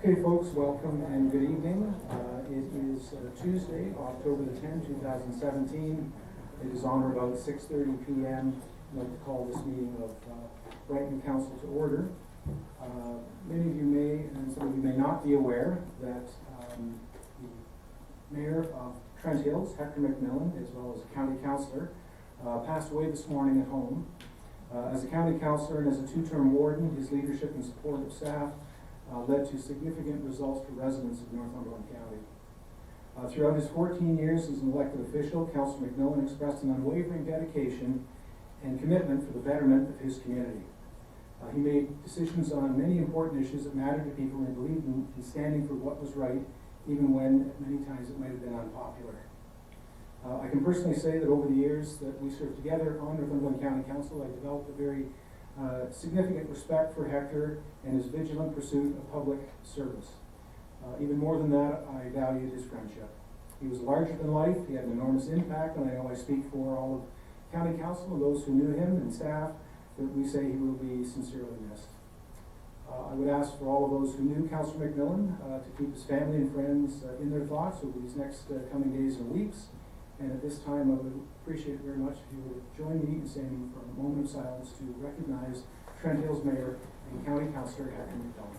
Okay, folks, welcome and good evening. It is Tuesday, October the 10th, 2017. It is on or about 6:30 p.m. I'd like to call this meeting of Brighton Council to order. Many of you may, and some of you may not be aware that the Mayor of Trent Hills, Hector McMillan, as well as a County Councillor, passed away this morning at home. As a County Councillor and as a two-term warden, his leadership and support of staff led to significant results for residents of Northumberland County. Throughout his 14 years as an elected official, Councillor McMillan expressed an unwavering dedication and commitment for the betterment of his community. He made decisions on many important issues that mattered to people and believed in standing for what was right, even when at many times it might have been unpopular. I can personally say that over the years that we served together on Northumberland County Council, I developed a very significant respect for Hector and his vigilant pursuit of public service. Even more than that, I valued his friendship. He was larger than life, he had an enormous impact, and I know I speak for all of County Council and those who knew him and staff that we say he will be sincerely missed. I would ask for all of those who knew Councillor McMillan to keep his family and friends in their thoughts over these next coming days and weeks. And at this time, I would appreciate it very much if you would join me in standing for a moment of silence to recognize Trent Hills Mayor and County Councillor Hector McMillan.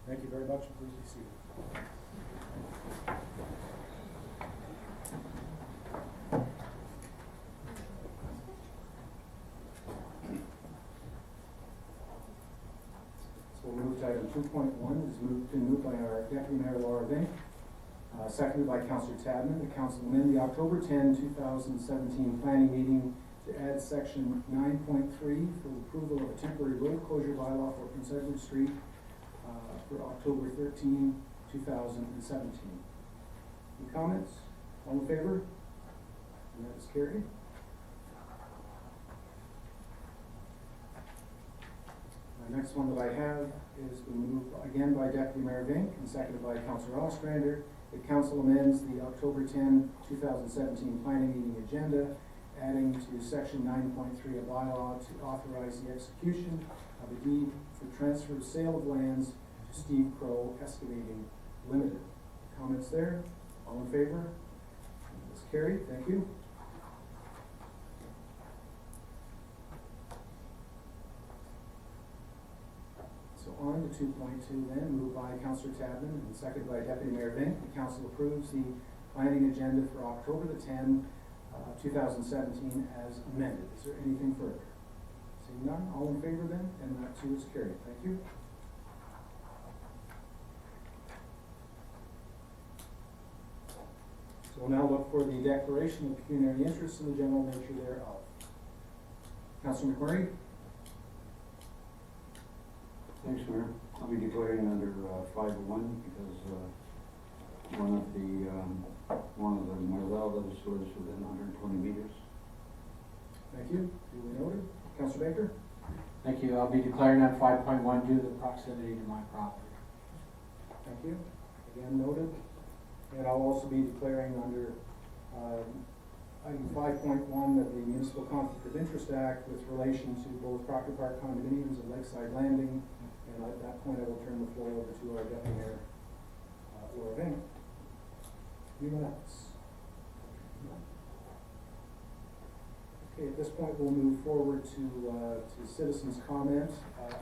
Thank you very much, and please be seated. So we'll move to item 2.1. It's been moved by our Deputy Mayor Laura Vink, seconded by Councillor Tadman. The Council will amend the October 10, 2017 planning meeting to add section 9.3 for the approval of a temporary road closure bylaw for Prince Edward Street for October 13, 2017. Any comments? All in favor? And that is carried. The next one that I have is been moved again by Deputy Mayor Vink and seconded by Councillor Ostrander. The Council amends the October 10, 2017 planning meeting agenda, adding to section 9.3 a bylaw to authorize the execution of a deed for transfer of sale of lands to Steve Crow Excavating Limited. Comments there? All in favor? That's carried. Thank you. So on to 2.2 then, moved by Councillor Tadman and seconded by Deputy Mayor Vink. The Council approves the planning agenda for October the 10, 2017 as amended. Is there anything further? Seeing none, all in favor then, and that too is carried. Thank you. So we'll now look for the declaration of pecuniary interest and the general nature thereof. Councillor McMurray. Thanks, Mayor. I'll be declaring under 501 because one of my well that is sourced within 120 meters. Thank you. Duly noted. Councillor Baker. Thank you. I'll be declaring on 5.1 due to the proximity to my property. Thank you. Again noted. And I'll also be declaring under item 5.1 of the Municipal Conflict of Interest Act with relation to both Proctor Park condominiums and Lakeside Landing. And at that point, I will turn the floor over to our Deputy Mayor, Laura Vink. Any minutes? Okay, at this point, we'll move forward to citizens' comment.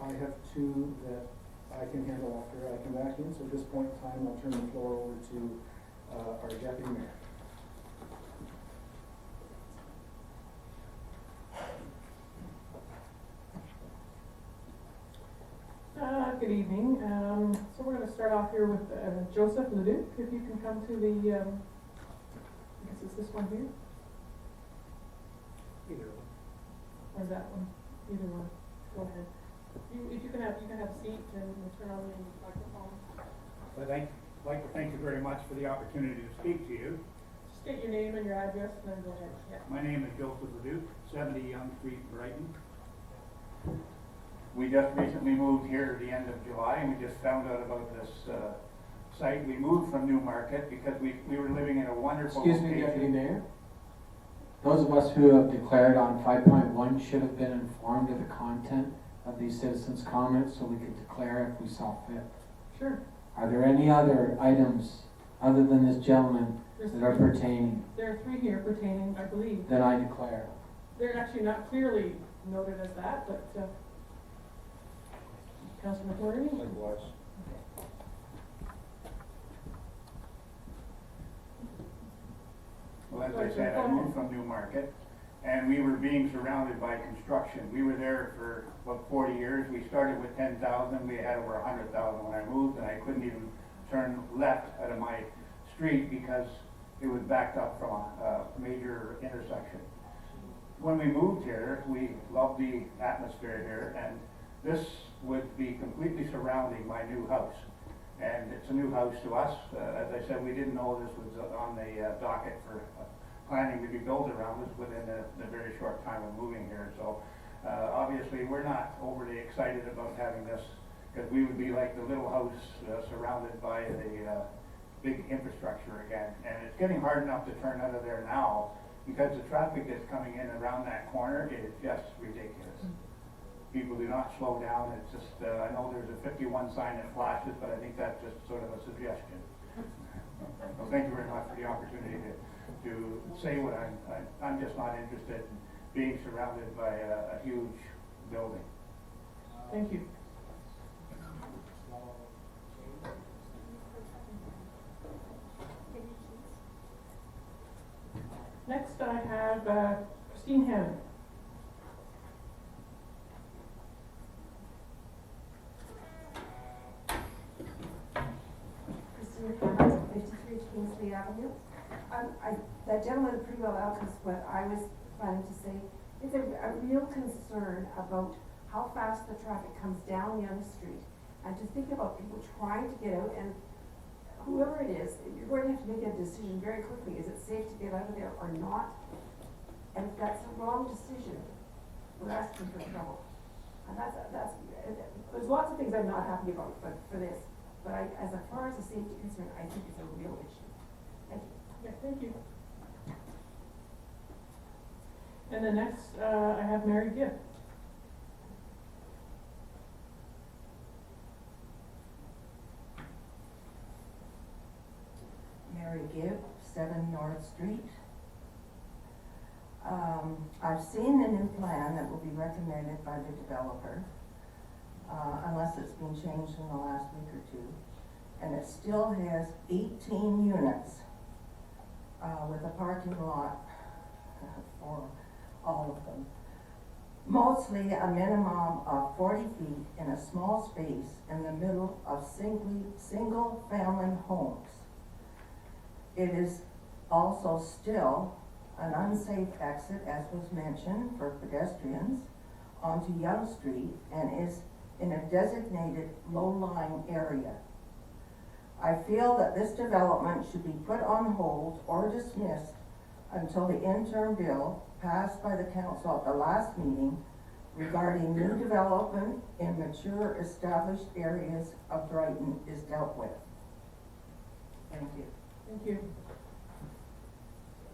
I have two that I can handle after I come back in. So at this point in time, I'll turn the floor over to our Deputy Mayor. good evening. So we're going to start off here with Joseph Leduc. If you can come to the, I guess it's this one here, Either one. or that one, either one. Go ahead. If you can have a seat and we'll turn on the microphone. I'd like to thank you very much for the opportunity to speak to you. Just state your name and your address and then go ahead. Yeah. My name is Joseph Leduc, 70 Young Street, Brighton. We just recently moved here at the end of July, and we just found out about this site. We moved from Newmarket because we were living in a wonderful Excuse me, location. Deputy Mayor? Those of us who have declared on 5.1 should have been informed of the content of these citizens' comments so we could declare if we saw fit. Sure. Are there any other items other than this gentleman that are pertaining There are 3 here pertaining, I believe. that I declare? They're actually not clearly noted as that, but Councilor McClory? Likewise. Well, as I said, I moved from Newmarket, and we were being surrounded by construction. We were there for about 40 years. We started with 10,000. We had over 100,000 when I moved, and I couldn't even turn left out of my street because it was backed up from a major intersection. When we moved here, we loved the atmosphere here, and this would be completely surrounding my new house. And it's a new house to us. As I said, we didn't know this was on the docket for planning to be built around us within the very short time of moving here. So obviously, we're not overly excited about having this, because we would be like the little house surrounded by the big infrastructure again. And it's getting hard enough to turn out of there now, because the traffic that's coming in around that corner is just ridiculous. People do not slow down. It's just, I know there's a 51 sign that flashes, but I think that's just sort of a suggestion. Well, thank you very much for the opportunity to say what I'm just not interested in being surrounded by a huge building. Thank you. Next, I have Christine Hammond. Christine Hammond, 53 Kingsley Avenue. That gentleman pretty well outlined what I was planning to say. It's a real concern about how fast the traffic comes down Yonge Street, and to think about people trying to get out, and whoever it is, you're going to have to make a decision very quickly. Is it safe to get out of there or not? And if that's a wrong decision, we're asking for trouble. And there's lots of things I'm not happy about, but for this. But as far as a safety concern, I think it's a real issue. Thank you. Yeah, thank you. And the next, I have Mary Gibb. Mary Gibb, 7 North Street. I've seen the new plan that will be recommended by the developer, unless it's been changed in the last week or two. And it still has 18 units with a parking lot for all of them. Mostly a minimum of 40 feet in a small space in the middle of single family homes. It is also still an unsafe exit, as was mentioned, for pedestrians onto Yonge Street, and is in a designated low-lying area. I feel that this development should be put on hold or dismissed until the interim bill passed by the council at the last meeting regarding new development in mature established areas of Brighton is dealt with. Thank you. Thank you.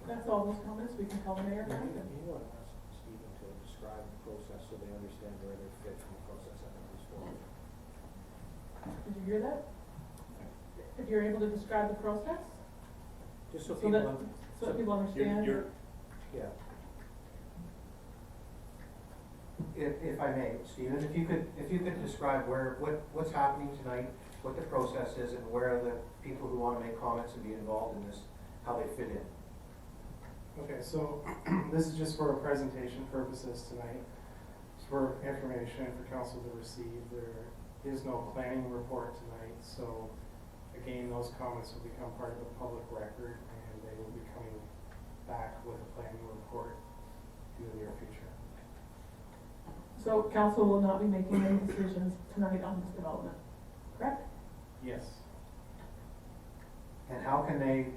That's all those comments. We can call the mayor back. You want to ask Stephen to describe the process so they understand where they fit in the process that moves forward. Did you hear that? If you're able to describe the process, Just so so people, that people understand. yeah. If I may, Stephen, if you could describe what's happening tonight, what the process is, and where the people who want to make comments and be involved in this, how they fit in. Okay, so this is just for presentation purposes tonight. It's for information for council to receive. is no planning report tonight, so again, those comments will become part of the public record, and they will be coming back with a planning report in the near future. So council will not be making any decisions tonight on this development, correct? Yes. And how can they,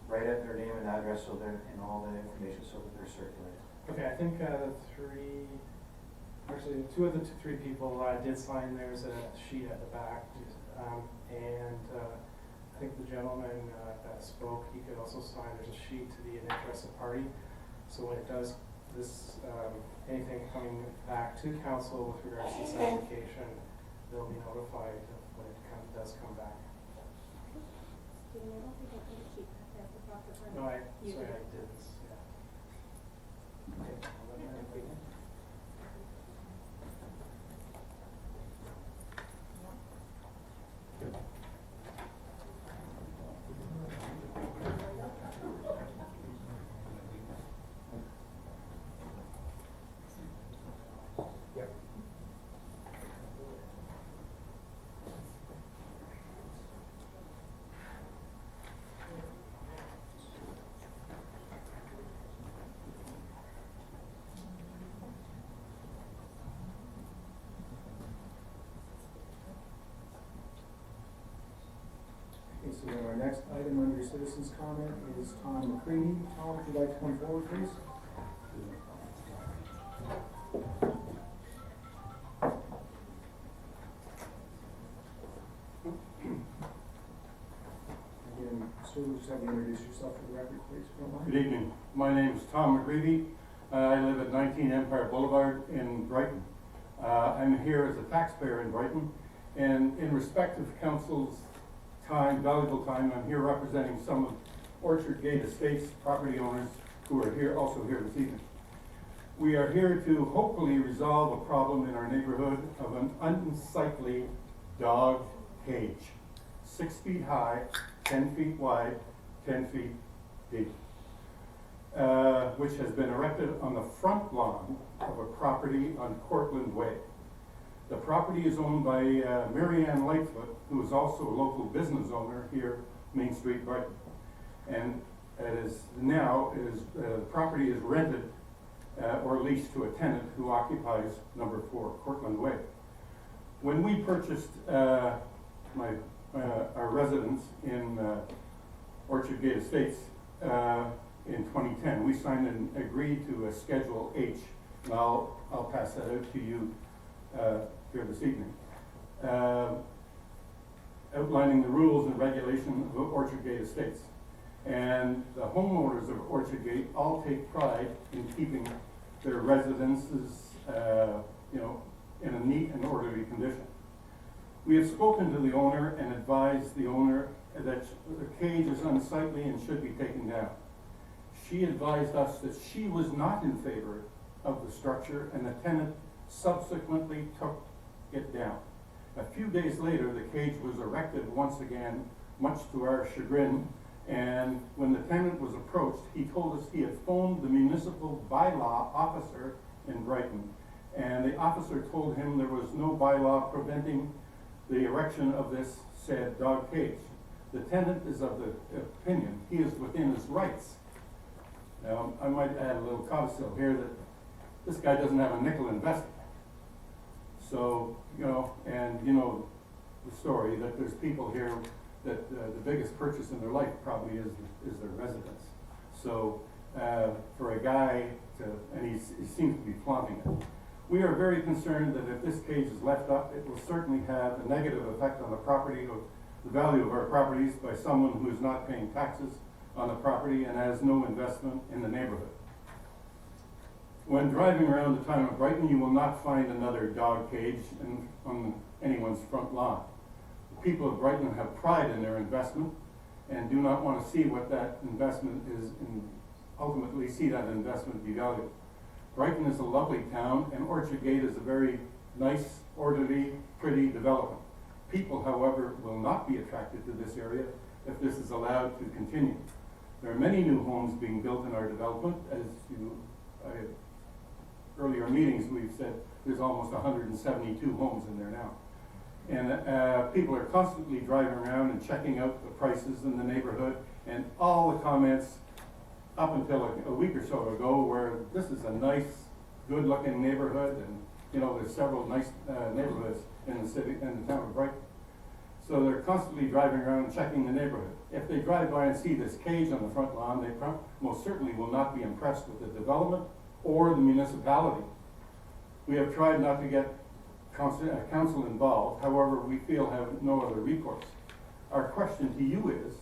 write out their name and address so they're in all the information so that they're circulated? Okay, I think two of the three people did sign. There's a sheet at the back. And I think the gentleman that spoke, he could also sign. There's a sheet to the interested party. So when it does this, anything coming back to council with regards to this application, they'll be notified of when it does come back. No, I did this, yeah. Okay, I'll let that begin. Yep. Okay, so then our next item under citizens' comment is Tom McCready. Tom, if you'd like to come forward, please. Again, sir, we'll just have you introduce yourself for the record, please, if you don't mind. Good evening. My name is Tom McGreevy. I live at 19 Empire Boulevard in Brighton. I'm here as a taxpayer in Brighton, and in respect of council's time, valuable time, I'm here representing some of Orchard Gate Estates property owners who are here, also here this evening. We are here to hopefully resolve a problem in our neighborhood of an unsightly dog cage, 6 feet high, 10 feet wide, 10 feet deep, which has been erected on the front lawn of a property on Cortland Way. The property is owned by Mary Ann Lightfoot, who is also a local business owner here, Main Street, Brighton. And it is now, the property is rented or leased to a tenant who occupies number 4 Cortland Way. When we purchased our residence in Orchard Gate Estates in 2010, we signed and agreed to a Schedule H. And I'll pass that out to you here this evening, outlining the rules and regulations of Orchard Gate Estates. And the homeowners of Orchard Gate all take pride in keeping their residences, in a neat and orderly condition. We have spoken to the owner and advised the owner that the cage is unsightly and should be taken down. She advised us that she was not in favor of the structure, and the tenant subsequently took it down. A few days later, the cage was erected once again, much to our chagrin, and when the tenant was approached, he told us he had phoned the municipal bylaw officer in Brighton, and the officer told him there was no bylaw preventing the erection of this said dog cage. The tenant is of the opinion he is within his rights. Now, I might add a little codicil here that this guy doesn't have a nickel invested. So, and the story that there's people here that the biggest purchase in their life probably is their residence. So for a guy and he seems to be flaunting it. We are very concerned that if this cage is left up, it will certainly have a negative effect on the value of our properties by someone who is not paying taxes on the property and has no investment in the neighborhood. When driving around the town of Brighton, you will not find another dog cage on anyone's front lawn. The people of Brighton have pride in their investment and do not want to see what that investment is and ultimately see that investment devalued. Brighton is a lovely town, and Orchard Gate is a very nice, orderly, pretty development. People, however, will not be attracted to this area if this is allowed to continue. There are many new homes being built in our development, as I earlier meetings, we've said there's almost 172 homes in there now. And people are constantly driving around and checking out the prices in the neighborhood, and all the comments up until a week or so ago were, this is a nice, good-looking neighborhood, and, you know, there's several nice neighborhoods in the city, in the town of Brighton. So they're constantly driving around and checking the neighborhood. If they drive by and see this cage on the front lawn, they most certainly will not be impressed with the development or the municipality. We have tried not to get council involved, however, we feel have no other recourse. Our question to you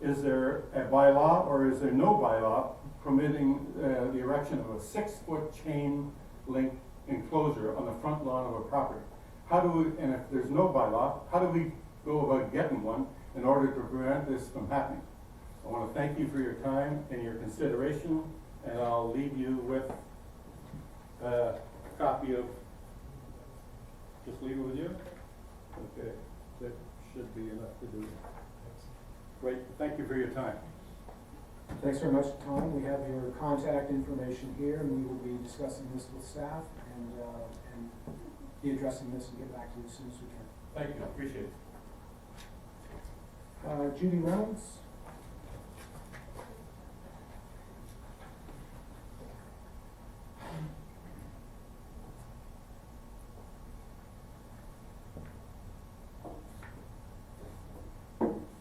is there a bylaw or is there no bylaw permitting the erection of a 6-foot chain link enclosure on the front lawn of a property? How do we, and if there's no bylaw, how do we go about getting one in order to prevent this from happening? I want to thank you for your time and your consideration, and I'll leave you with a copy of, just leave it with you? Okay, that should be enough to do. Great, thank you for your time. Thanks very much, Tom. We have your contact information here, and we will be discussing this with staff and be addressing this and get back to you as soon as we can. Thank you, appreciate it. Judy Reynolds?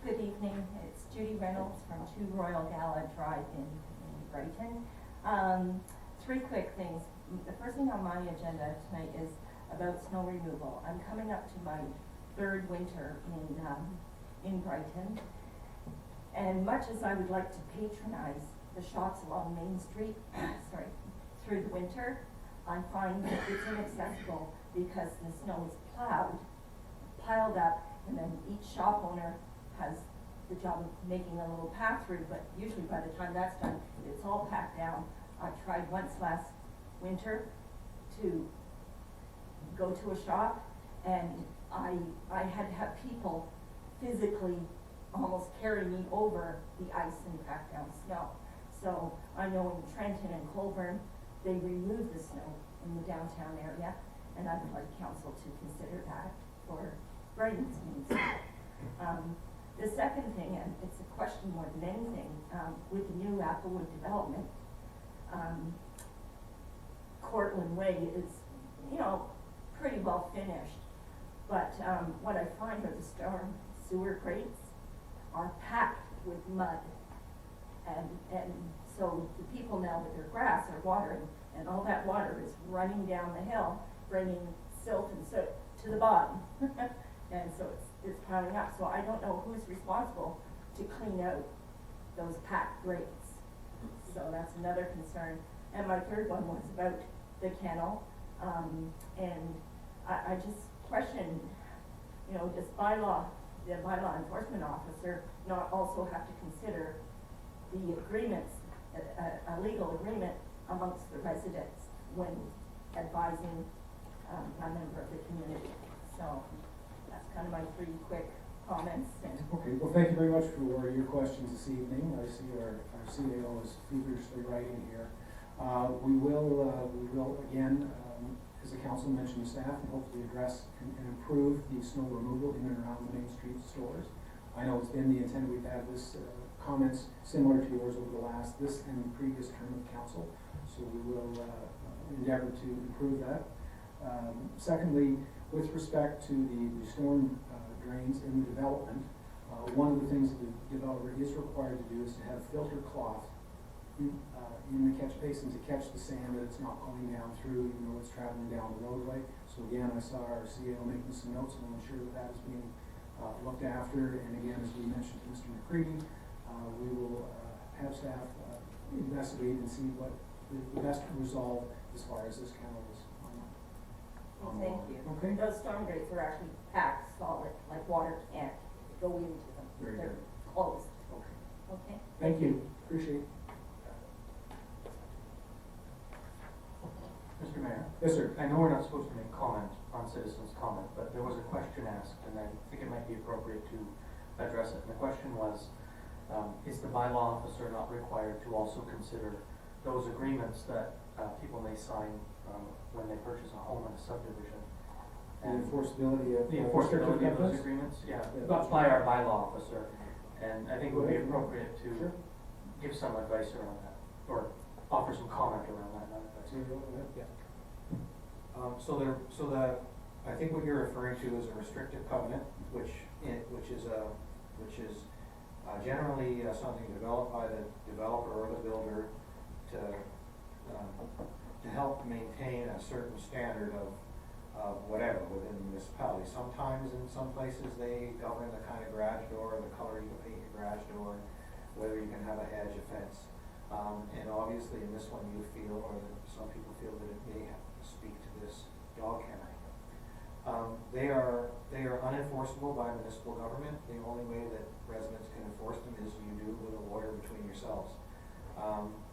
Good evening, it's Judy Reynolds from 2 Royal Gala Drive in Brighton. 3 quick things. The first thing on my agenda tonight is about snow removal. I'm coming up to my 3rd winter in Brighton, and much as I would like to patronize the shops along Main Street, through the winter, I find that it's inaccessible because the snow is piled up, and then each shop owner has the job of making a little path through, but usually by the time that's done, it's all packed down. I tried once last winter to go to a shop, and I had to have people physically almost carry me over the ice and pack down snow. So I know in Trenton and Colburn, they remove the snow in the downtown area, and I would like council to consider that for Brighton's needs. The second thing, and it's a question more than anything, with the new Applewood development, Cortland Way is, you know, pretty well finished. But what I find are the storm sewer grates are packed with mud. And so the people now with their grass are watering, and all that water is running down the hill, bringing silt and soot to the bottom. And so it's piling up. So I don't know who's responsible to clean out those packed grates. So that's another concern. And my third one was about the kennel. And I just question, you know, does the bylaw enforcement officer not also have to consider the agreements, a legal agreement amongst the residents when advising a member of the community? So that's kind of my 3 quick comments. And Okay, well, thank you very much for your questions this evening. I see our CAO is feverishly writing here. We will again, as the council mentioned to staff, and hopefully address and improve the snow removal in and around the Main Street stores. I know it's been the intent, we've had this comments similar to yours over this and the previous term of council, so we will endeavor to improve that. Secondly, with respect to the storm drains in the development, one of the things that the developer is required to do is to have filter cloth in the catch basin to catch the sand that it's not going down through, even though it's traveling down the roadway. So again, I saw our CEO making some notes, and we'll ensure that that is being looked after. And again, as we mentioned to Mr. McCready, we will have staff investigate and see what the best resolve as far as this kennel is. thank you. Okay. Those storm grates are actually packed solid, like water can't go into them. Very They're good. closed. Okay. Okay. Thank you. Appreciate it. Mr. Mayor? Yes, sir. I know we're not supposed to make comment on citizens' comment, but there was a question asked, and I think it might be appropriate to address it. And the question was, is the bylaw officer not required to also consider those agreements that people may sign, when they purchase a home in a subdivision. The And enforceability of. the restrictive enforceability of those covenants? agreements, yeah, Yeah. but by our bylaw officer. And I think it would be appropriate Sure. to give some advice around that, or offer some comment around that, not advice. So I think what you're referring to is a restrictive covenant, which is generally something developed by the developer or the builder to help maintain a certain standard of whatever within the municipality. Sometimes in some places they govern the kind of garage door, the color you can paint your garage door, whether you can have a hedge, a fence. And obviously in this one you feel, or some people feel that it may have to speak to this dog kennel. They are unenforceable by municipal government. The only way that residents can enforce them is you do with a lawyer between yourselves,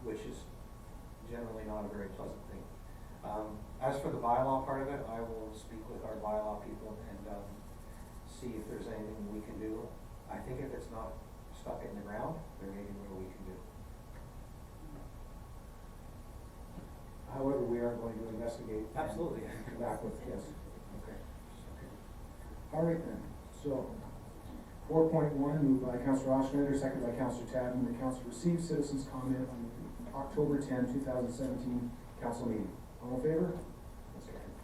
which is generally not a very pleasant thing. As for the bylaw part of it, I will speak with our bylaw people and see if there's anything we can do. I think if it's not stuck in the ground, there may be more we can do. However, we are going to investigate. Absolutely. And come back with, yes. Okay. All right then, so 4.1, moved by Councillor Ostrander, seconded by Councillor Tadman. The council received citizens' comment on the October 10, 2017 council meeting. All in favor? That's carried.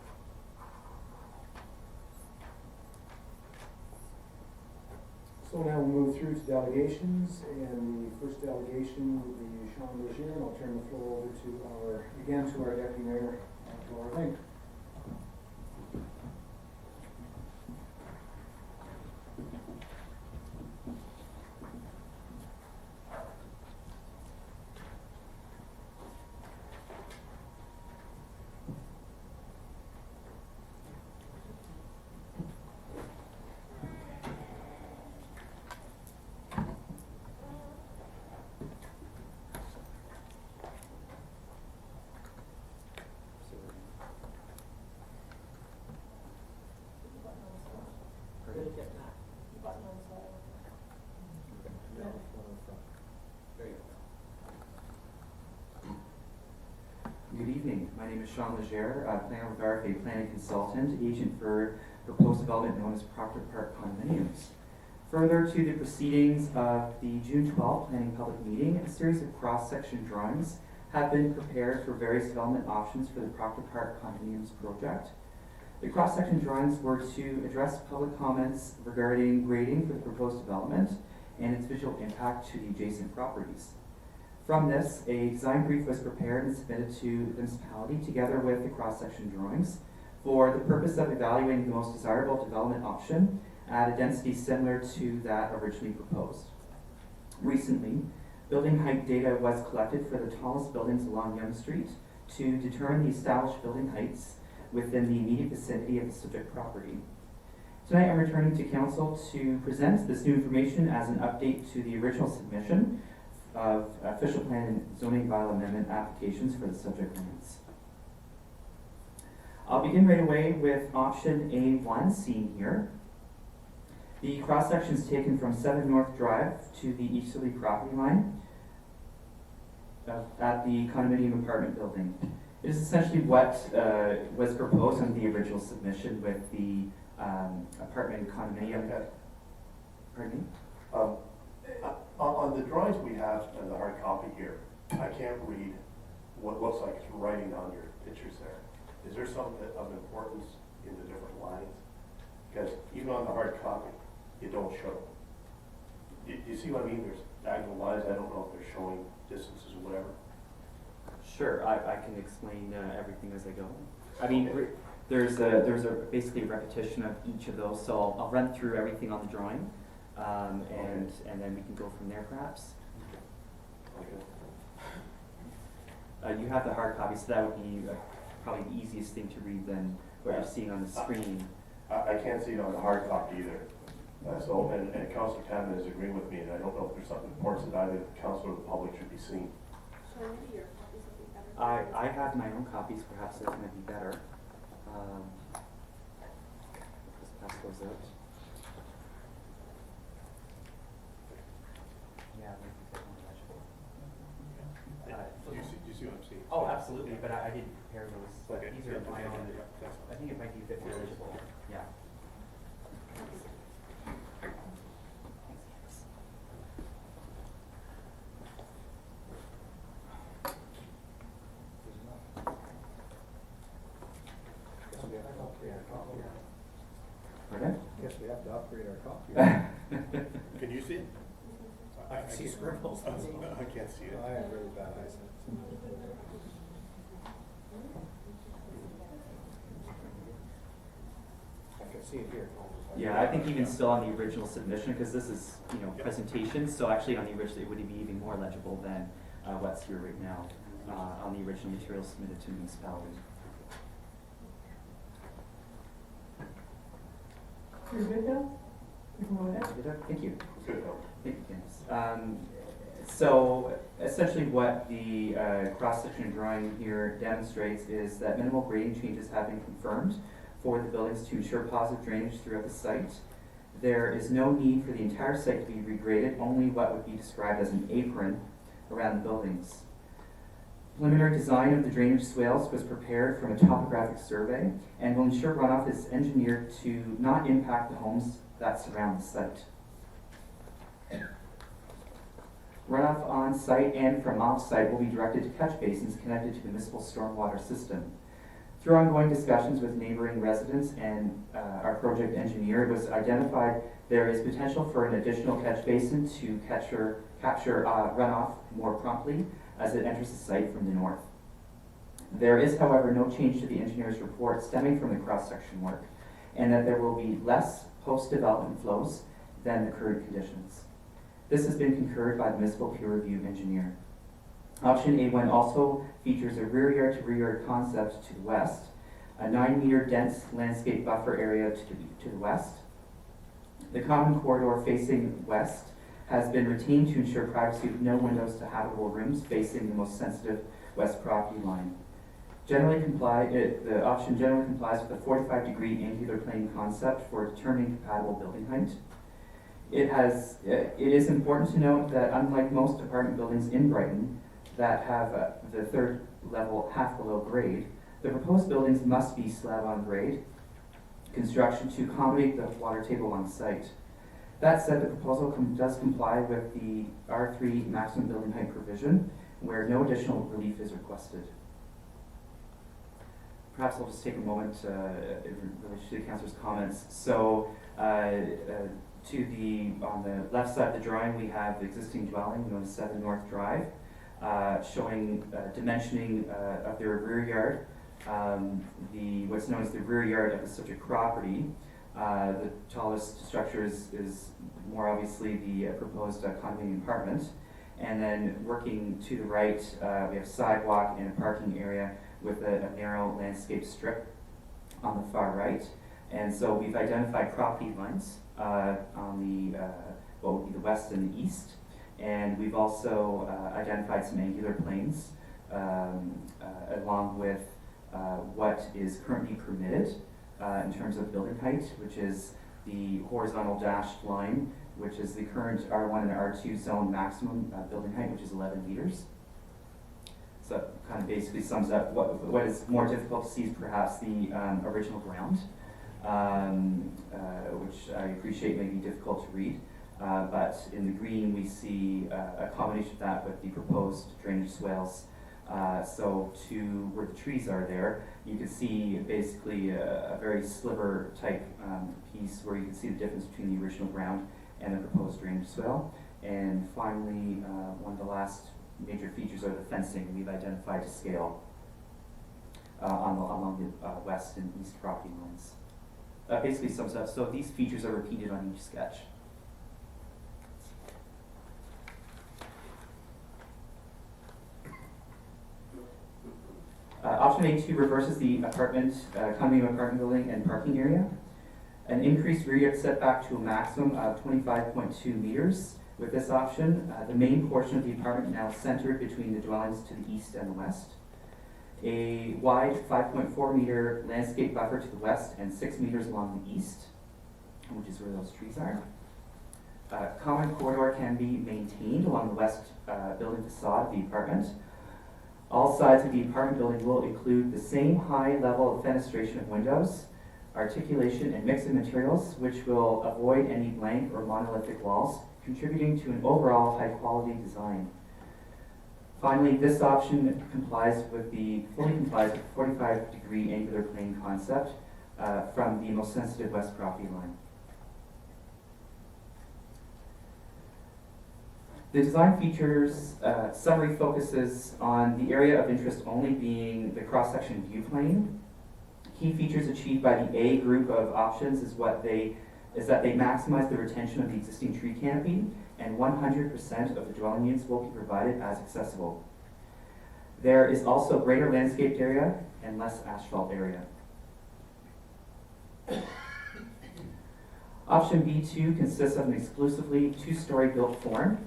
So now we'll move through to delegations, and the first delegation will be Sean Leger, and I'll turn the floor over to our deputy mayor, Laura Link. Good evening. My name is Sean Leger, planner with RFA Planning Consultant, agent for proposed development known as Proctor Park Condominiums. Further to the proceedings of the June 12 planning public meeting, a series of cross-section drawings have been prepared for various development options for the Proctor Park Condominiums project. The cross-section drawings were to address public comments regarding grading for the proposed development and its visual impact to the adjacent properties. From this, a design brief was prepared and submitted to the municipality together with the cross-section drawings for the purpose of evaluating the most desirable development option at a density similar to that originally proposed. Recently, building height data was collected for the tallest buildings along Yonge Street to determine the established building heights within the immediate vicinity of the subject property. Tonight I'm returning to council to present this new information as an update to the original submission of official plan and zoning bylaw amendment applications for the subject lands. I'll begin right away with option A1 seen here. The cross section is taken from 7 North Drive to the easterly property line at the condominium apartment building. It is essentially what was proposed on the original submission with the apartment condominium. Pardon me? On the drawings we have and the hard copy here, I can't read what looks like it's writing on your pictures there. Is there something of importance in the different lines? Because even on the hard copy, you don't show. You see what I mean? There's diagonal lines. I don't know if they're showing distances or whatever. Sure, I can explain everything as I go. I mean, Okay. there's basically a repetition of each of those, so I'll run through everything on the drawing, and then we can go from there perhaps. Okay. You have the hard copy, so that would be probably the easiest thing to read than what you're seeing on the screen. I can't see it on the hard copy either. And Councillor Tadman is agreeing with me, and I don't know if there's something important that either the council or the public should be seeing. I have my own copies, perhaps those might be better. Just pass those out. Yeah, maybe more legible. Do you see what I'm seeing? Oh, absolutely, but I didn't prepare those, but Okay. these are my own, That's I think it might be a bit manageable, yeah. Guess we have to upgrade our copy. Pardon? Guess we have to upgrade our copy. Can you see it? I can see scribbles. I can't see it. I have really bad eyesight. I can see it here. Yeah, I think even still on the original submission, because this is, you know, presentation, so actually on the original, it would be even more legible than what's here right now, on the original material submitted to the municipality. You're good, Bill? You can go ahead. Thank you. Good. Thank you, Candace. So essentially what the cross-section drawing here demonstrates is that minimal grading changes have been confirmed for the buildings to ensure positive drainage throughout the site. There is no need for the entire site to be regraded, only what would be described as an apron around the buildings. Preliminary design of the drainage swales was prepared from a topographic survey and will ensure runoff is engineered to not impact the homes that surround the site. Runoff on site and from off site will be directed to catch basins connected to the municipal stormwater system. Through ongoing discussions with neighboring residents and our project engineer, it was identified there is potential for an additional catch basin to capture runoff more promptly as it enters the site from the north. There is, however, no change to the engineer's report stemming from the cross-section work, and that there will be less post-development flows than the current conditions. This has been concurred by the municipal peer review engineer. Option A1 also features a rear yard to rear yard concept to the west, a 9-meter dense landscape buffer area to the west. The common corridor facing west has been retained to ensure privacy with no windows to habitable rooms facing the most sensitive west property line. The option generally complies with a 45-degree angular plane concept for determining compatible building height. It is important to note that unlike most apartment buildings in Brighton that have the third level half below grade, the proposed buildings must be slab on grade construction to accommodate the water table on site. That said, the proposal does comply with the R3 maximum building height provision, where no additional relief is requested. Perhaps I'll just take a moment in relation to the councillor's comments. So, on the left side of the drawing, we have the existing dwelling known as 7 North Drive, showing dimensioning of their rear yard. What's known as the rear yard of the subject property. The tallest structure is more obviously the proposed condominium apartment. And then working to the right, we have sidewalk and a parking area with a narrow landscape strip on the far right. And so we've identified property lines on the, what would be the west and the east. And we've also identified some angular planes along with what is currently permitted in terms of building height, which is the horizontal dashed line, which is the current R1 and R2 zone maximum building height, which is 11 meters. So it kind of basically sums up what is more difficult to see is perhaps the original ground, which I appreciate may be difficult to read. But in the green, we see a combination of that with the proposed drainage swales. So to where the trees are there, you can see basically a very sliver type piece where you can see the difference between the original ground and the proposed drainage swale. And finally, one of the last major features are the fencing we've identified to scale along the west and east property lines. That basically sums up. So these features are repeated on each sketch. Option A2 reverses the condominium apartment building and parking area. An increased rear yard setback to a maximum of 25.2 meters. With this option, the main portion of the apartment now centered between the dwellings to the east and the west. A wide 5.4 meter landscape buffer to the west and 6 meters along the east, which is where those trees are. Common corridor can be maintained along the west building facade of the apartment. All sides of the apartment building will include the same high level of fenestration of windows, articulation and mix of materials, which will avoid any blank or monolithic walls, contributing to an overall high quality design. Finally, this option fully complies with the 45-degree angular plane concept from the most sensitive west property line. The design features summary focuses on the area of interest only being the cross-section view plane. Key features achieved by the A group of options is that they maximize the retention of the existing tree canopy, and 100% of the dwelling units will be provided as accessible. There is also greater landscaped area and less asphalt area. Option B2 consists of an exclusively two-story built form.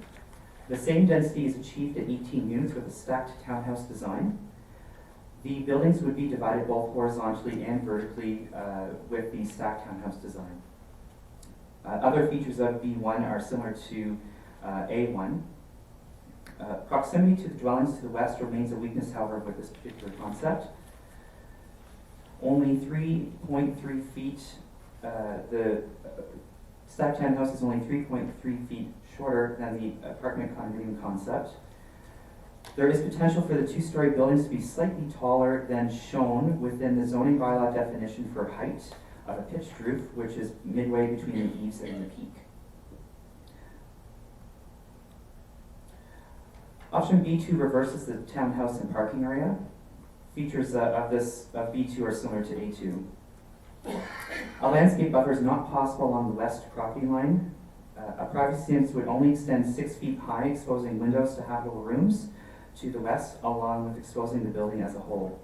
The same density is achieved at 18 units with a stacked townhouse design. The buildings would be divided both horizontally and vertically with the stacked townhouse design. Other features of B1 are similar to A1. Proximity to the dwellings to the west remains a weakness, however, with this particular concept. Only 3.3 feet, the stacked townhouse is only 3.3 feet shorter than the apartment condominium concept. There is potential for the two-story buildings to be slightly taller than shown within the zoning bylaw definition for height of a pitched roof, which is midway between the eaves and the peak. Option B2 reverses the townhouse and parking area. Features of B2 are similar to A2. A landscape buffer is not possible along the west property line. A privacy fence would only extend 6 feet high, exposing windows to habitable rooms to the west, along with exposing the building as a whole.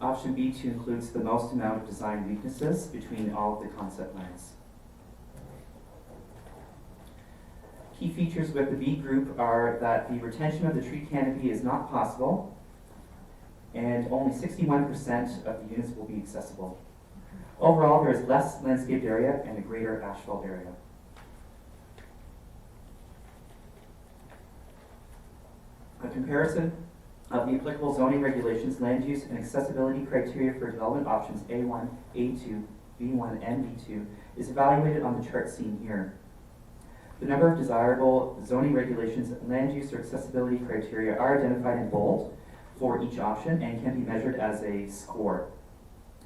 Option B2 includes the most amount of design weaknesses between all of the concept lines. Key features with the B group are that the retention of the tree canopy is not possible, and only 61% of the units will be accessible. Overall, there is less landscaped area and a greater asphalt area. A comparison of the applicable zoning regulations, land use, and accessibility criteria for development options A1, A2, B1, and B2 is evaluated on the chart seen here. The number of desirable zoning regulations, land use, or accessibility criteria are identified in bold for each option and can be measured as a score.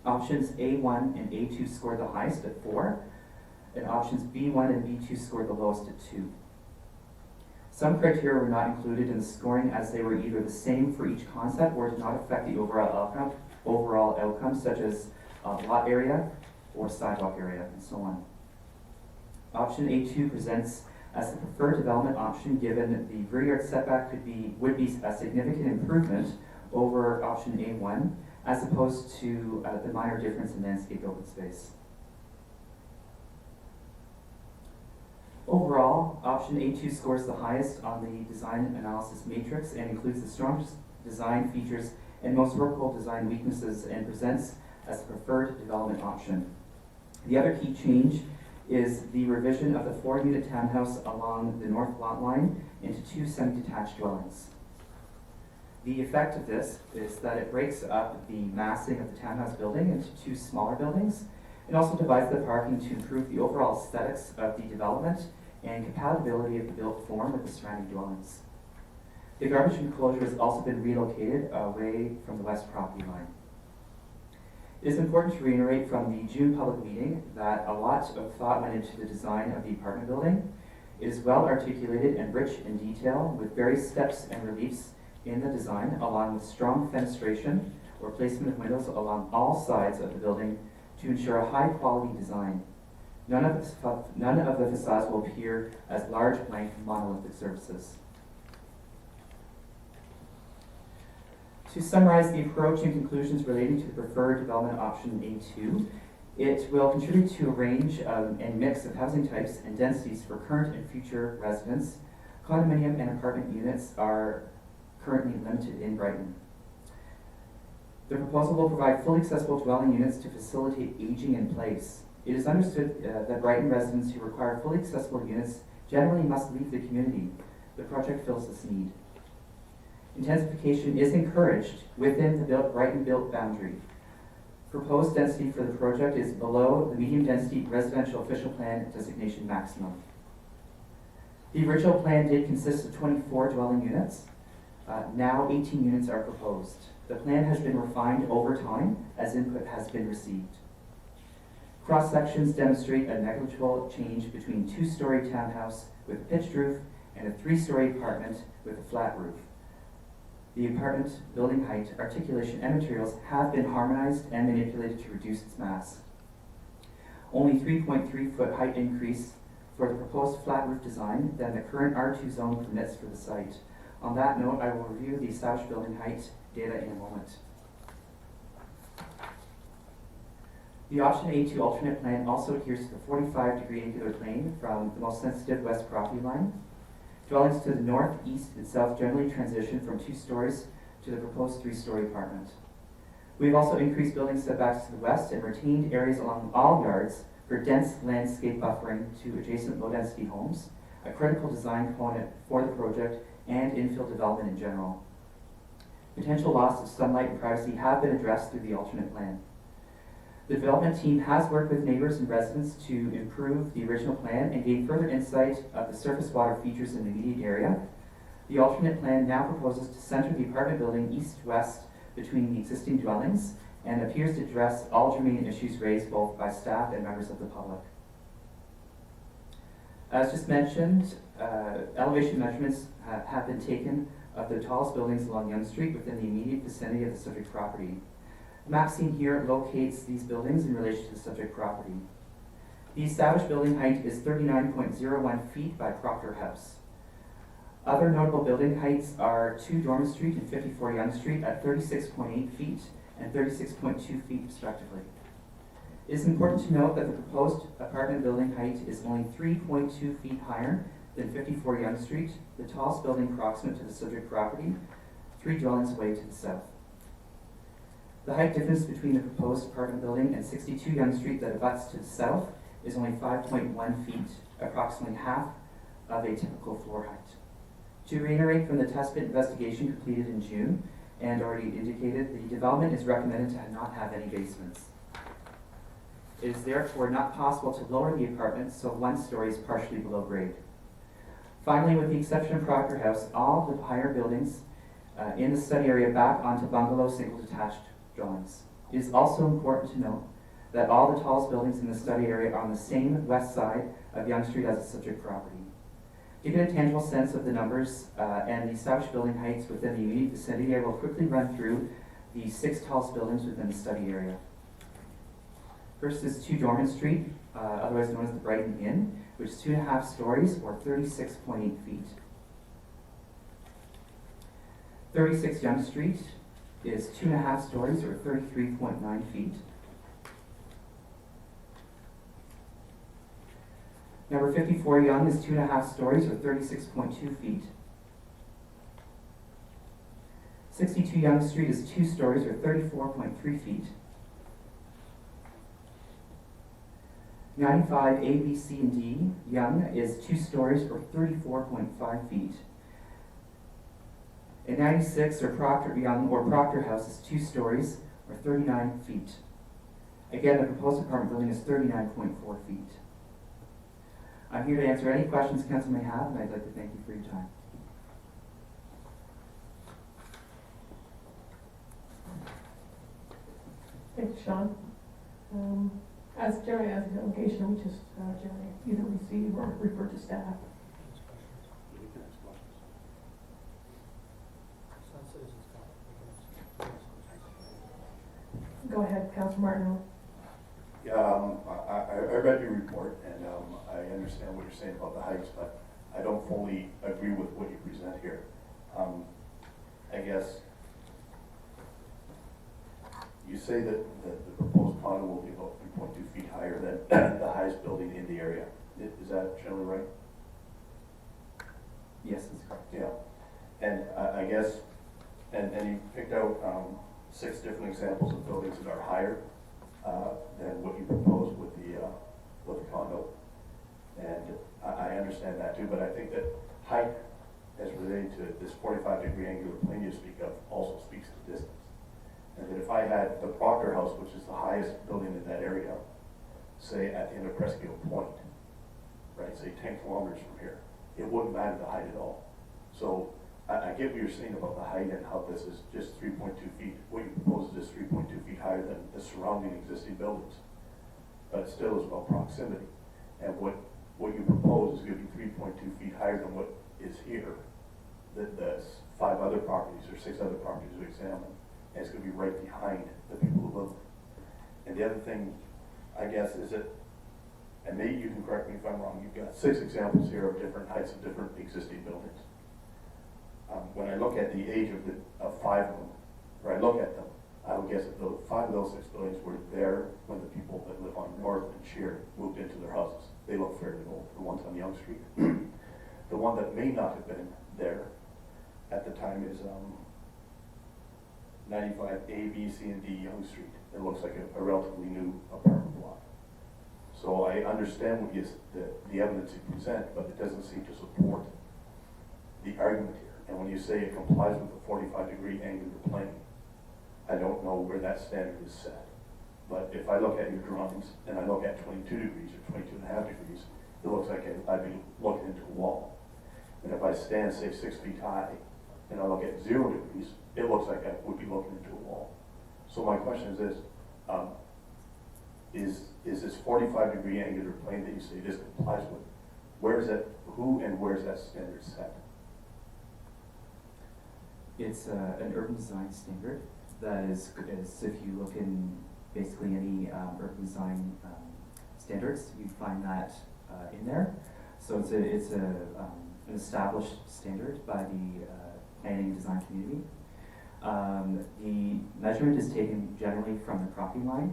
Options A1 and A2 scored the highest at 4, and options B1 and B2 scored the lowest at 2. Some criteria were not included in the scoring as they were either the same for each concept or did not affect the overall outcome, such as lot area or sidewalk area, and so on. Option A2 presents as the preferred development option, given the rear yard setback would be a significant improvement over option A1, as opposed to the minor difference in landscape open space. Overall, option A2 scores the highest on the design analysis matrix and includes the strongest design features and most workable design weaknesses, and presents as the preferred development option. The other key change is the revision of the 4-unit townhouse along the north lot line into 2 semi-detached dwellings. The effect of this is that it breaks up the massing of the townhouse building into 2 smaller buildings, and also divides the parking to improve the overall aesthetics of the development and compatibility of the built form with the surrounding dwellings. The garbage enclosure has also been relocated away from the west property line. It is important to reiterate from the June public meeting that a lot of thought went into the design of the apartment building. It is well articulated and rich in detail, with various steps and reliefs in the design, along with strong fenestration or placement of windows along all sides of the building to ensure a high quality design. None of the facades will appear as large blank monolithic surfaces. To summarize the approach and conclusions relating to the preferred development option A2, it will contribute to a range and mix of housing types and densities for current and future residents. Condominium and apartment units are currently limited in Brighton. The proposal will provide fully accessible dwelling units to facilitate aging in place. It is understood that Brighton residents who require fully accessible units generally must leave the community. The project fills this need. Intensification is encouraged within the Brighton-built boundary. Proposed density for the project is below the medium-density residential official plan designation maximum. The original plan did consist of 24 dwelling units. Now 18 units are proposed. The plan has been refined over time as input has been received. Cross sections demonstrate a negligible change between 2-story townhouse with a pitched roof and a 3-story apartment with a flat roof. The apartment building height, articulation, and materials have been harmonized and manipulated to reduce its mass. Only 3.3-foot height increase for the proposed flat roof design than the current R2 zone permits for the site. On that note, I will review the established building height data in a moment. The option A2 alternate plan also adheres to the 45-degree angular plane from the most sensitive west property line. Dwellings to the north, east, and south generally transition from 2 stories to the proposed 3-story apartment. We've also increased building setbacks to the west and retained areas along all yards for dense landscape buffering to adjacent low-density homes, a critical design component for the project and infill development in general. Potential loss of sunlight and privacy have been addressed through the alternate plan. The development team has worked with neighbors and residents to improve the original plan and gain further insight of the surface water features in the immediate area. The alternate plan now proposes to center the apartment building east-west between the existing dwellings and appears to address all germane issues raised both by staff and members of the public. As just mentioned, elevation measurements have been taken of the tallest buildings along Yonge Street within the immediate vicinity of the subject property. The map seen here locates these buildings in relation to the subject property. The established building height is 39.01 feet by Proctor House. Other notable building heights are 2 Dorman Street and 54 Yonge Street at 36.8 feet and 36.2 feet respectively. It is important to note that the proposed apartment building height is only 3.2 feet higher than 54 Yonge Street, the tallest building proximate to the subject property, 3 dwellings away to the south. The height difference between the proposed apartment building and 62 Yonge Street that abuts to the south is only 5.1 feet, approximately half of a typical floor height. To reiterate from the test pit investigation completed in June and already indicated, the development is recommended to not have any basements. It is therefore not possible to lower the apartment so 1 story is partially below grade. Finally, with the exception of Proctor House, all the higher buildings in the study area back onto bungalow single detached dwellings. It is also important to note that all the tallest buildings in the study area are on the same west side of Yonge Street as the subject property. To get a tangible sense of the numbers and the established building heights within the immediate vicinity, I will quickly run through the 6 tallest buildings within the study area. First is 2 Dorman Street, otherwise known as the Brighton Inn, which is 2.5 stories or 36.8 feet. 36 Yonge Street is 2.5 stories or 33.9 feet. Number 54 Yonge is 2.5 stories or 36.2 feet. 62 Yonge Street is 2 stories or 34.3 feet. 95 A, B, C, and D Yonge is 2 stories or 34.5 feet. And 96 or Proctor Yonge or Proctor House is 2 stories or 39 feet. Again, the proposed apartment building is 39.4 feet. I'm here to answer any questions council may have, and I'd like to thank you for your time. Thank you, Sean. As generally as an allegation, we just generally either receive or refer to staff. Go ahead, Councilor Martin. I read your report and I understand what you're saying about the heights, but I don't fully agree with what you present here. I guess you say that the proposed condo will be about 3.2 feet higher than the highest building in the area. Is that generally right? Yes, that's correct. Yeah. And I guess, and you picked out 6 different examples of buildings that are higher than what you proposed with the condo. And I understand that too, but I think that height as relating to this 45-degree angular plane you speak of also speaks to distance. And that if I had the Proctor House, which is the highest building in that area, say at the end of Presque Isle Point, right, say 10 kilometers from here, it wouldn't matter the height at all. So I get what you're saying about the height and how this is just 3.2 feet. What you propose is just 3.2 feet higher than the surrounding existing buildings. But it still is about proximity. And what you propose is going to be 3.2 feet higher than what is here. The 5 other properties or 6 other properties we examined. And it's going to be right behind the people who live there. And the other thing, I guess, is that, and maybe you can correct me if I'm wrong, you've got 6 examples here of different heights of different existing buildings. When I look at the age of 5 of them, or I look at them, I would guess that 5 of those 6 buildings were there when the people that live on North and Sheer moved into their houses. They look fairly old, the ones on Yonge Street. The one that may not have been there at the time is 95 A, B, C, and D Yonge Street. It looks like a relatively new apartment block. So I understand what the evidence you present, but it doesn't seem to support the argument here. And when you say it complies with the 45-degree angular plane, I don't know where that standard is set. But if I look at your drawings and I look at 22 degrees or 22.5 degrees, it looks like I'd be looking into a wall. And if I stand, say, 6 feet high, and I look at 0 degrees, it looks like I would be looking into a wall. So my question is this, is this 45-degree angular plane that you say this complies with, where is that, who and where is that standard set? It's an urban design standard that is if you look in basically any urban design standards, you find that in there. So it's an established standard by the planning and design community. The measurement is taken generally from the property line.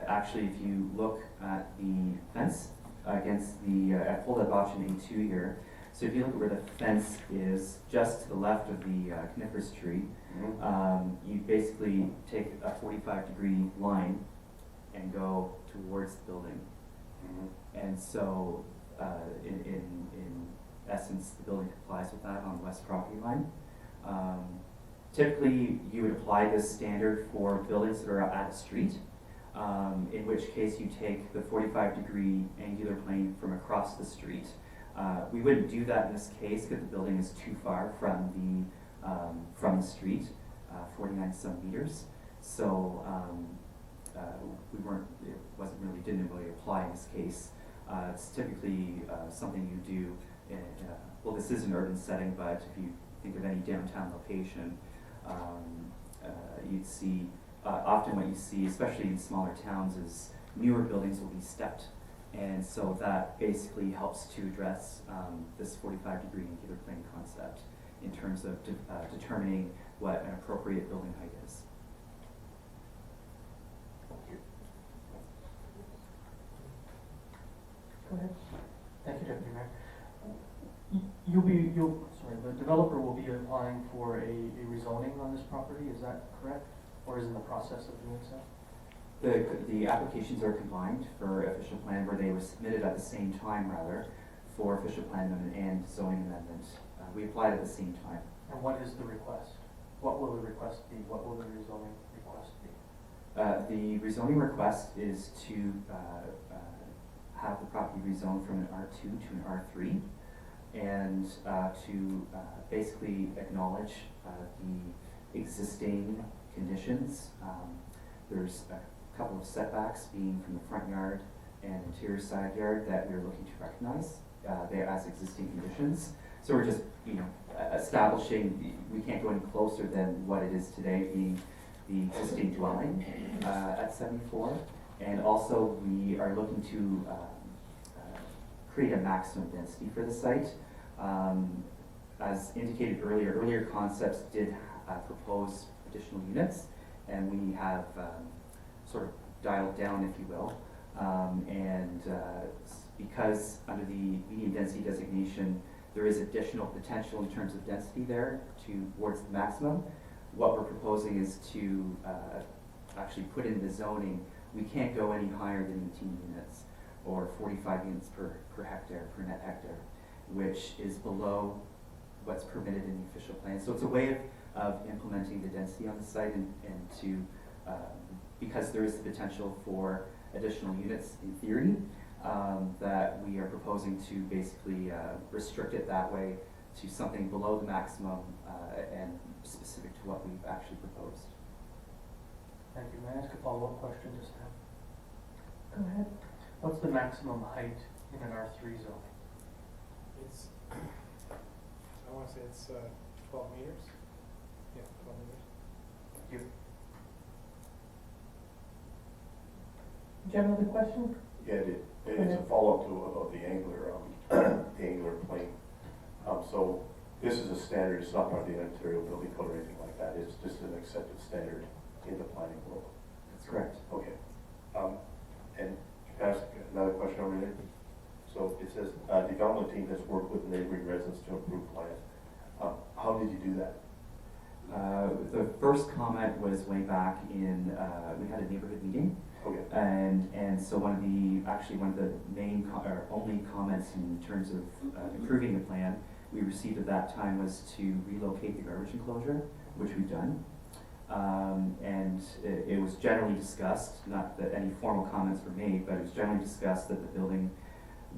Actually, if you look at the fence against the, I pulled up option A2 here. So if you look at where the fence is, just to the left of the coniferous tree, you basically take a 45-degree line and go towards the building. And so, in essence, the building complies with that on the west property line. Typically, you would apply this standard for buildings that are at a street, in which case you take the 45-degree angular plane from across the street. We wouldn't do that in this case because the building is too far from the street, 49 some meters. So didn't really apply in this case. It's typically something you do in, well, this is an urban setting, but if you think of any downtown location, you'd see, often what you see, especially in smaller towns, is newer buildings will be stepped. And so that basically helps to address this 45-degree angular plane concept in terms of determining what an appropriate building height is. Go ahead. Thank you, Deputy Mayor. The developer will be applying for a rezoning on this property, is that correct? Or is in the process of doing so? The applications are combined for official plan, where they were submitted at the same time, rather, for official plan amendment and zoning amendment. We applied at the same time. And what is the request? What will the request be? What will the rezoning request be? The rezoning request is to have the property rezoned from an R2 to an R3, and to basically acknowledge the existing conditions. There's a couple of setbacks being from the front yard and interior side yard that we're looking to recognize as existing conditions. So we're just, establishing, we can't go any closer than what it is today, being the existing dwelling at 74. And also we are looking to create a maximum density for the site. As indicated earlier concepts did propose additional units, and we have sort of dialed down, if you will. Because under the medium density designation, there is additional potential in terms of density there towards the maximum. What we're proposing is to actually put in the zoning, we can't go any higher than 18 units or 45 units per hectare, per net hectare. which is below what's permitted in the official plan. So it's a way of implementing the density on the site and to, because there is the potential for additional units in theory, that we are proposing to basically restrict it that way to something below the maximum and specific to what we've actually proposed. Thank you. May I ask a follow-up question just now? Go ahead. What's the maximum height in an R3 zone? It's, I wanna say it's 12 meters. Yeah, 12 meters. Thank you. Do you have another question? Yeah, it's a follow-up to about the angular plane. So this is a standard, it's not part of the Ontario Building Code or anything like that, it's just an accepted standard in the planning world. That's correct. Okay. And can I ask another question over there? So it says, development team has worked with neighboring residents to improve plans. How did you do that? The first comment was way back in, we had a neighborhood meeting. Okay. And so one of the main or only comments in terms of improving the plan we received at that time was to relocate the garbage enclosure, which we've done. And it was generally discussed, not that any formal comments were made, but it was generally discussed that the building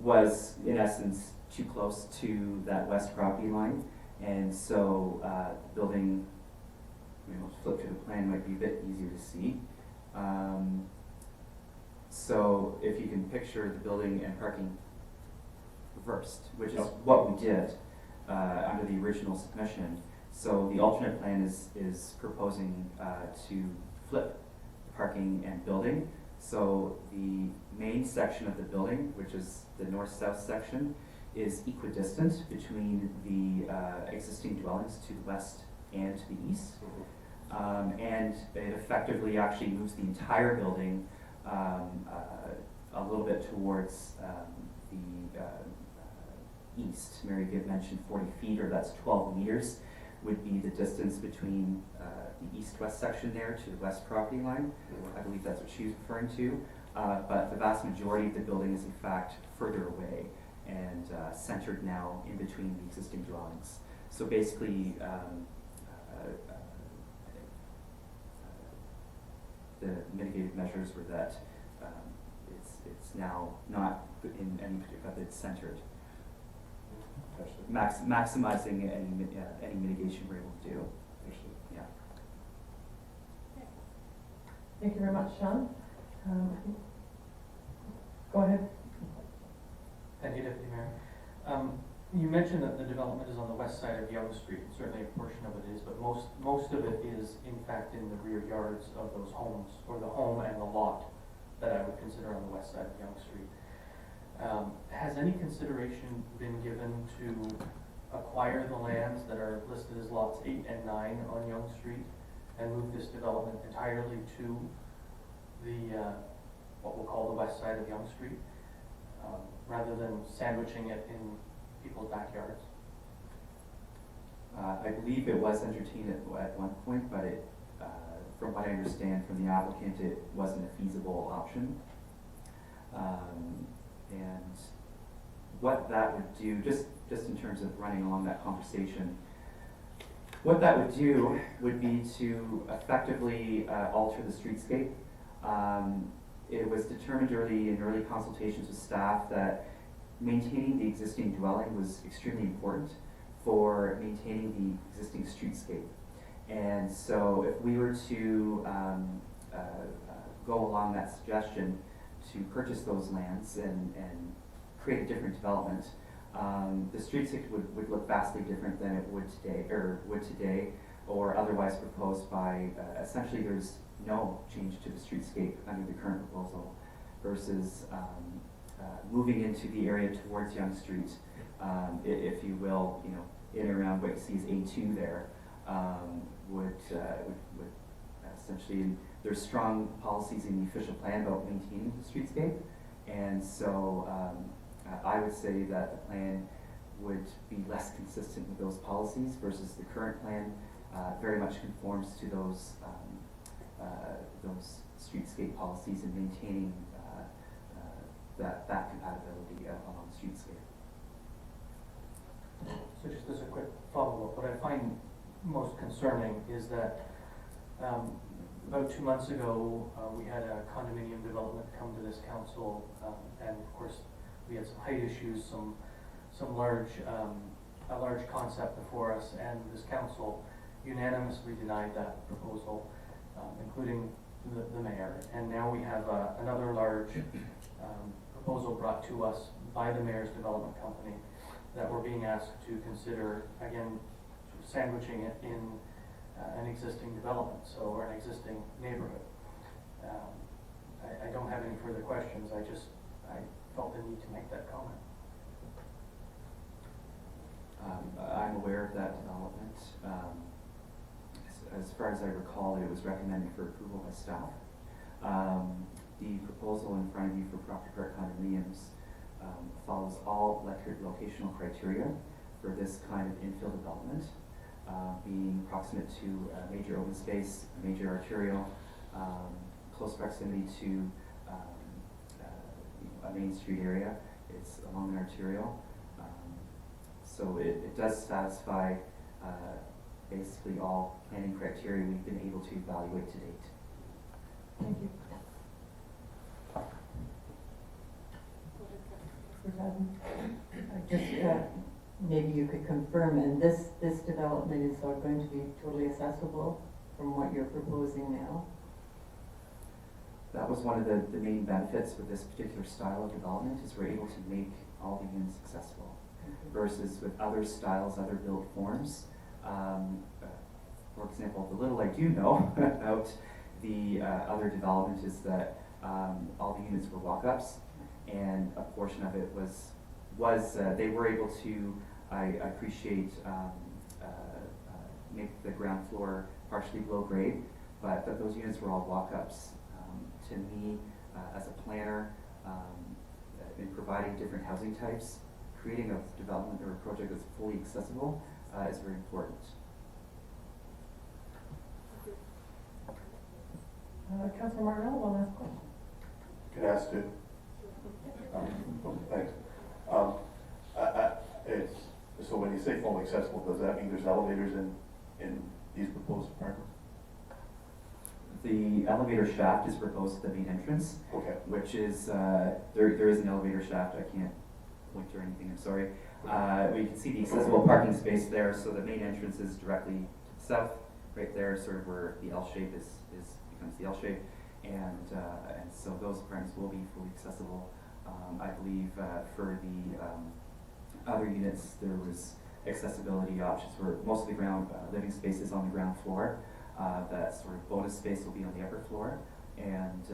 was in essence too close to that west property line. And so the building, we'll flip to the plan, might be a bit easier to see. So if you can picture the building and parking reversed, which is what we did under the original submission. So the alternate plan is proposing to flip the parking and building. So the main section of the building, which is the north-south section, is equidistant between the existing dwellings to the west and to the east. And it effectively actually moves the entire building a little bit towards the east. Mary Gibb mentioned 40 feet, or that's 12 meters, would be the distance between the east-west section there to the west property line. I believe that's what she was referring to. But the vast majority of the building is in fact further away and centered now in between the existing dwellings. So basically, the mitigated measures were that it's now not in any particular, but it's centered. Maximizing any mitigation we're able to do. Yeah. Thank you very much, Sean. Go ahead. Thank you, Deputy Mayor. You mentioned that the development is on the west side of Yonge Street. Certainly a portion of it is, but most of it is in fact in the rear yards of those homes, or the home and the lot that I would consider on the west side of Yonge Street. Has any consideration been given to acquire the lands that are listed as lots 8 and 9 on Yonge Street and move this development entirely to the what we'll call the west side of Yonge Street, rather than sandwiching it in people's backyards? I believe it was entertained at one point, but it, from what I understand from the applicant, it wasn't a feasible option. And what that would do, just in terms of running along that conversation, what that would do would be to effectively alter the streetscape. It was determined in early consultations with staff that maintaining the existing dwelling was extremely important for maintaining the existing streetscape. And so if we were to go along that suggestion to purchase those lands and create a different development, the streetscape would look vastly different than it would today, or otherwise proposed by, essentially there's no change to the streetscape under the current proposal versus moving into the area towards Yonge Street, if you will, in and around what you see as A2 there, would essentially, there's strong policies in the official plan about maintaining the streetscape, and so I would say that the plan would be less consistent with those policies versus the current plan very much conforms to those streetscape policies and maintaining that compatibility along the streetscape. So just as a quick follow-up, what I find most concerning is that about 2 months ago, we had a condominium development come to this council, and of course, we had some height issues, some large, a large concept before us, and this council unanimously denied that proposal, including the mayor. And now we have another large proposal brought to us by the mayor's development company that we're being asked to consider, again, sort of sandwiching it in an existing development, or an existing neighborhood. I don't have any further questions. I felt the need to make that comment. I'm aware of that development. As far as I recall, it was recommended for approval by staff. The proposal in front of you for Proctor Park condominiums follows all locational criteria for this kind of infill development, being proximate to a major open space, a major arterial, close proximity to a main street area. It's along an arterial. So it does satisfy basically all planning criteria we've been able to evaluate to date. Thank you. Just maybe you could confirm, and this development is going to be totally accessible from what you're proposing now? That was one of the main benefits with this particular style of development, is we're able to make all the units accessible. Versus with other styles, other built forms. For example, the little I do know about the other development is that all the units were walk-ups, and a portion of it was they were able to, I appreciate, make the ground floor partially below grade, but those units were all walk-ups. To me, as a planner, in providing different housing types, creating a development or a project that's fully accessible is very important. Councilor Martinello, one last question. Can I ask you? Thanks. So when you say fully accessible, does that mean there's elevators in these proposed apartments? The elevator shaft is proposed at the main entrance, Okay. which is, there is an elevator shaft. I can't point or anything, I'm sorry. We can see the accessible parking space there, so the main entrance is directly to the south, right there, sort of where the L shape becomes the L shape, and so those apartments will be fully accessible. I believe for the other units, there was accessibility options where most of the ground living space is on the ground floor. That sort of bonus space will be on the upper floor, and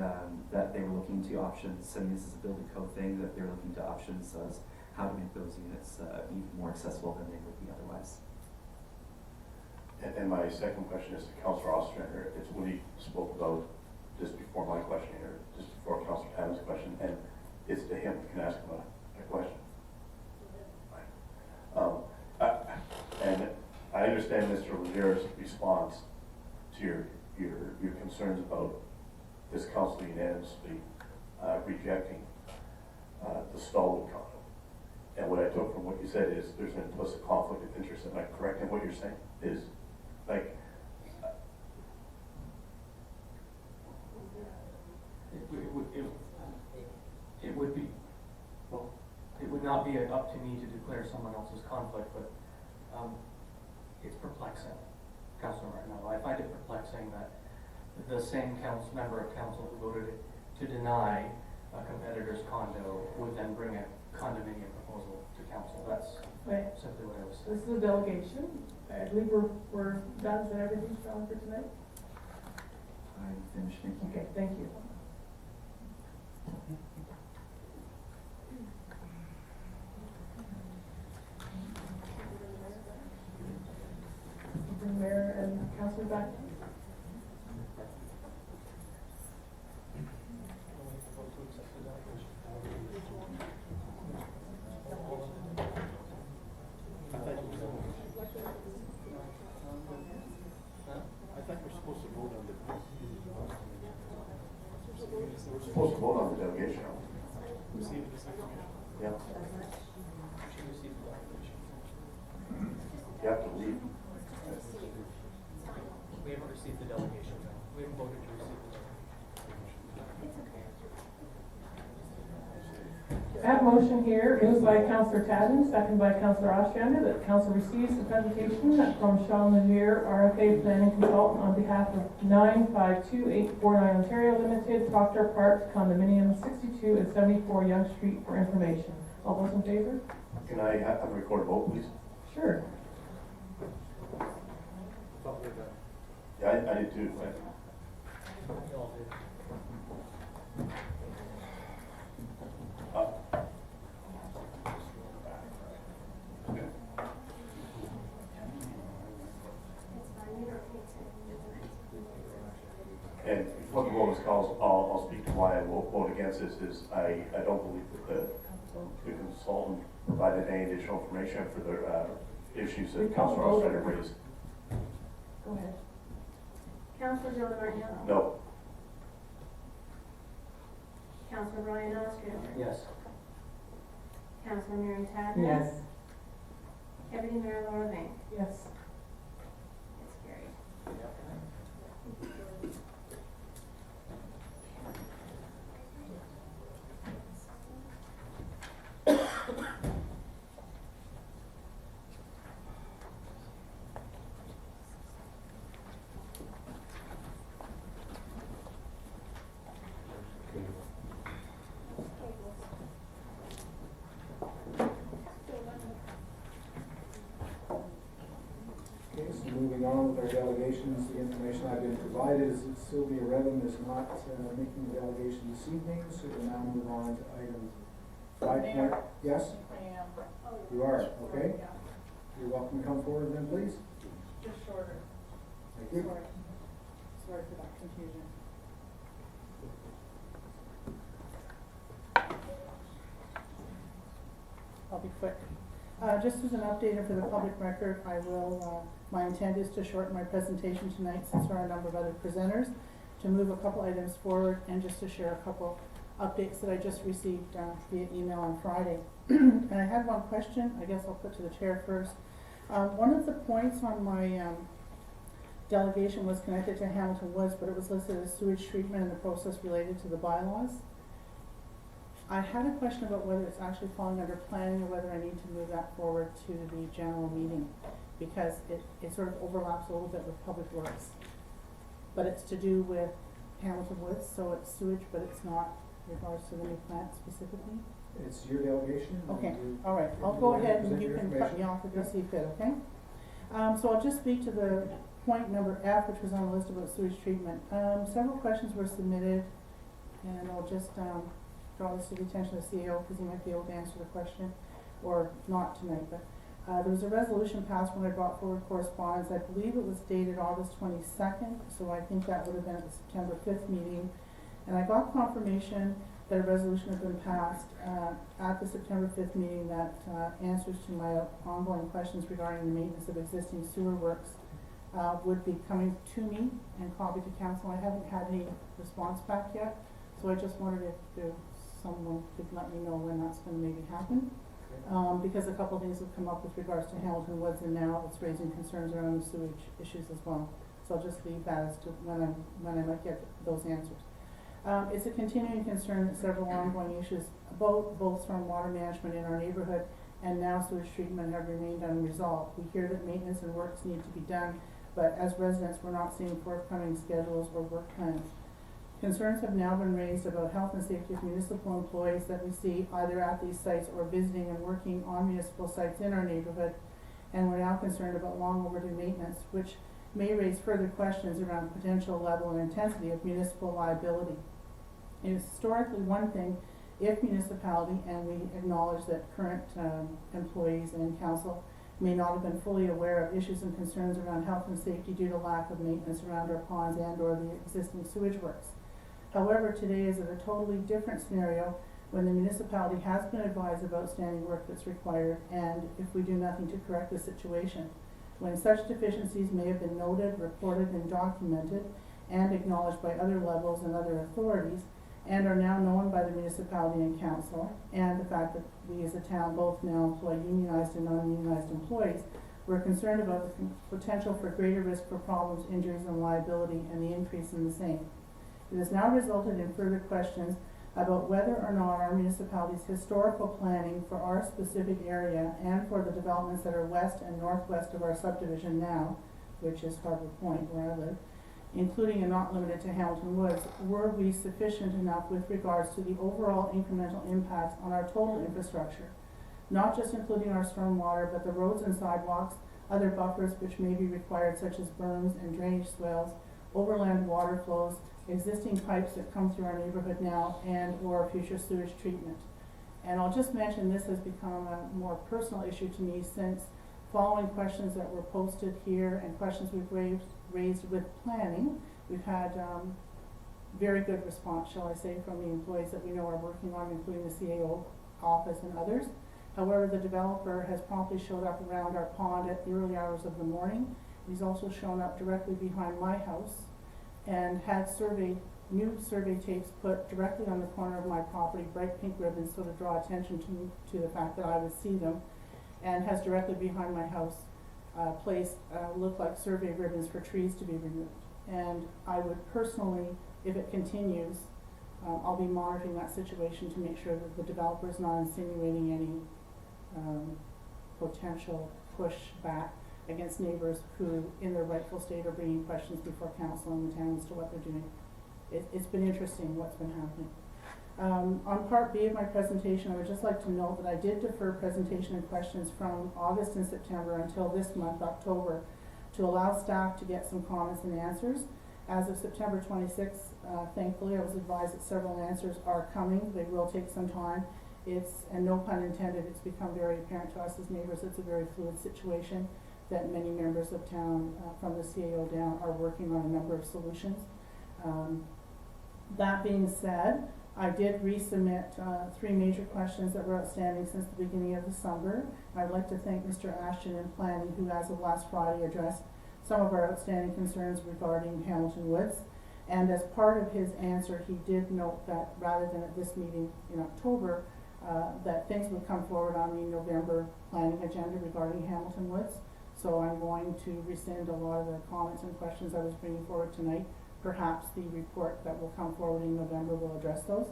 that they were looking to options. I mean, this is a building code thing, that they're looking to options as how to make those units even more accessible than they would be otherwise. And my second question is to Councillor Ostrander. It's what he spoke about just before my question here, just before Councillor Pam's question, and it's to him. You can ask him a question. And I understand Mr. Legère's response to your concerns about this council unanimously rejecting the Stallwood condo. And what I took from what you said is there's an implicit conflict of interest. Am I correct in what you're saying? Is like It would be, well, it would not be up to me to declare someone else's conflict, but it's perplexing, Councilor Martinello. I find it perplexing that the same member of council who voted to deny a competitor's condo would then bring a condominium proposal to council. That's Right. simply what I was saying. This is a delegation. I believe we're done. Is that everything, Sean, for tonight? I'm finished, thank you. Okay, thank you. Bring Mayor and Councilor back. we're supposed to vote on the delegation. Received this information. Yeah. She received the application. motion here, moved by Councillor Tadden, second by Councillor Ostrander, that council receives the presentation from Sean Legier, RFA Planning Consultant, on behalf of 952-849 Ontario Limited, Proctor Park Condominium, 62 and 74 Yonge Street, for information. All those in favor? Can I have a recorded vote, please? Sure. Thought we were done. Yeah, I did too. We all did. And before the vote is called, I'll speak to why I will vote against this, is I don't believe that the consultant provided any additional information for the issues that Councilor Ostrander raised. Go ahead. Councillor Joe Martino? No. Councillor Ryan Ostrander? Yes. Councillor Miriam Tadden? Yes. Deputy Mayor Laura Vink? Yes. It's carried. Okay, so moving on with our delegations, the information I've been provided is that Sylvia Redden is not making the delegation this evening, so we'll now move on to item 5. Yes? I am. You are, okay. You're welcome to come forward then, please. Just shorter. Thank you. Sorry for that confusion. I'll be quick. Just as an update for the public record, I will, my intent is to shorten my presentation tonight since there are a number of other presenters, to move a couple items forward and just to share a couple updates that I just received via email on Friday. And I had one question, I guess I'll put to the chair first. One of the points on my delegation was connected to Hamilton Woods, but it was listed as sewage treatment and the process related to the bylaws. I had a question about whether it's actually falling under planning or whether I need to move that forward to the general meeting, because it sort of overlaps a little bit with public works. But it's to do with Hamilton Woods, so it's sewage, but it's not in regards to the new plant specifically. It's your delegation. Okay, You- all right, I'll you go want to ahead and present you your can cut information? me off if you see fit, okay? So I'll just speak to the point number F, which was on the list about sewage treatment. Several questions were submitted, and I'll just draw this to the attention of the CEO, because he might be able to answer the question, or not tonight, but there was a resolution passed when I brought forward correspondence. I believe it was dated August 22nd, so I think that would have been at the September 5th meeting. And I got confirmation that a resolution had been passed at the September 5th meeting that answers to my ongoing questions regarding the maintenance of existing sewer works would be coming to me and copied to council. I haven't had any response back yet, so I just wondered if someone could let me know when that's going to maybe happen. Because a couple of things have come up with regards to Hamilton Woods, and now it's raising concerns around the sewage issues as well. So I'll just leave that as to when I might get those answers. It's a continuing concern that several ongoing issues, both stormwater management in our neighborhood and now sewage treatment, have remained unresolved. We hear that maintenance and works need to be done, but as residents, we're not seeing forthcoming schedules or work plans. Concerns have now been raised about health and safety of municipal employees that we see either at these sites or visiting and working on municipal sites in our neighborhood, and we're now concerned about long overdue maintenance, which may raise further questions around the potential level and intensity of municipal liability. It is historically one thing if municipality, and we acknowledge that current employees and council may not have been fully aware of issues and concerns around health and safety due to lack of maintenance around our ponds and or the existing sewage works. However, today is a totally different scenario when the municipality has been advised of outstanding work that's required, and if we do nothing to correct the situation. When such deficiencies may have been noted, reported, and documented, and acknowledged by other levels and other authorities, and are now known by the municipality and council, and the fact that we as a town both now employ unionized and non-unionized employees, we're concerned about the potential for greater risk for problems, injuries, and liability, and the increase in the same. It has now resulted in further questions about whether or not our municipality's historical planning for our specific area and for the developments that are west and northwest of our subdivision now, which is Harbor Point where I live, including and not limited to Hamilton Woods, were we sufficient enough with regards to the overall incremental impacts on our total infrastructure, not just including our stormwater, but the roads and sidewalks, other buffers which may be required such as berms and drainage swales, overland water flows, existing pipes that come through our neighborhood now, and or future sewage treatment. And I'll just mention this has become a more personal issue to me since following questions that were posted here and questions we've raised with planning, we've had very good response, shall I say, from the employees that we know are working on, including the CAO office and others. However, the developer has promptly showed up around our pond at the early hours of the morning. He's also shown up directly behind my house and had new survey tapes put directly on the corner of my property, bright pink ribbons, so to draw attention to the fact that I would see them, and has directly behind my house placed look like survey ribbons for trees to be removed. And I would personally, if it continues, I'll be monitoring that situation to make sure that the developer is not insinuating any potential pushback against neighbors who, in their rightful state, are bringing questions before council and the town as to what they're doing. It's been interesting what's been happening. On part B of my presentation, I would just like to note that I did defer presentation and questions from August and September until this month, October, to allow staff to get some comments and answers. As of September 26th, thankfully, I was advised that several answers are coming. They will take some time. And no pun intended, it's become very apparent to us as neighbors it's a very fluid situation, that many members of town, from the CAO down, are working on a number of solutions. That being said, I did resubmit 3 major questions that were outstanding since the beginning of December. I'd like to thank Mr. Ashton in planning, who as of last Friday addressed some of our outstanding concerns regarding Hamilton Woods. And as part of his answer, he did note that rather than at this meeting in October, that things would come forward on the November planning agenda regarding Hamilton Woods. So I'm going to rescind a lot of the comments and questions I was bringing forward tonight. Perhaps the report that will come forward in November will address those.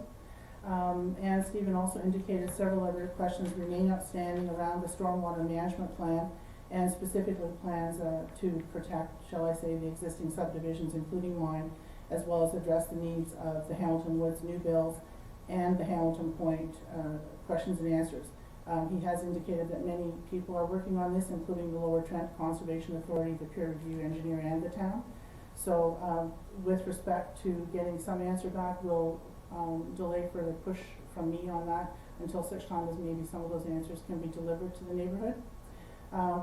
And Stephen also indicated several other questions remain outstanding around the stormwater management plan and specifically plans to protect, shall I say, the existing subdivisions, including mine, as well as address the needs of the Hamilton Woods new builds and the Hamilton Point questions and answers. He has indicated that many people are working on this, including the Lower Trent Conservation Authority, the peer review engineer, and the town. So with respect to getting some answer back, we'll delay further push from me on that until such time as maybe some of those answers can be delivered to the neighborhood.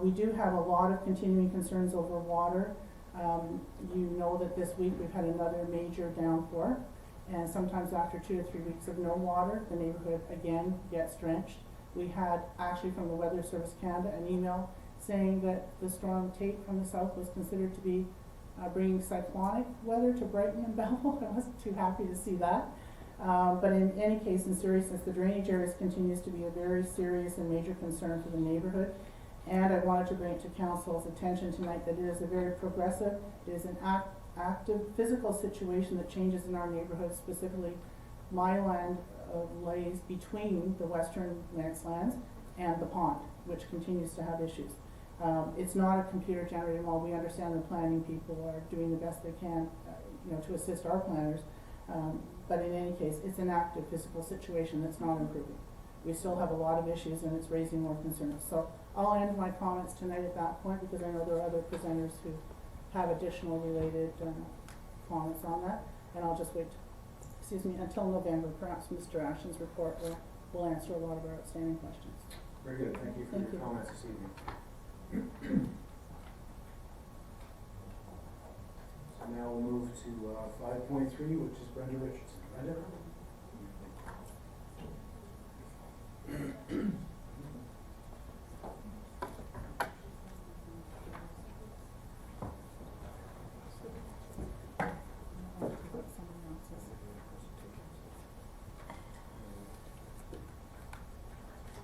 We do have a lot of continuing concerns over water. You know that this week we've had another major downpour, and sometimes after 2 to 3 weeks of no water, the neighborhood again gets drenched. We had actually from the Weather Service Canada an email saying that the storm Tate from the south was considered to be bringing cyclonic weather to Brighton and Belleville. I wasn't too happy to see that. But in any case, in seriousness, the drainage areas continues to be a very serious and major concern for the neighborhood. And I wanted to bring it to council's attention tonight that it is a very progressive, it is an active physical situation that changes in our neighborhood, specifically my land lays between the western Lennox lands and the pond, which continues to have issues. It's not a computer generated model. We understand the planning people are doing the best they can, to assist our planners. But in any case, it's an active physical situation that's not improving. We still have a lot of issues and it's raising more concerns. So I'll end my comments tonight at that point because I know there are other presenters who have additional related comments on that. And I'll just wait, until November. Perhaps Mr. Ashton's report will answer a lot of our outstanding questions. Very good. Thank you for your comments this evening. So now we'll move to 5.3, which is Brenda Richardson. Brenda?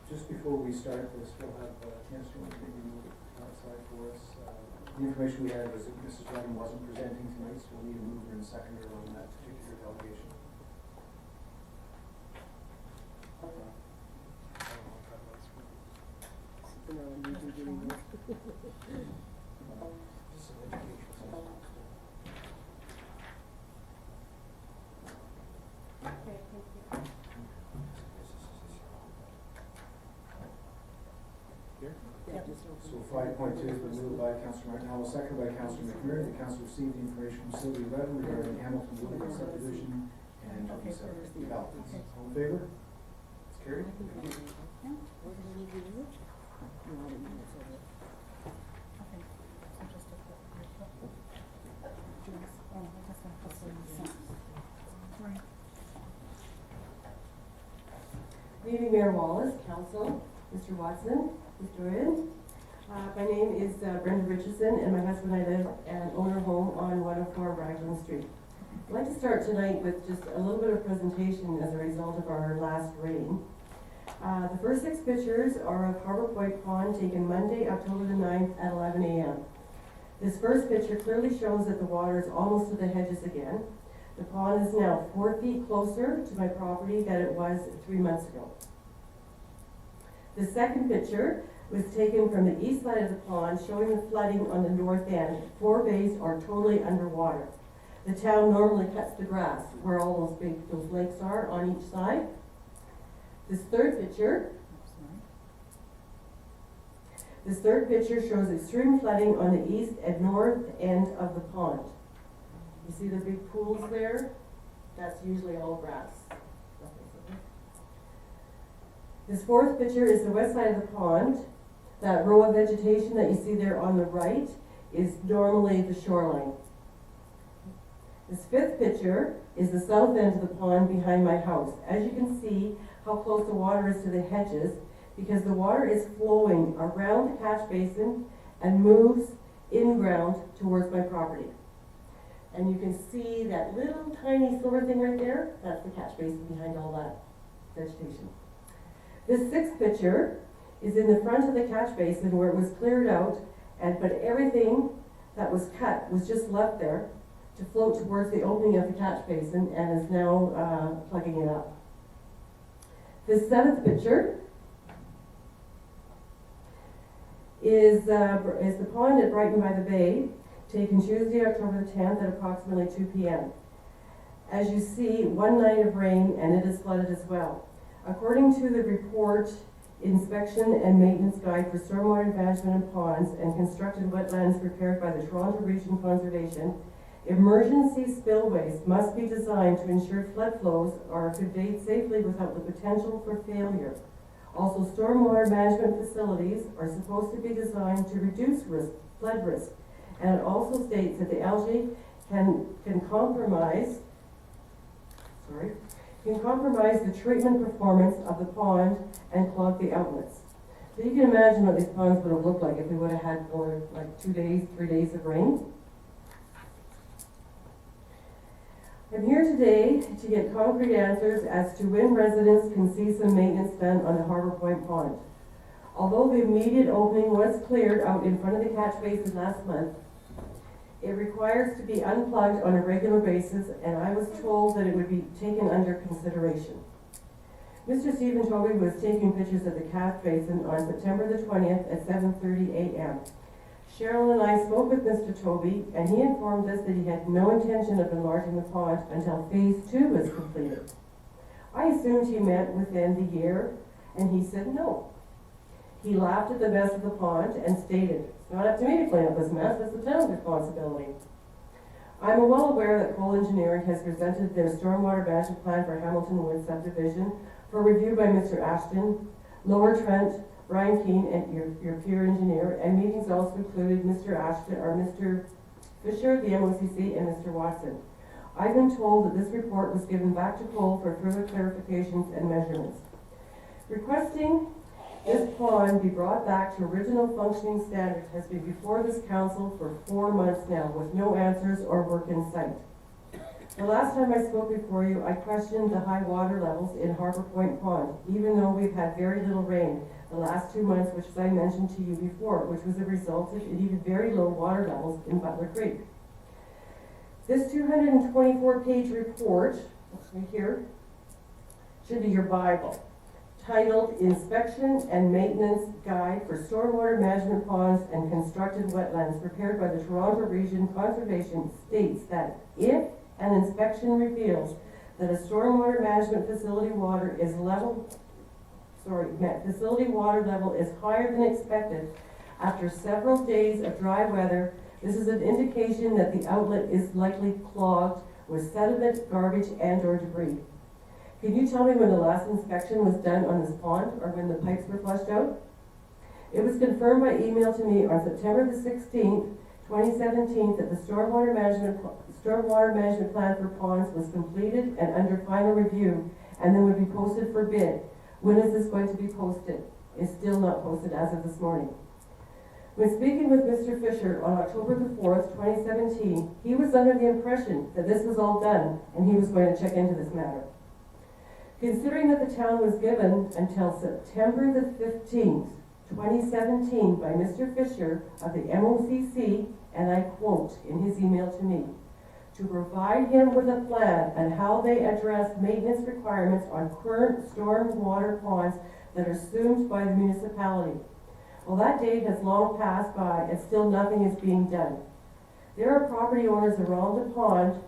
Just before we start this, we'll have Councillor maybe move outside for us. The information we had was that Mrs. Redden wasn't presenting tonight, so we'll need a mover and seconder on that particular delegation. So 5.2 has been moved by Councillor McNally, seconded by Councillor McMurray. The council received the information from Sylvia Redden regarding Hamilton Wood subdivision and to be separate developments. All in favor? It's carried. Thank you. Good evening, Mayor Wallace, Council, Mr. Watson, Mr. Rin. My name is Brenda Richardson, and my husband and I live at an owner home on 104 Raglan Street. I'd like to start tonight with just a little bit of presentation as a result of our last rain. The first 6 pictures are of Harbor Point Pond taken Monday, October the 9th at 11 a.m. This first picture clearly shows that the water is almost to the hedges again. The pond is now 4 feet closer to my property than it was 3 months ago. The second picture was taken from the east side of the pond, showing the flooding on the north end. 4 bays are totally underwater. The town normally cuts the grass where all those lakes are on each side. This third picture shows extreme flooding on the east and north end of the pond. You see the big pools there? That's usually all grass. This fourth picture is the west side of the pond. That row of vegetation that you see there on the right is normally the shoreline. This fifth picture is the south end of the pond behind my house. As you can see how close the water is to the hedges, because the water is flowing around the catch basin and moves in-ground towards my property. And you can see that little tiny silver thing right there, that's the catch basin behind all that vegetation. This sixth picture is in the front of the catch basin where it was cleared out, but everything that was cut was just left there to float towards the opening of the catch basin and is now plugging it up. This seventh picture is the pond at Brighton by the Bay, taken Tuesday, October the 10th at approximately 2 p.m. As you see, one night of rain and it is flooded as well. According to the report, Inspection and Maintenance Guide for Stormwater Management in Ponds and Constructed Wetlands prepared by the Toronto Region Conservation, emergency spillways must be designed to ensure flood flows are conveyed safely without the potential for failure. Also, stormwater management facilities are supposed to be designed to reduce flood risk. And it also states that the algae can compromise the treatment performance of the pond and clog the outlets. So you can imagine what these ponds would have looked like if we would have had more like 2 days, 3 days of rain. I'm here today to get concrete answers as to when residents can see some maintenance done on the Harbor Point Pond. Although the immediate opening was cleared out in front of the catch basin last month, it requires to be unplugged on a regular basis, and I was told that it would be taken under consideration. Mr. Stephen Toby was taking pictures of the catch basin on September the 20th at 7:30 a.m. Cheryl and I spoke with Mr. Toby, and he informed us that he had no intention of enlarging the pond until phase 2 was completed. I assumed he meant within the year, and he said no. He laughed at the mess of the pond and stated, "It's not up to me to clean up this mess, it's the town's responsibility." I'm well aware that Cole Engineering has presented their stormwater management plan for Hamilton Woods subdivision for review by Mr. Ashton, Lower Trent, Brian Keane, and your peer engineer, and meetings also included Mr. Ashton, or Mr. Fisher, the MOCC, and Mr. Watson. I've been told that this report was given back to Cole for further clarifications and measurements. Requesting this pond be brought back to original functioning standards has been before this council for 4 months now with no answers or work in sight. The last time I spoke before you, I questioned the high water levels in Harbor Point Pond, even though we've had very little rain the last 2 months, which as I mentioned to you before, which was a result of even very low water levels in Butler Creek. This 224-page report, right here, should be your Bible. titled Inspection and Maintenance Guide for Stormwater Management Ponds and Constructed Wetlands, prepared by the Toronto Region Conservation, states that if an inspection reveals that a stormwater management facility water level is higher than expected after several days of dry weather, this is an indication that the outlet is likely clogged with sediment, garbage, and/or debris. Can you tell me when the last inspection was done on this pond, or when the pipes were flushed out? It was confirmed by email to me on September the 16th, 2017, that the stormwater management plan for ponds was completed and under final review, and then would be posted for bid. When is this going to be posted? It's still not posted as of this morning. When speaking with Mr. Fisher on October the 4th, 2017, he was under the impression that this was all done and he was going to check into this matter. Considering that the town was given until September the 15th, 2017 by Mr. Fisher of the MOCC, and I quote in his email to me, to provide him with a plan on how they address maintenance requirements on current storm water ponds that are assumed by the municipality. Well, that date has long passed by and still nothing is being done. There are property owners around the pond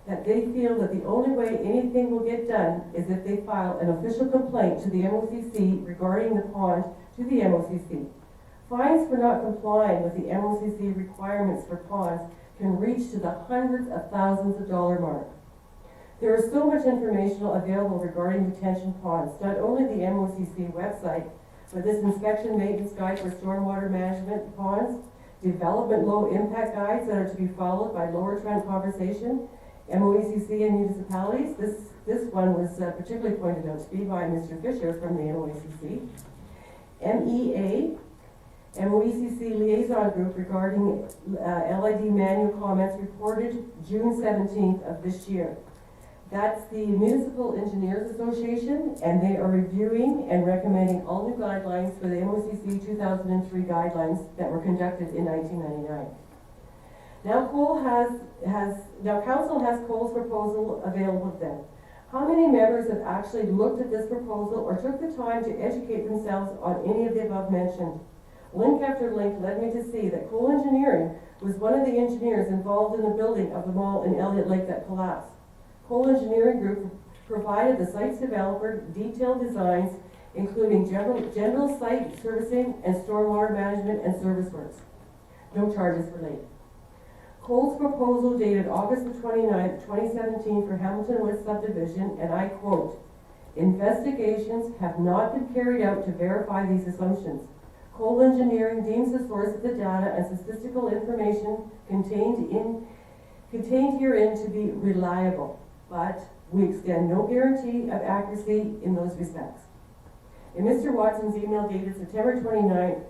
that they feel that the only way anything will get done is if they file an official complaint to the MOCC regarding the pond to the MOCC. Fines for not complying with the MOCC requirements for ponds can reach to the hundreds of thousands of dollar mark. There is so much information available regarding detention ponds, not only the MOCC website, but this inspection maintenance guide for stormwater management ponds, development low impact guides that are to be followed by Lower Trent Conversation, MOECC and municipalities. This one was particularly pointed out to me by Mr. Fisher from the MOECC. MEA, MOECC Liaison Group regarding LID manual comments reported June 17th of this year. That's the Municipal Engineers Association, and they are reviewing and recommending all new guidelines for the MOCC 2003 guidelines that were conducted in 1999. Now Council has Cole's proposal available to them. How many members have actually looked at this proposal or took the time to educate themselves on any of the above mentioned? Link after link led me to see that Cole Engineering was one of the engineers involved in the building of the mall in Elliott Lake that collapsed. Cole Engineering Group provided the site's developer detailed designs, including general site servicing and stormwater management and service works. No charges were laid. Cole's proposal dated August the 29th, 2017 for Hamilton Woods subdivision, and I quote, "Investigations have not been carried out to verify these assumptions. Cole Engineering deems the source of the data and statistical information contained herein to be reliable, but we extend no guarantee of accuracy in those respects." In Mr. Watson's email dated September 29th,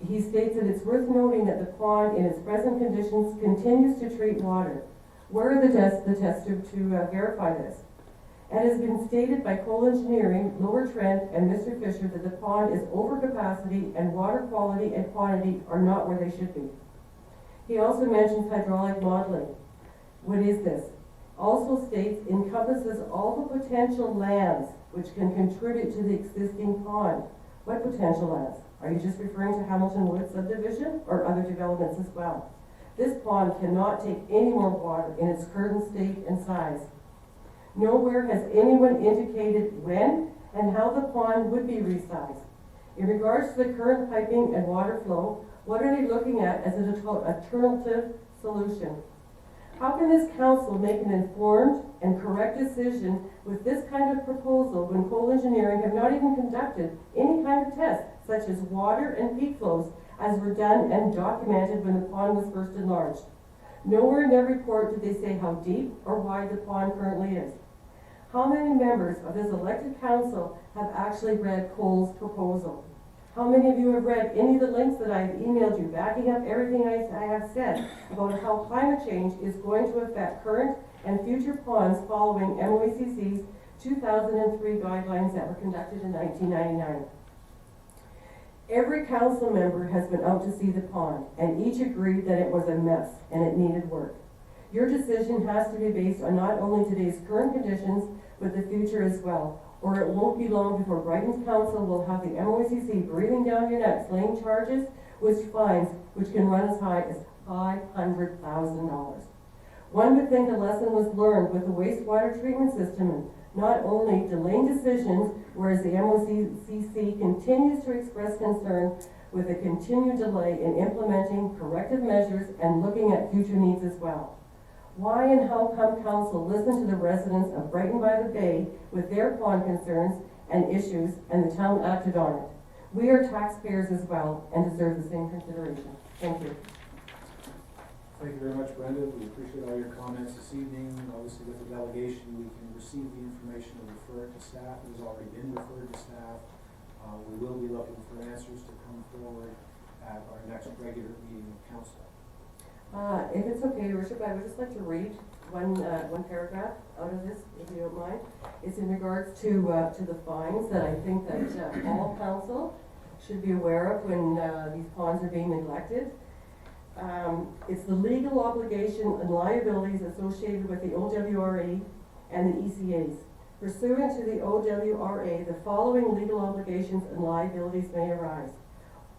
he states that it's worth noting that the pond in its present conditions continues to treat water. Where are the tests to verify this? It has been stated by Cole Engineering, Lower Trent, and Mr. Fisher that the pond is over capacity and water quality and quantity are not where they should be. He also mentions hydraulic modeling. What is this? Also states encompasses all the potential lands which can contribute to the existing pond. What potential lands? Are you just referring to Hamilton Woods subdivision or other developments as well? This pond cannot take any more water in its current state and size. Nowhere has anyone indicated when and how the pond would be resized. In regards to the current piping and water flow, what are they looking at as an alternative solution? How can this council make an informed and correct decision with this kind of proposal when Cole Engineering have not even conducted any kind of test, such as water and peak flows, as were done and documented when the pond was first enlarged? Nowhere in their report did they say how deep or wide the pond currently is. How many members of this elected council have actually read Cole's proposal? How many of you have read any of the links that I've emailed you backing up everything I have said about how climate change is going to affect current and future ponds following MOECC's 2003 guidelines that were conducted in 1999? Every council member has been out to see the pond, and each agreed that it was a mess and it needed work. Your decision has to be based on not only today's current conditions, but the future as well. or it won't be long before Brighton's council will have the MOECC breathing down your necks, laying charges with fines which can run as high as $500,000. One would think a lesson was learned with the wastewater treatment system and not only delaying decisions, whereas the MOECC continues to express concern with a continued delay in implementing corrective measures and looking at future needs as well. Why and how come council listened to the residents of Brighton by the Bay with their pond concerns and issues, and the town acted on it? We are taxpayers as well and deserve the same consideration. Thank you. Thank you very much, Brenda. We appreciate all your comments this evening. Obviously, with the delegation, we can receive the information and refer it to staff. It has already been referred to staff. We will be looking for answers to come forward at our next regular meeting of council. If it's okay, Your Worship, I would just like to read one paragraph out of this, if you don't mind. It's in regards to the fines that I think that all council should be aware of when these ponds are being neglected. It's the legal obligation and liabilities associated with the OWRA and the ECAs. Pursuant to the OWRA, the following legal obligations and liabilities may arise.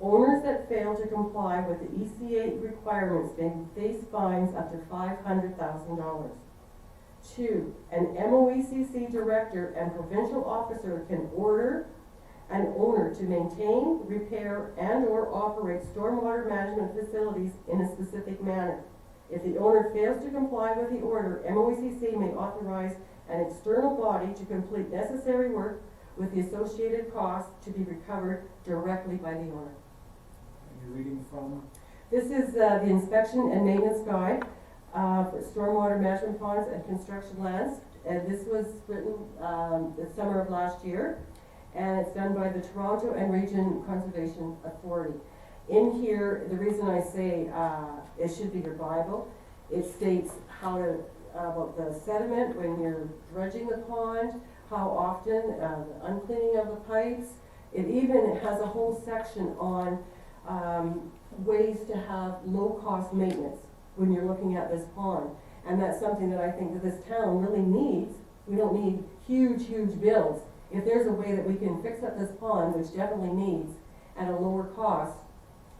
Owners that fail to comply with the ECA requirements may face fines up to $500,000. 2, an MOECC director and provincial officer can order an owner to maintain, repair, and/or operate stormwater management facilities in a specific manner. If the owner fails to comply with the order, MOECC may authorize an external body to complete necessary work with the associated costs to be recovered directly by the owner. And you're reading from? This is the inspection and maintenance guide for stormwater management ponds and construction lands. And this was written the summer of last year, and it's done by the Toronto and Region Conservation Authority. In here, the reason I say it should be your Bible, it states how to about the sediment when you're dredging the pond, how often, the uncleaning of the pipes. It even has a whole section on ways to have low-cost maintenance when you're looking at this pond. And that's something that I think that this town really needs. We don't need huge, huge bills. If there's a way that we can fix up this pond, which definitely needs, at a lower cost,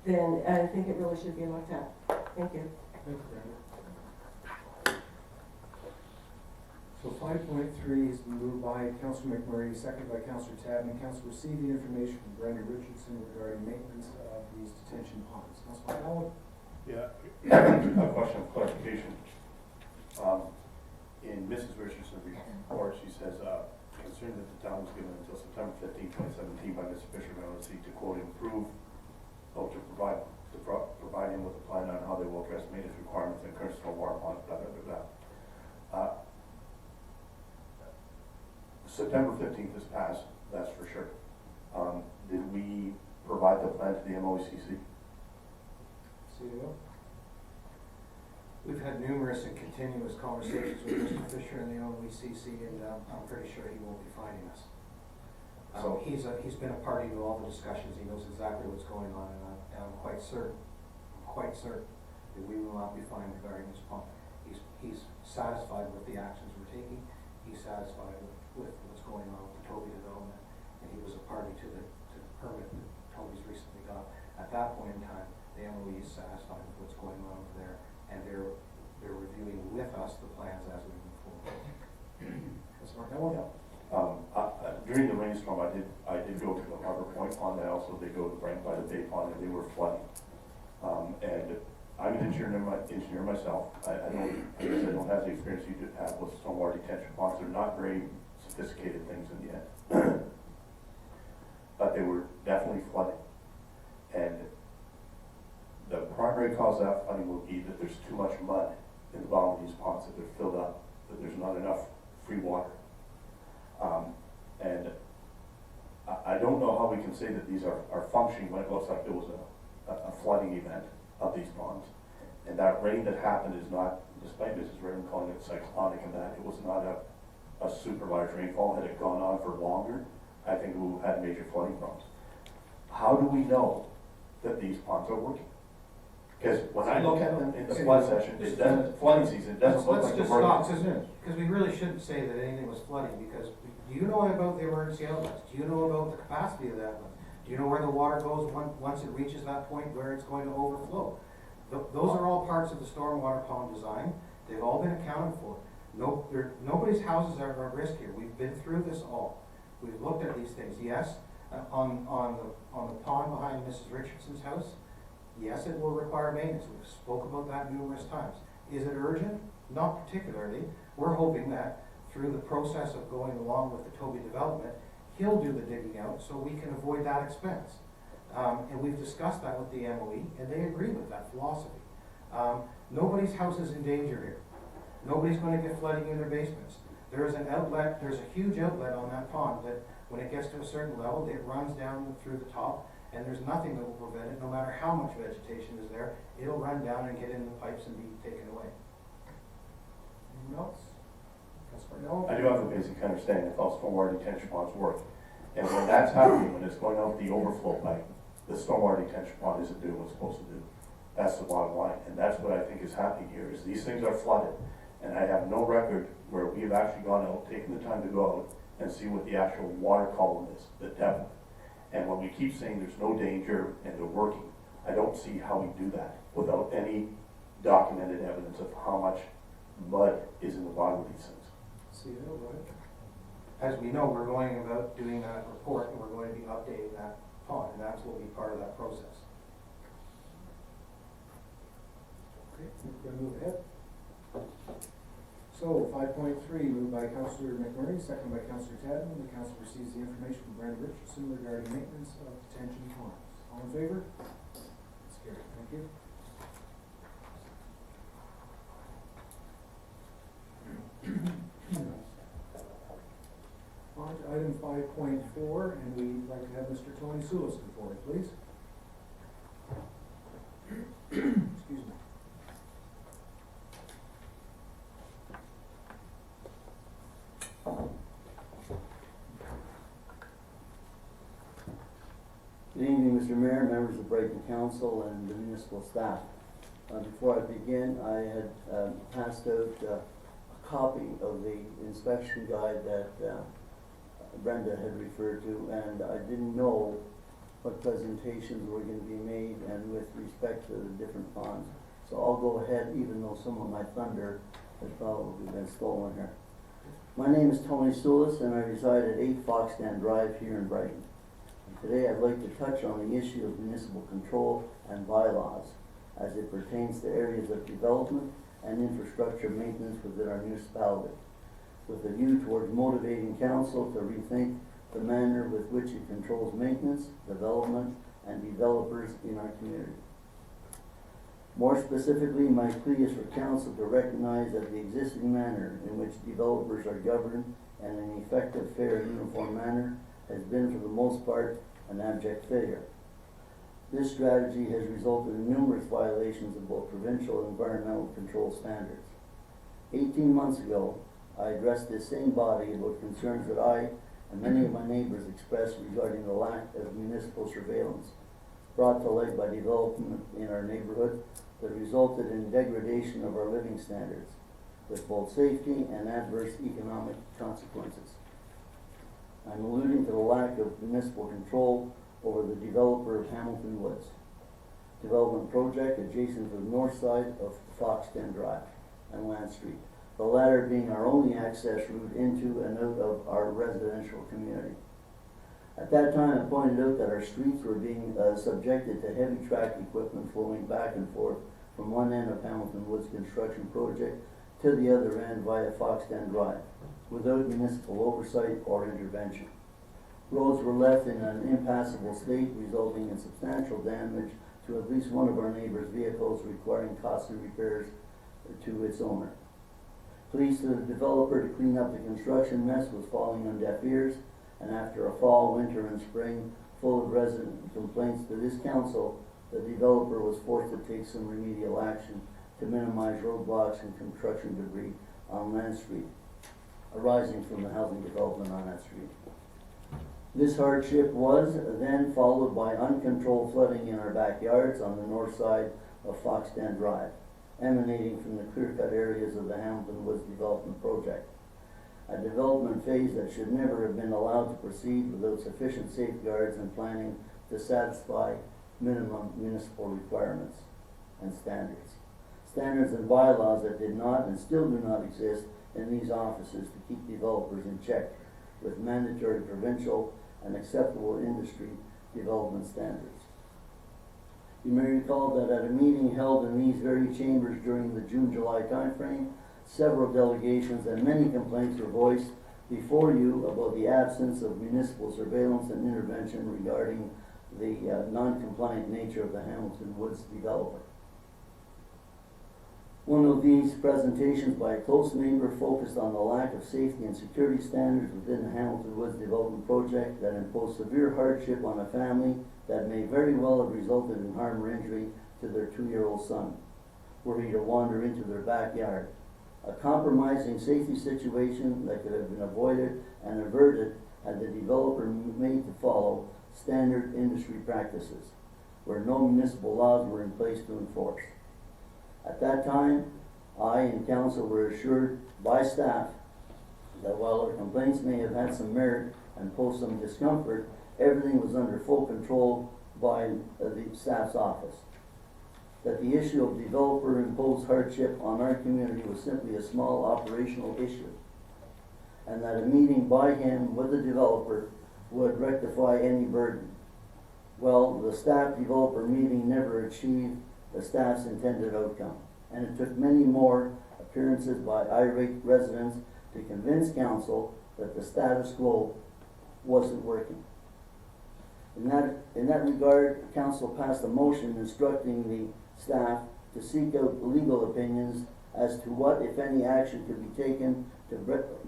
then I think it really should be looked at. Thank you. Thank you, Brenda. So 5.3 has been moved by Councillor McMurray, seconded by Councillor Tabney. Council received the information from Brenda Richardson regarding maintenance of these detention ponds. Councillor McDowell? Yeah, a question of clarification. In Mrs. Richardson's report, she says, concerned that the town was given until September 15, 2017 by Mr. Bishop LLC to quote improve, to provide him with a plan on how they will address maintenance requirements and current stormwater ponds, blah, blah, blah, blah. September 15th is passed, that's for sure. Did we provide the plan to the MOECC? CEO? We've had numerous and continuous conversations with Mr. Fisher and the OECC, and I'm pretty sure he won't be finding us. So he's been a party to all the discussions. He knows exactly what's going on, and I'm quite certain that we will not be fined regarding this pond. He's satisfied with the actions we're taking. He's satisfied with what's going on with the Toby development, and he was a party to the permit that Toby's recently got. At that point in time, the MOE is satisfied with what's going on over there, and they're reviewing with us the plans as we move forward. During the rainstorm, I did go to the Harbor Point Pond. I also did go to Brighton by the Bay Pond, and they were flooding. And I'm an engineer myself. I don't have the experience you do have with stormwater detention ponds. They're not very sophisticated things in the end, but they were definitely flooding. And the primary cause of that flooding will be that there's too much mud in the bottom of these ponds, that they're filled up, that there's not enough free water. And I don't know how we can say that these are functioning when it looks like there was a flooding event of these ponds. And that rain that happened is not, despite Mrs. Reardon calling it cyclonic and that, it was not a super large rainfall. Had it gone on for longer, I think we would have had major flooding problems. How do we know that these ponds are working? Because when I look at them in the flood session, it doesn't, flooding season, it doesn't look like Let's just they're working. stop, because we really shouldn't say that anything was flooding, because Do you know about the emergency outlets? Do you know about the capacity of the outlets? Do you know where the water goes once it reaches that point where it's going to overflow? Those are all parts of the stormwater pond design. They've all been accounted for. Nobody's houses are at risk here. We've been through this all. We've looked at these things. Yes, on the pond behind Mrs. Richardson's house, yes, it will require maintenance. We've spoke about that numerous times. Is it urgent? Not particularly. We're hoping that through the process of going along with the Toby development, he'll do the digging out so we can avoid that expense. And we've discussed that with the MOE, and they agree with that philosophy. Nobody's house is in danger here. Nobody's going to get flooding in their basements. There is an outlet, there's a huge outlet on that pond that when it gets to a certain level, it runs down through the top, and there's nothing that will prevent it, no matter how much vegetation is there, it'll run down and get in the pipes and be taken away. Anyone else? Councilor Noel? I do have a basic understanding of how stormwater detention ponds work. And when that's happening, when it's going out the overflow pipe, the stormwater detention pond isn't doing what it's supposed to do. That's the bottom line. And that's what I think is happening here, is these things are flooded. And I have no record where we've actually gone out, taken the time to go out and see what the actual water column is, the depth. And when we keep saying there's no danger and they're working, I don't see how we do that without any documented evidence of how much mud is in the bottom of these things. See you, right? As we know, we're going about doing that report, and we're going to be updating that pond, and that's what will be part of that process. Okay, we're gonna move ahead. So 5.3, moved by Councillor McMurray, second by Councillor Tadman. The council receives the information from Brenda Richardson regarding maintenance of detention ponds. All in favor? That's carried. Thank you. On to item 5.4, and we'd like to have Mr. Tony Soulis come forward, please. Excuse me. Good evening, Mr. Mayor, members of Brighton Council, and the municipal staff. Before I begin, I had passed out a copy of the inspection guide that Brenda had referred to, and I didn't know what presentations were going to be made and with respect to the different ponds. So I'll go ahead, even though some of my thunder has probably been stolen here. My name is Tony Soulis, and I reside at 8 Foxstand Drive here in Brighton. Today I'd like to touch on the issue of municipal control and bylaws as it pertains to areas of development and infrastructure maintenance within our municipality, with a view towards motivating council to rethink the manner with which it controls maintenance, development, and developers in our community. More specifically, my plea is for council to recognize that the existing manner in which developers are governed in an effective, fair, and uniform manner has been, for the most part, an abject failure. This strategy has resulted in numerous violations of both provincial and environmental control standards. 18 months ago, I addressed this same body about concerns that I and many of my neighbors expressed regarding the lack of municipal surveillance brought to light by development in our neighborhood that resulted in degradation of our living standards, with both safety and adverse economic consequences. I'm alluding to the lack of municipal control over the developer of Hamilton Woods development project adjacent to the north side of Foxton Drive and Land Street, the latter being our only access route into and out of our residential community. At that time, I pointed out that our streets were being subjected to heavy track equipment flowing back and forth from one end of Hamilton Woods construction project to the other end via Foxton Drive, without municipal oversight or intervention. Roads were left in an impassable state, resulting in substantial damage to at least one of our neighbors' vehicles, requiring costly repairs to its owner. Pleas to the developer to clean up the construction mess was falling on deaf ears, and after a fall, winter, and spring full of resident complaints to this council, the developer was forced to take some remedial action to minimize roadblocks and construction debris on Land Street, arising from the housing development on that street. This hardship was then followed by uncontrolled flooding in our backyards on the north side of Foxton Drive, emanating from the clear-cut areas of the Hamilton Woods development project. a development phase that should never have been allowed to proceed without sufficient safeguards and planning to satisfy minimum municipal requirements and standards. Standards and bylaws that did not and still do not exist in these offices to keep developers in check with mandatory provincial and acceptable industry development standards. You may recall that at a meeting held in these very chambers during the June-July timeframe, several delegations and many complaints were voiced before you about the absence of municipal surveillance and intervention regarding the non-compliant nature of the Hamilton Woods development. One of these presentations by a close neighbor focused on the lack of safety and security standards within the Hamilton Woods development project that imposed severe hardship on a family that may very well have resulted in harm or injury to their 2-year-old son, were he to wander into their backyard. A compromising safety situation that could have been avoided and averted had the developer made to follow standard industry practices, where no municipal laws were in place to enforce. At that time, I and council were assured by staff that while our complaints may have had some merit and posed some discomfort, everything was under full control by the staff's office. That the issue of developer-imposed hardship on our community was simply a small operational issue, and that a meeting by him with the developer would rectify any burden. Well, the staff-developer meeting never achieved the staff's intended outcome, and it took many more appearances by irate residents to convince council that the status quo wasn't working. In that regard, council passed a motion instructing the staff to seek out legal opinions as to what, if any, action could be taken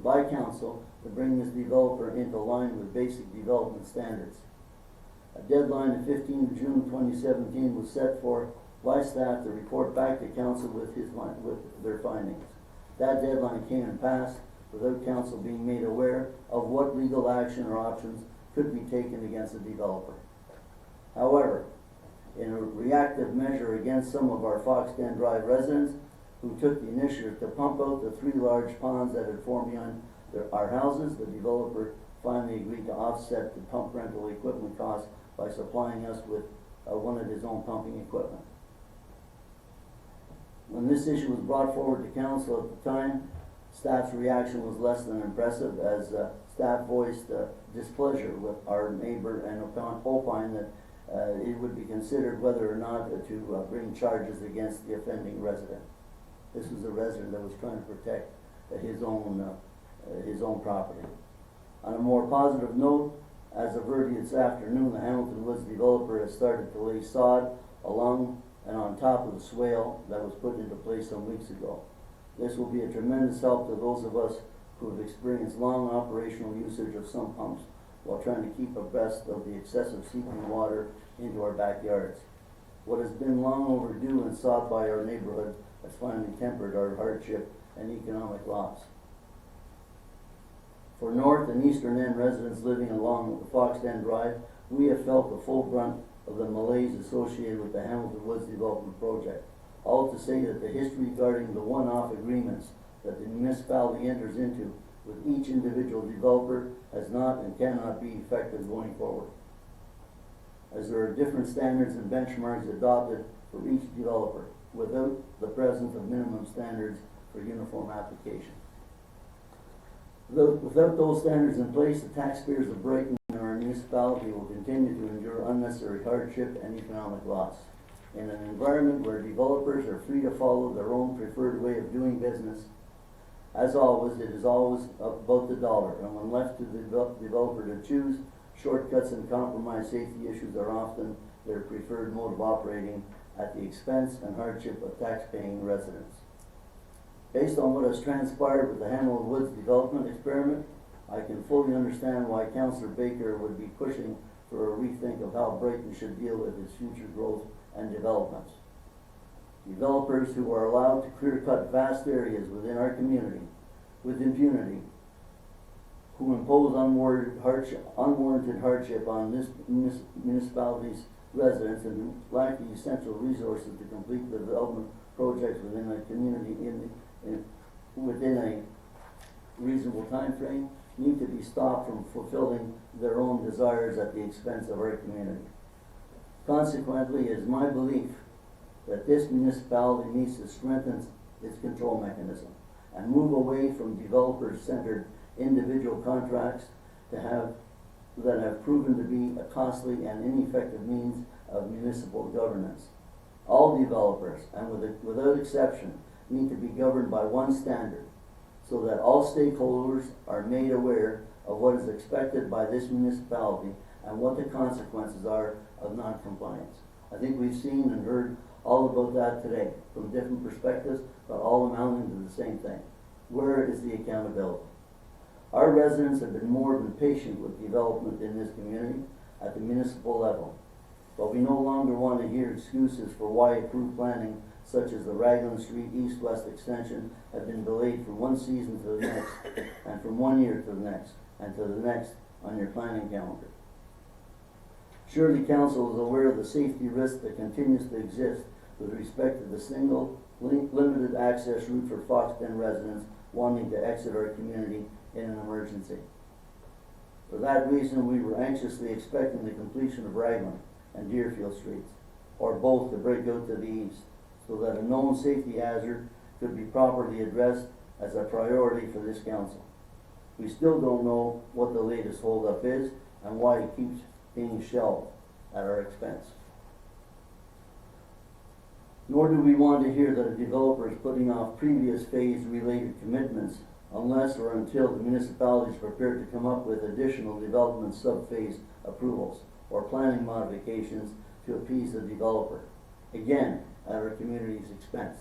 by council to bring this developer into line with basic development standards. A deadline of 15 June 2017 was set for by staff to report back to council with their findings. That deadline came and passed without council being made aware of what legal action or options could be taken against the developer. However, in a reactive measure against some of our Foxden Drive residents who took the initiative to pump out the 3 large ponds that had formed behind our houses, the developer finally agreed to offset the pump rental equipment costs by supplying us with one of his own pumping equipment. When this issue was brought forward to council at the time, staff's reaction was less than impressive, as staff voiced displeasure with our neighbor and opined that it would be considered whether or not to bring charges against the offending resident. This was a resident that was trying to protect his own property. On a more positive note, as of early this afternoon, the Hamilton Woods developer has started to lay sod along and on top of the swale that was put into place some weeks ago. This will be a tremendous help to those of us who have experienced long operational usage of some pumps while trying to keep abreast of the excessive seeping water into our backyards. What has been long overdue and sought by our neighborhood has finally tempered our hardship and economic loss. For north and eastern end residents living along the Foxden Drive, we have felt the full brunt of the malaise associated with the Hamilton Woods development project. All to say that the history regarding the one-off agreements that the municipality enters into with each individual developer has not and cannot be effective going forward, as there are different standards and benchmarks adopted for each developer without the presence of minimum standards for uniform application. Without those standards in place, the taxpayers of Brighton and our municipality will continue to endure unnecessary hardship and economic loss. In an environment where developers are free to follow their own preferred way of doing business, as always, it is always about the dollar, and when left to the developer to choose, shortcuts and compromise safety issues are often their preferred mode of operating at the expense and hardship of tax-paying residents. Based on what has transpired with the Hamilton Woods development experiment, I can fully understand why Councillor Baker would be pushing for a rethink of how Brighton should deal with its future growth and developments. Developers who are allowed to clear-cut vast areas within our community with impunity, who impose unwarranted hardship on this municipality's residents and who lack the essential resources to complete the development projects within a community within a reasonable time frame, need to be stopped from fulfilling their own desires at the expense of our community. Consequently, it is my belief that this municipality needs to strengthen its control mechanism and move away from developer-centered individual contracts that have proven to be a costly and ineffective means of municipal governance. All developers, and without exception, need to be governed by one standard, so that all stakeholders are made aware of what is expected by this municipality and what the consequences are of non-compliance. I think we've seen and heard all about that today from different perspectives, but all amounting to the same thing. Where is the accountability? Our residents have been more than patient with development in this community at the municipal level, but we no longer want to hear excuses for why approved planning such as the Raglan Street East-West extension have been delayed from one season to the next, and from 1 year to the next, and to the next on your planning calendar. Surely Council is aware of the safety risk that continues to exist with respect to the single limited access route for Fox Den residents wanting to exit our community in an emergency. For that reason, we were anxiously expecting the completion of Raglan and Deerfield Streets, or both, to break out to the east, so that a known safety hazard could be properly addressed as a priority for this council. We still don't know what the latest holdup is and why it keeps being shelved at our expense. Nor do we want to hear that a developer is putting off previous phase-related commitments unless or until the municipality is prepared to come up with additional development sub-phase approvals or planning modifications to appease the developer, again, at our community's expense.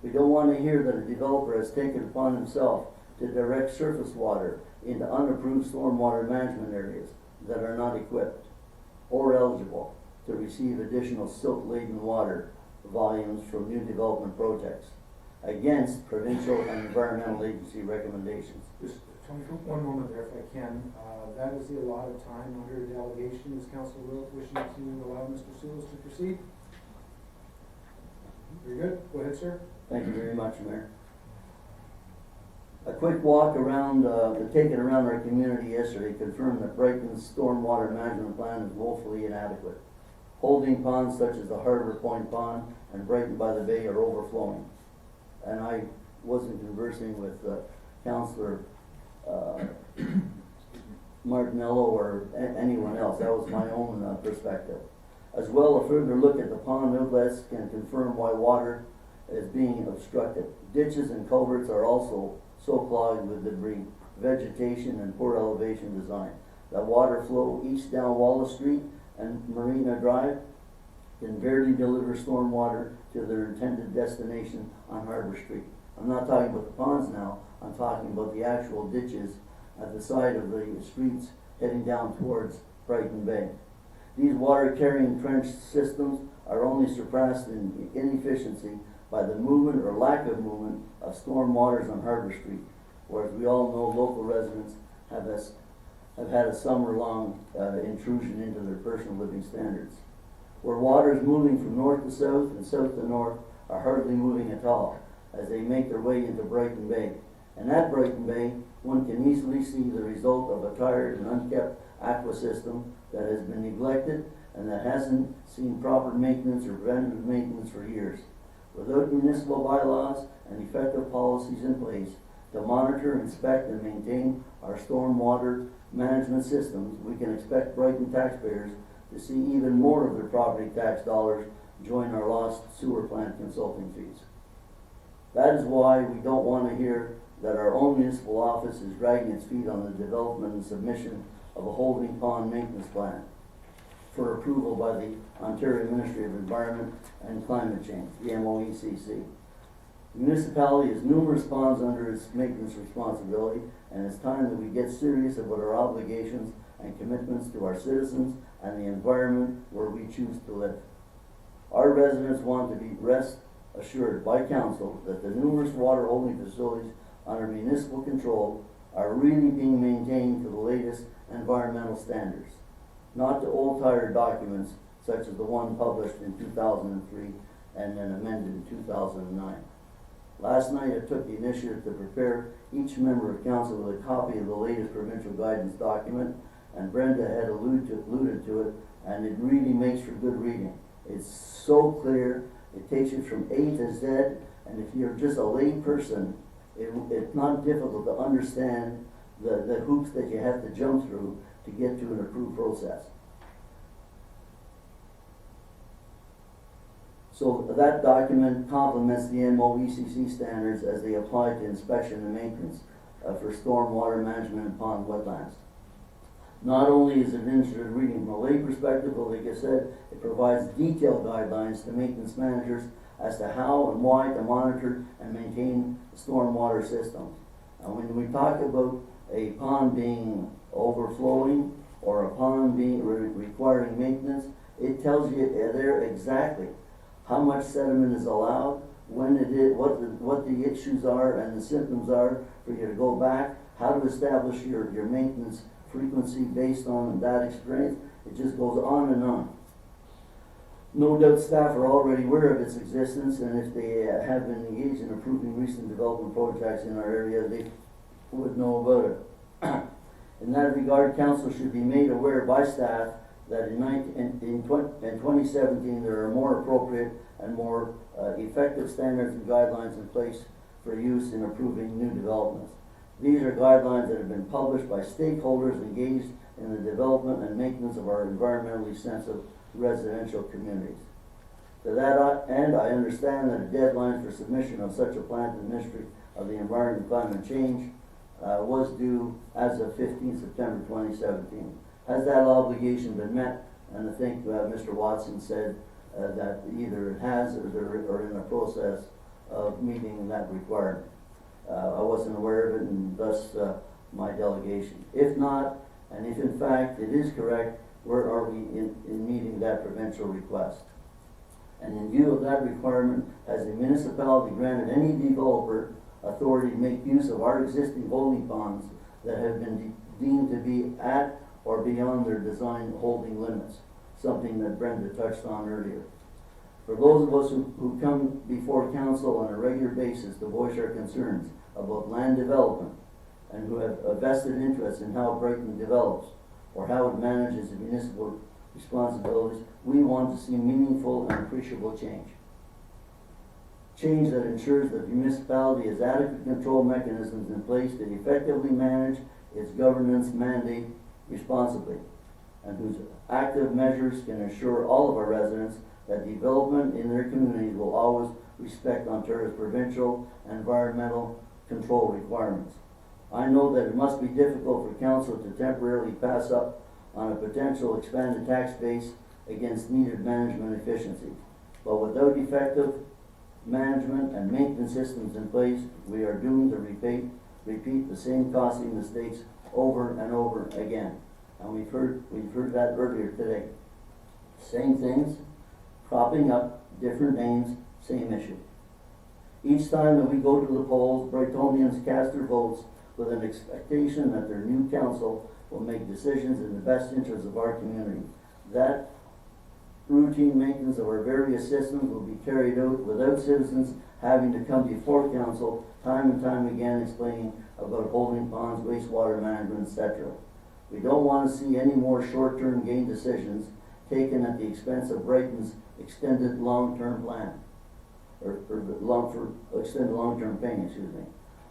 We don't want to hear that a developer has taken upon himself to direct surface water into unapproved stormwater management areas that are not equipped or eligible to receive additional silt-laden water volumes from new development projects against provincial and environmental agency recommendations. Just Tony, for one moment there, if I can. That is the allotted time under delegation. Is council wishing to allow Mr. Sulis to proceed? Very good. Go ahead, sir. Thank you very much, Mayor. A quick walk around, taken around our community yesterday confirmed that Brighton's stormwater management plan is woefully inadequate. Holding ponds such as the Harbor Point Pond and Brighton by the Bay are overflowing. And I wasn't conversing with Councillor Martinello or anyone else. That was my own perspective. As well, a further look at the pond outlets can confirm why water is being obstructed. Ditches and culverts are also so clogged with debris, vegetation, and poor elevation design that water flow east down Wallace Street and Marina Drive can barely deliver stormwater to their intended destination on Harbor Street. I'm not talking about the ponds now, I'm talking about the actual ditches at the side of the streets heading down towards Brighton Bay. These water-carrying trench systems are only surpassed in inefficiency by the movement or lack of movement of storm waters on Harbor Street, where, as we all know, local residents have had a summer-long intrusion into their personal living standards. Where water is moving from north to south and south to north are hardly moving at all as they make their way into Brighton Bay. And at Brighton Bay, one can easily see the result of a tired and unkept aqua system that has been neglected and that hasn't seen proper maintenance or preventative maintenance for years. Without municipal bylaws and effective policies in place to monitor, inspect, and maintain our stormwater management systems, we can expect Brighton taxpayers to see even more of their property tax dollars join our lost sewer plant consulting fees. That is why we don't want to hear that our own municipal office is dragging its feet on the development and submission of a holding pond maintenance plan for approval by the Ontario Ministry of Environment and Climate Change, the MOECC. The municipality has numerous ponds under its maintenance responsibility, and it's time that we get serious about our obligations and commitments to our citizens and the environment where we choose to live. Our residents want to be rest assured by council that the numerous water holding facilities under municipal control are really being maintained to the latest environmental standards, not to old-tired documents such as the one published in 2003 and then amended in 2009. Last night I took the initiative to prepare each member of council with a copy of the latest provincial guidance document, and Brenda had alluded to it, and it really makes for good reading. It's so clear, it takes you from A to Z, and if you're just a lay person, it's not difficult to understand the hoops that you have to jump through to get to an approved process. So that document complements the NMO-ECC standards as they apply to inspection and maintenance for stormwater management and pond wetlands. Not only is it interesting reading from a lay perspective, but like I said, it provides detailed guidelines to maintenance managers as to how and why to monitor and maintain the stormwater system. And when we talk about a pond being overflowing or a pond being requiring maintenance, it tells you there exactly how much sediment is allowed, when it is, what the issues are and the symptoms are for you to go back, how to establish your maintenance frequency based on that experience. It just goes on and on. No doubt staff are already aware of its existence, and if they have been engaged in approving recent development projects in our area, they would know about it. In that regard, council should be made aware by staff that in 2017 there are more appropriate and more effective standards and guidelines in place for use in approving new developments. These are guidelines that have been published by stakeholders engaged in the development and maintenance of our environmentally sensitive residential communities. To that end, I understand that a deadline for submission of such a plan to the Ministry of the Environment and Climate Change was due as of 15 September 2017. Has that obligation been met? And I think Mr. Watson said that either it has or they're in the process of meeting that requirement. I wasn't aware of it, and thus my delegation. If not, and if in fact it is correct, where are we in meeting that provincial request? And in view of that requirement, has the municipality granted any developer authority to make use of our existing holding ponds that have been deemed to be at or beyond their design holding limits? Something that Brenda touched on earlier. For those of us who come before council on a regular basis to voice our concerns about land development and who have a vested interest in how Brighton develops or how it manages the municipal responsibilities, we want to see meaningful and appreciable change. Change that ensures that the municipality has adequate control mechanisms in place to effectively manage its governance mandate responsibly, and whose active measures can assure all of our residents that development in their communities will always respect Ontario's provincial environmental control requirements. I know that it must be difficult for council to temporarily pass up on a potential expanded tax base against needed management efficiency, but without effective management and maintenance systems in place, we are doomed to repeat the same costly mistakes over and over again. And we've heard that earlier today. Same things, cropping up, different names, same issue. Each time that we go to the polls, Brightonians cast their votes with an expectation that their new council will make decisions in the best interest of our community. That routine maintenance of our various systems will be carried out without citizens having to come before council time and time again explaining about holding ponds, wastewater management, etc. We don't want to see any more short-term gain decisions taken at the expense of Brighton's extended long-term plan, or extended long-term pain, excuse me.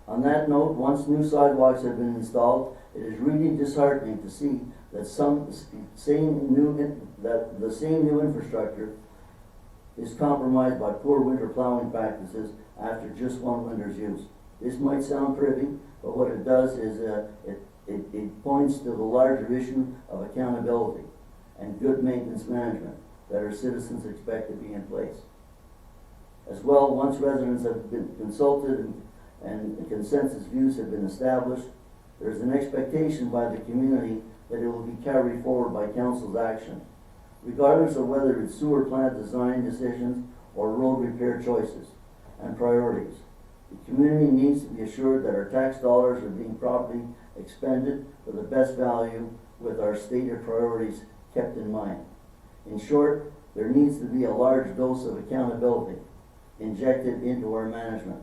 On that note, once new sidewalks have been installed, it is really disheartening to see that the same new infrastructure is compromised by poor winter plowing practices after just one winter's use. This might sound pretty, but what it does is it points to the larger issue of accountability and good maintenance management that our citizens expect to be in place. As well, once residents have been consulted and consensus views have been established, there's an expectation by the community that it will be carried forward by council's action, regardless of whether it's sewer plant design decisions or road repair choices and priorities. The community needs to be assured that our tax dollars are being properly expended for the best value with our stated priorities kept in mind. In short, there needs to be a large dose of accountability injected into our management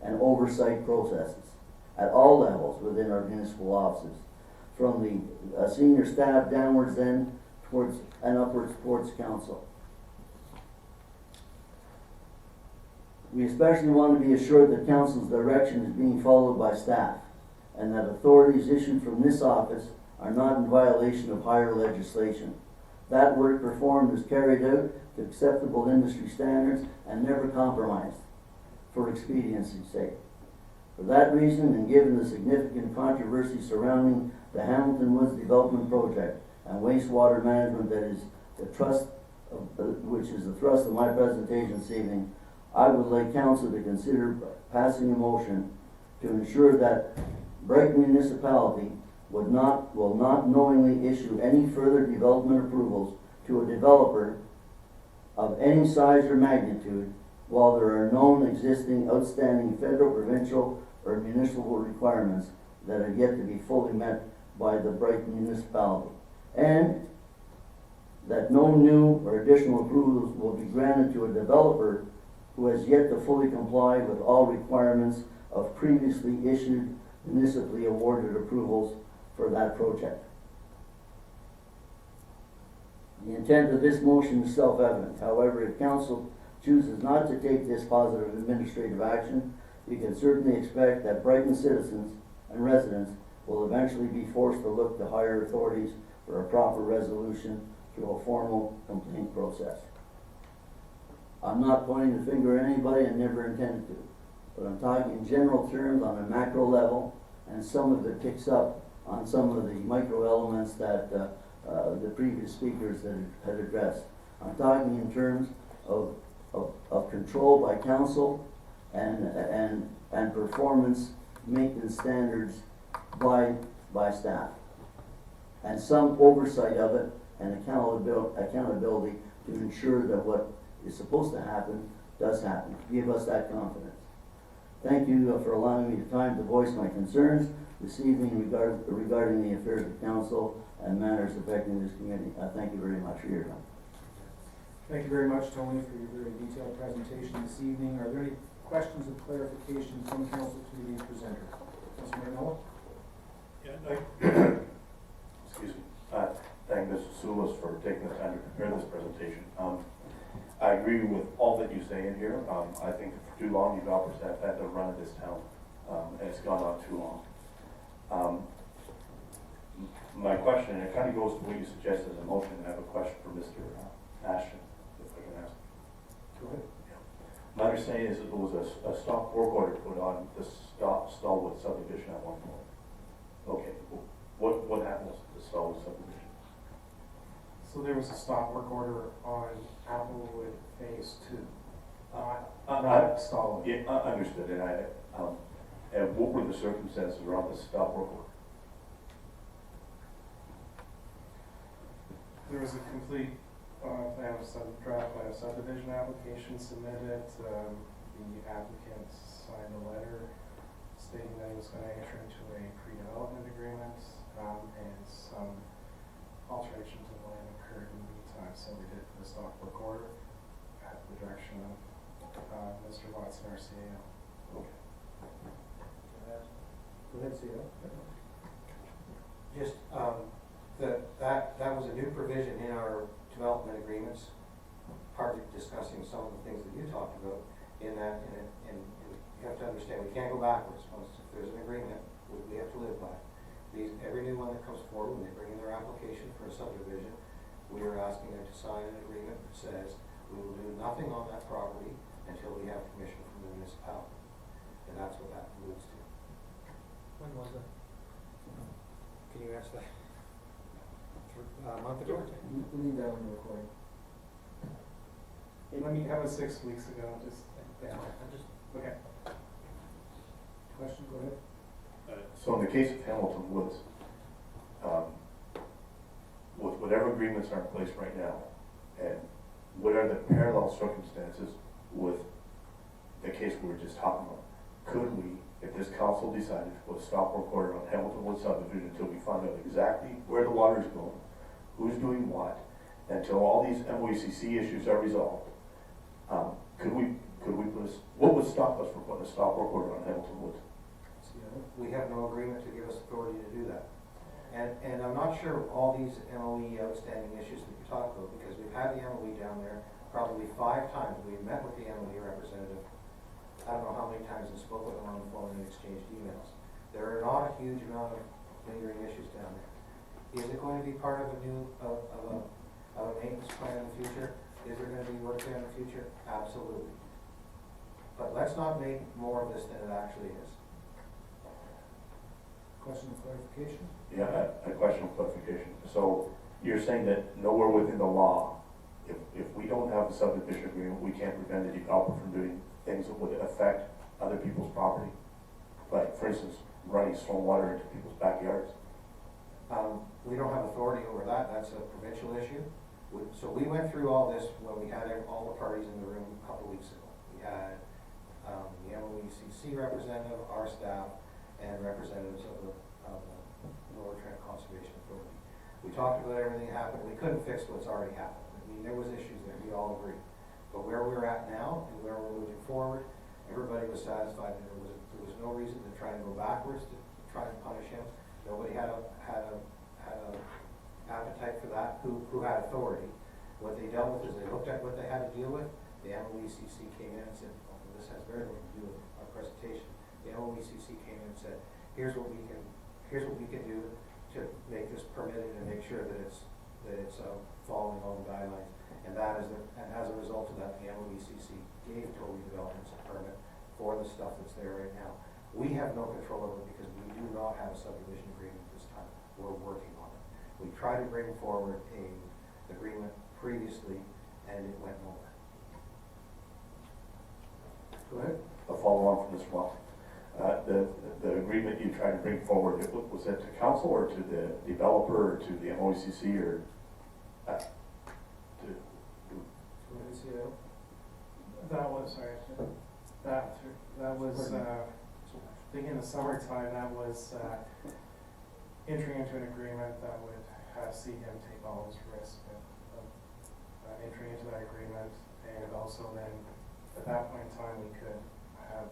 and oversight processes at all levels within our municipal offices, from the senior staff downwards then towards and upwards towards council. We especially want to be assured that council's direction is being followed by staff, and that authorities issued from this office are not in violation of higher legislation. That work performed is carried out to acceptable industry standards and never compromised for expediency's sake. For that reason, and given the significant controversy surrounding the Hamilton Woods Development Project and wastewater management that is the thrust of my presentation this evening, I would like council to consider passing a motion to ensure that Brighton Municipality will not knowingly issue any further development approvals to a developer of any size or magnitude while there are known existing outstanding federal, provincial, or municipal requirements that are yet to be fully met by the Brighton municipality, and that no new or additional approvals will be granted to a developer who has yet to fully comply with all requirements of previously issued municipally awarded approvals for that project. The intent of this motion is self-evident. However, if council chooses not to take this positive administrative action, you can certainly expect that Brighton citizens and residents will eventually be forced to look to higher authorities for a proper resolution through a formal complaint process. I'm not pointing the finger at anybody and never intended to, but I'm talking in general terms on a macro level, and some of it picks up on some of the micro elements that the previous speakers had addressed. I'm talking in terms of control by council and performance maintenance standards by staff, and some oversight of it and accountability to ensure that what is supposed to happen does happen. Give us that confidence. Thank you for allowing me the time to voice my concerns this evening regarding the affairs of council and matters affecting this community. I thank you very much for your time. Thank you very much, Tony, for your very detailed presentation this evening. Are there any questions of clarification from council to the presenter? Mr. Marinello? Yeah, excuse me. Thank Mr. Soulis for taking the time to prepare this presentation. I agree with all that you say in here. I think that for too long, you've offered to have had the run of this town, and it's gone on too long. My question, and it kind of goes to what you suggested in the motion, I have a question for Mr. Ashton, if I can ask. Go ahead. Yeah. My understanding is that there was a stop work order put on the Stallwood subdivision at one point. Okay, what happens to the Stallwood subdivision? So there was a stop work order on Applewood Phase 2. Not Stallwood. Yeah, understood. And what were the circumstances around the stop work order? There was a complete draft plan of subdivision application submitted. The applicant signed a letter stating that he was going to enter into a pre-development agreement, and some alterations of land occurred in the meantime. So we did the stop work order at the direction of Mr. Watson, our CEO. Okay. Go ahead, CEO. Just that was a new provision in our development agreements, partly discussing some of the things that you talked about in that, and you have to understand, we can't go backwards. Once if there's an agreement, we have to live by it. Every new one that comes forward, when they bring in their application for a subdivision, we are asking them to sign an agreement that says we will do nothing on that property until we have permission from the municipality. And that's what that alludes to. When was that? Can you answer that? A month ago? Leave that on the recording. Let me have it 6 weeks ago. Okay. Question, go ahead. So in the case of Hamilton Woods, with whatever agreements are in place right now, and what are the parallel circumstances with the case we were just talking about, could we, if this council decided to put a stop work order on Hamilton Woods subdivision until we find out exactly where the water is going, who's doing what, until all these MOECC issues are resolved, could we put what would stop us from putting a stop work order on we have no agreement to give us authority to do that. And I'm not sure of all these MOE outstanding issues that you talked about, because we've had the MOE down there probably 5 times. We've met with the MOE representative, I don't know how many times, and spoke with them on the phone and exchanged emails. There are not a huge amount of lingering issues down there. Is it going to be part of a new, of a maintenance plan in the future? Is there gonna be work there in the future? Absolutely. But let's not make more of this than it actually is. Question of clarification? Yeah, a question of clarification. So you're saying that nowhere within the law, if we don't have a subdivision agreement, we can't prevent the developer from doing things that would affect other people's property? Like, for instance, running stormwater into people's backyards? We don't have authority over that. That's a provincial issue. So we went through all this when we had all the parties in the room a couple weeks ago. We had the MOECC representative, our staff, and representatives of the Lower Trent Conservation Authority. We talked about everything that happened. We couldn't fix what's already happened. I mean, there was issues there, we all agree. But where we're at now and where we're moving forward, everybody was satisfied that there was no reason to try and go backwards to try and punish him. Nobody had a appetite for that who had authority. What they dealt with is they looked at what they had to deal with. The MOECC came in and said, oh, this has very little to do with our presentation. The MOECC came in and said, here's what we can do to make this permitted and make sure that it's following all the guidelines. And as a result of that, the MOECC gave Toll Redevelopments a permit for the stuff that's there right now. We have no control over it because we do not have a subdivision agreement this time. We're working on it. We tried to bring forward an agreement previously and it went nowhere. Go ahead. I'll follow on from this one. The agreement you tried to bring forward, was that to council or to the developer or to the MOECC or to? That was, I think in the summertime, that was entering into an agreement that would see him take all his risk of entering into that agreement, and also then at that point in time we could have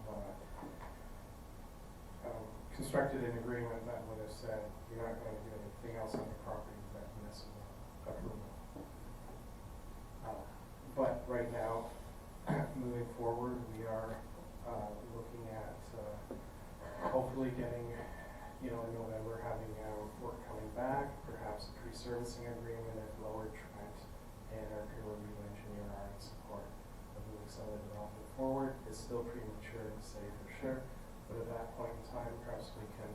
constructed an agreement that would have said you're not going to do anything else on your property that municipal approval. But right now, moving forward, we are looking at hopefully getting, in November, having work coming back, perhaps a pre-servicing agreement if Lower Trent and our peer review engineer are in support of moving some of the development forward. It's still premature to say for sure, but at that point in time, perhaps we can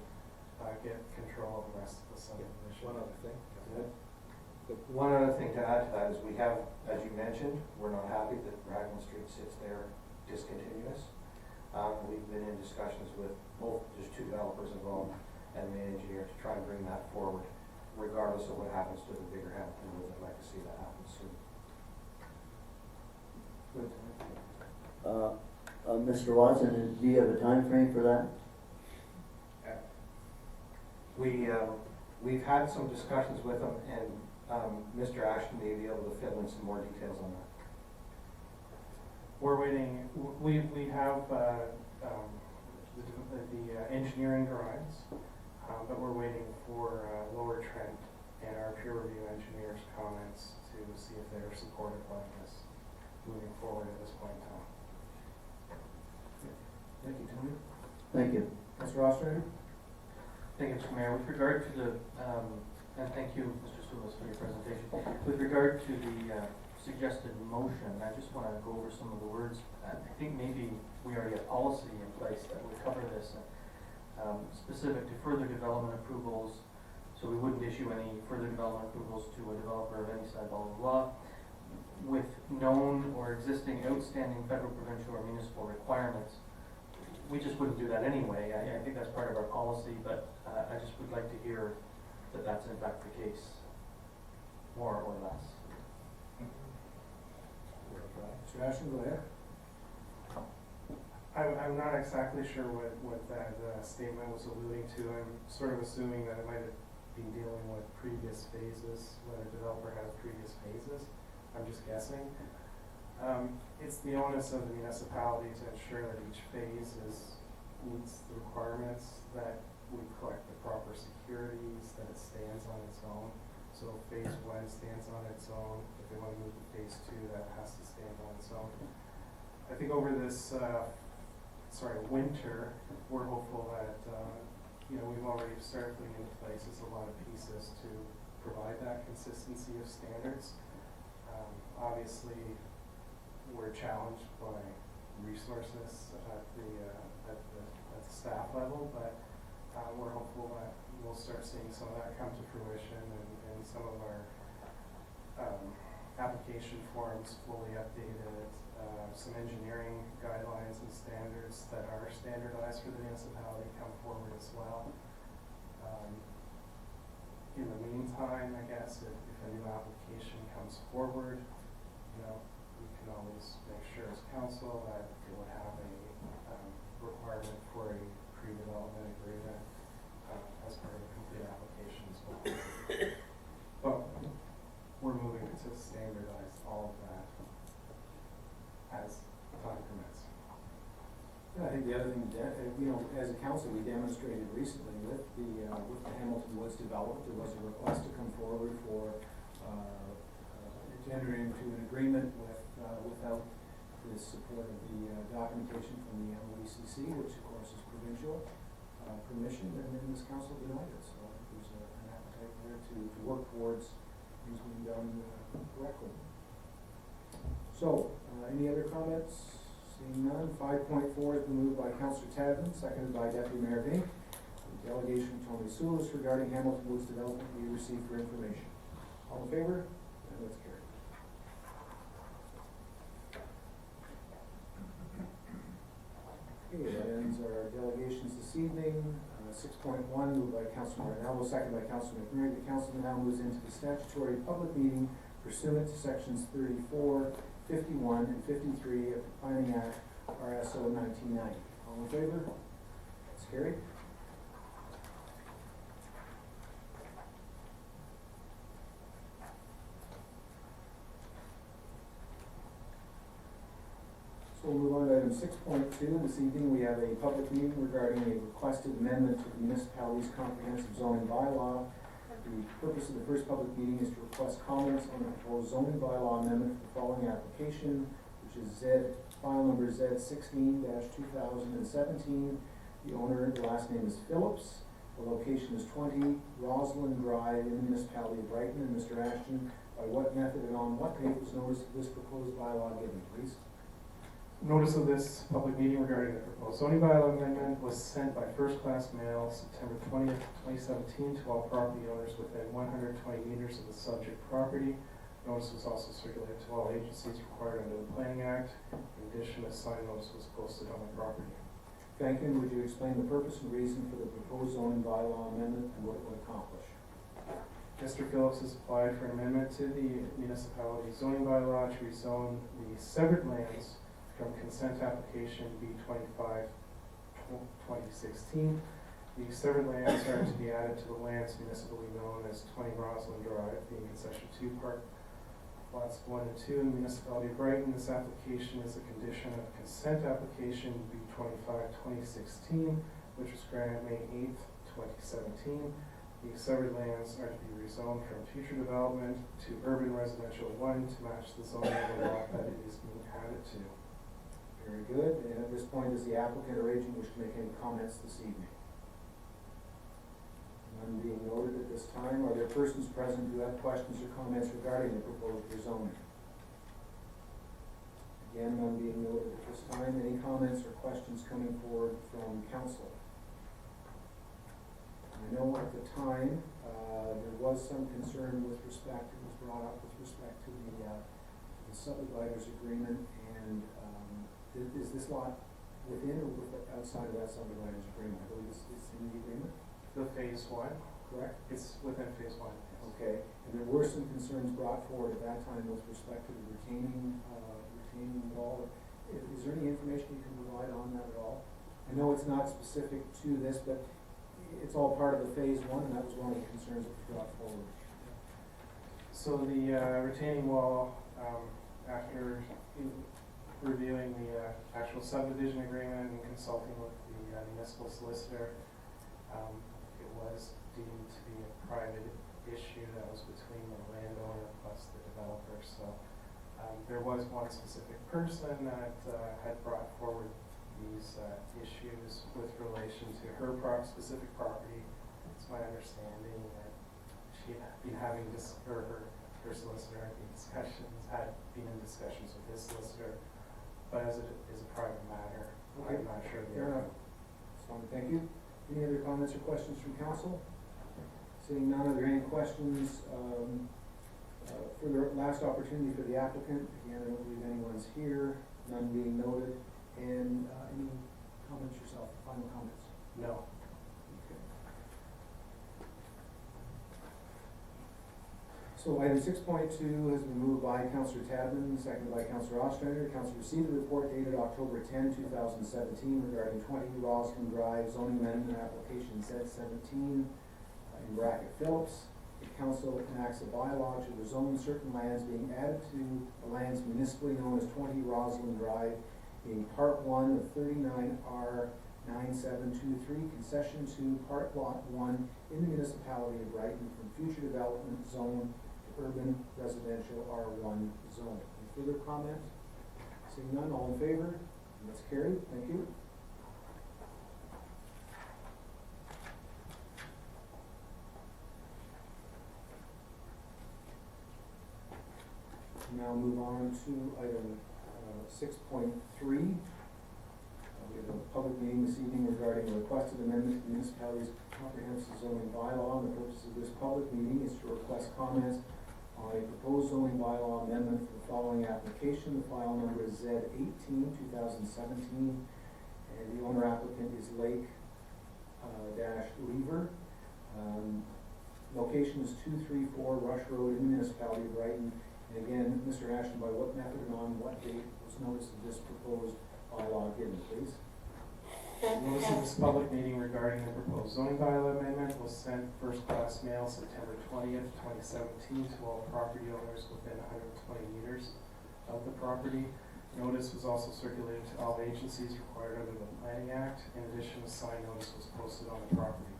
get control of the rest of the subdivision. One other thing. One other thing to add to that is we have, as you mentioned, we're not happy that Raglan Street sits there discontinuous. We've been in discussions with there's 2 developers involved and the main engineer to try and bring that forward, regardless of what happens to the bigger Hamilton Road. I'd like to see that happen soon. Mr. Watson, do you have a time frame for that? We've had some discussions with them, and Mr. Ashton may be able to fill in some more details on that. We're waiting. We have the engineering drawings, but we're waiting for Lower Trent and our peer review engineers' comments to see if they're supportive of this moving forward at this point in time. Thank you, Tony. Thank you. Mr. Ostrander? Thank you, Mr. Mayor. With regard to the, and thank you, Mr. Soulis, for your presentation. With regard to the suggested motion, I just want to go over some of the words. I think maybe we already have policy in place that would cover this, specific to further development approvals. So we wouldn't issue any further development approvals to a developer of any side, blah, blah, blah, with known or existing outstanding federal, provincial, or municipal requirements. We just wouldn't do that anyway. I think that's part of our policy, but I just would like to hear that that's in fact the case, more or less. Mr. Ashton, go ahead. I'm not exactly sure what that statement was alluding to. I'm sort of assuming that it might be dealing with previous phases, when a developer has previous phases. I'm just guessing. It's the onus of the municipality to ensure that each phase is meets the requirements, that we collect the proper securities, that it stands on its own. So phase one stands on its own. If they want to move to phase two, that has to stand on its own. I think over this, winter, we're hopeful that, we've already started putting into place a lot of pieces to provide that consistency of standards. Obviously, we're challenged by resources at the staff level, but we're hopeful that we'll start seeing some of that come to fruition, and some of our application forms fully updated, some engineering guidelines and standards that are standardized for the municipality come forward as well. In the meantime, I guess, if a new application comes forward, we can always make sure as council that it would have a requirement for a pre-development agreement as part of the complete application as well. But we're moving to standardize all of that as time permits. And I think the other thing, as a council, we demonstrated recently with the Hamilton Woods development, there was a request to come forward for to enter into an agreement without the support of the documentation from the MOECC, which of course is provincial permission, and then this council denied it. So I think there's an appetite there to work towards things being done correctly. So, any other comments? Seeing none, 5.4 has been moved by Councillor Tadman, seconded by Deputy Mayor Vink. The delegation from Tony Soulis regarding Hamilton Woods development be received for information. All in favor? And that's carried. Okay, that ends our delegations this evening. 6.1 moved by Councillor Martinello, seconded by Councillor McMurray. The council now moves into the statutory public meeting pursuant to sections 34, 51, and 53 of the Planning Act, RSO 1990. All in favor? That's carried. So we'll move on to item 6.2. This evening we have a public meeting regarding a requested amendment to the municipality's comprehensive zoning bylaw. The purpose of the first public meeting is to request comments on the proposed zoning bylaw amendment for the following application, which is file number Z16-2017. The owner, the last name is Phillips. The location is 20 Roslyn Drive in the municipality of Brighton. And Mr. Ashton, by what method and on what date was notice of this proposed bylaw given, please? Notice of this public meeting regarding the proposed zoning bylaw amendment was sent by first-class mail September 20th, 2017 to all property owners within 120 meters of the subject property. Notice was also circulated to all agencies required under the Planning Act. In addition, a signed notice was posted on the property. Thank you. Would you explain the purpose and reason for the proposed zoning bylaw amendment and what it would accomplish? Mr. Phillips has applied for an amendment to the municipality zoning bylaw to rezone the severed lands from consent application B25 2016. The severed lands are to be added to the lands municipally known as 20 Roslyn Drive, being in section 2, part lots 1 and 2 in the municipality of Brighton. This application is a condition of consent application B25 2016, which was granted May 8th, 2017. The severed lands are to be rezoned from future development to urban residential 1 to match the zoning of the lot that it is being added to. Very good. And at this point, does the applicant or agent wish to make any comments this evening? None being noted at this time. Are there persons present who have questions or comments regarding the proposed rezoning? Again, none being noted at this time. Any comments or questions coming forward from council? I know at the time there was some concern with respect, it was brought up with respect to the subdividers agreement, and is this lot within or outside of that subdividers agreement? I believe it's in the agreement. The phase 1? Correct? It's within phase 1. Okay. And there were some concerns brought forward at that time with respect to the retaining wall. Is there any information you can provide on that at all? I know it's not specific to this, but it's all part of the phase 1, and that was one of the concerns that was brought forward. So the retaining wall, after reviewing the actual subdivision agreement and consulting with the municipal solicitor. It was deemed to be a private issue that was between the landowner plus the developer. So there was one specific person that had brought forward these issues with relation to her specific property. It's my understanding that she had been having her solicitor had been in discussions with his solicitor, but as it is a private matter, Okay. I'm not sure. Fair enough. So, thank you. Any other comments or questions from council? Seeing none, are there any questions for the last opportunity for the applicant? Again, I don't believe anyone's here, none being noted. And any comments yourself, final comments? No. Okay. So item 6.2 has been moved by Councillor Tadman, seconded by Councillor Ostrander. Council received a report dated October 10, 2017 regarding 20 Roslyn Drive zoning amendment application Z17 in bracket Phillips. The council enacts a bylaw to rezone certain lands being added to the lands municipally known as 20 Roslyn Drive, being Part 1 of 39R 9723, concession to Part Lot 1 in the municipality of Brighton from future development zone to urban residential R1 zone. Any further comment? Seeing none, all in favor? That's carried. Thank you. Now move on to item 6.3. We have a public meeting this evening regarding a requested amendment to the municipality's comprehensive zoning bylaw. And the purpose of this public meeting is to request comments on a proposed zoning bylaw amendment for the following application. The file number is Z18, 2017, and the owner applicant is Lake Lever. Location is 234 Rush Road in the municipality of Brighton. And again, Mr. Ashton, by what method and on what date was notice of this proposed bylaw given, please? Notice of this public meeting regarding the proposed zoning bylaw amendment was sent first class mail September 20th, 2017 to all property owners within 120 meters of the property. Notice was also circulated to all agencies required under the Planning Act. In addition, a signed notice was posted on the property.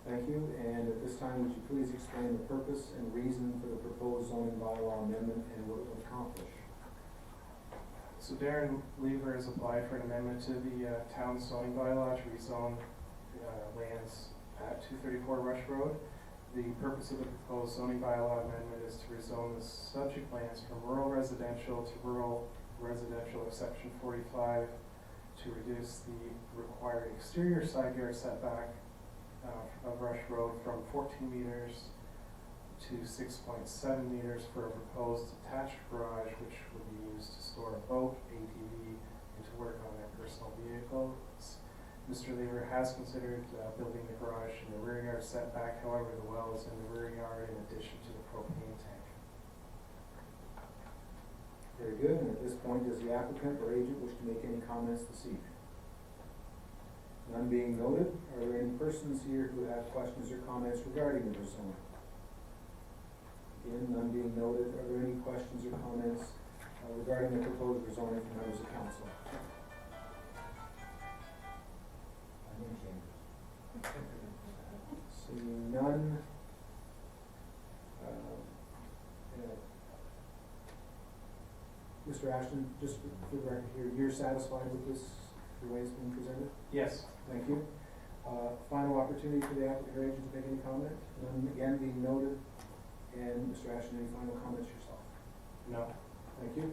Thank you, and at this time, would you please explain the purpose and reason for the proposed zoning bylaw amendment and what it will accomplish? So Darren Lever has applied for an amendment to the town zoning bylaw to rezone lands at 234 Rush Road. The purpose of the proposed zoning bylaw amendment is to rezone the subject lands from rural residential to rural residential exception 45 to reduce the required exterior side yard setback of Rush Road from 14 meters to 6.7 meters for a proposed attached garage, which would be used to store a boat, ATV, and to work on their personal vehicles. Mr. Lever has considered building the garage in the rear yard setback. However, the well is in the rear yard in addition to the propane tank. Very good, and at this point, does the applicant or agent wish to make any comments this evening? None being noted, are there any persons here who have questions or comments regarding the rezoning? Again, none being noted, are there any questions or comments regarding the proposed rezoning from members of council? Seeing none. Mr. Ashton, just for the record here, you're satisfied with this, the way it's been presented? Yes. Thank you. Final opportunity for the applicant or agent to make any comment. None again being noted. And Mr. Ashton, any final comments yourself? No. Thank you.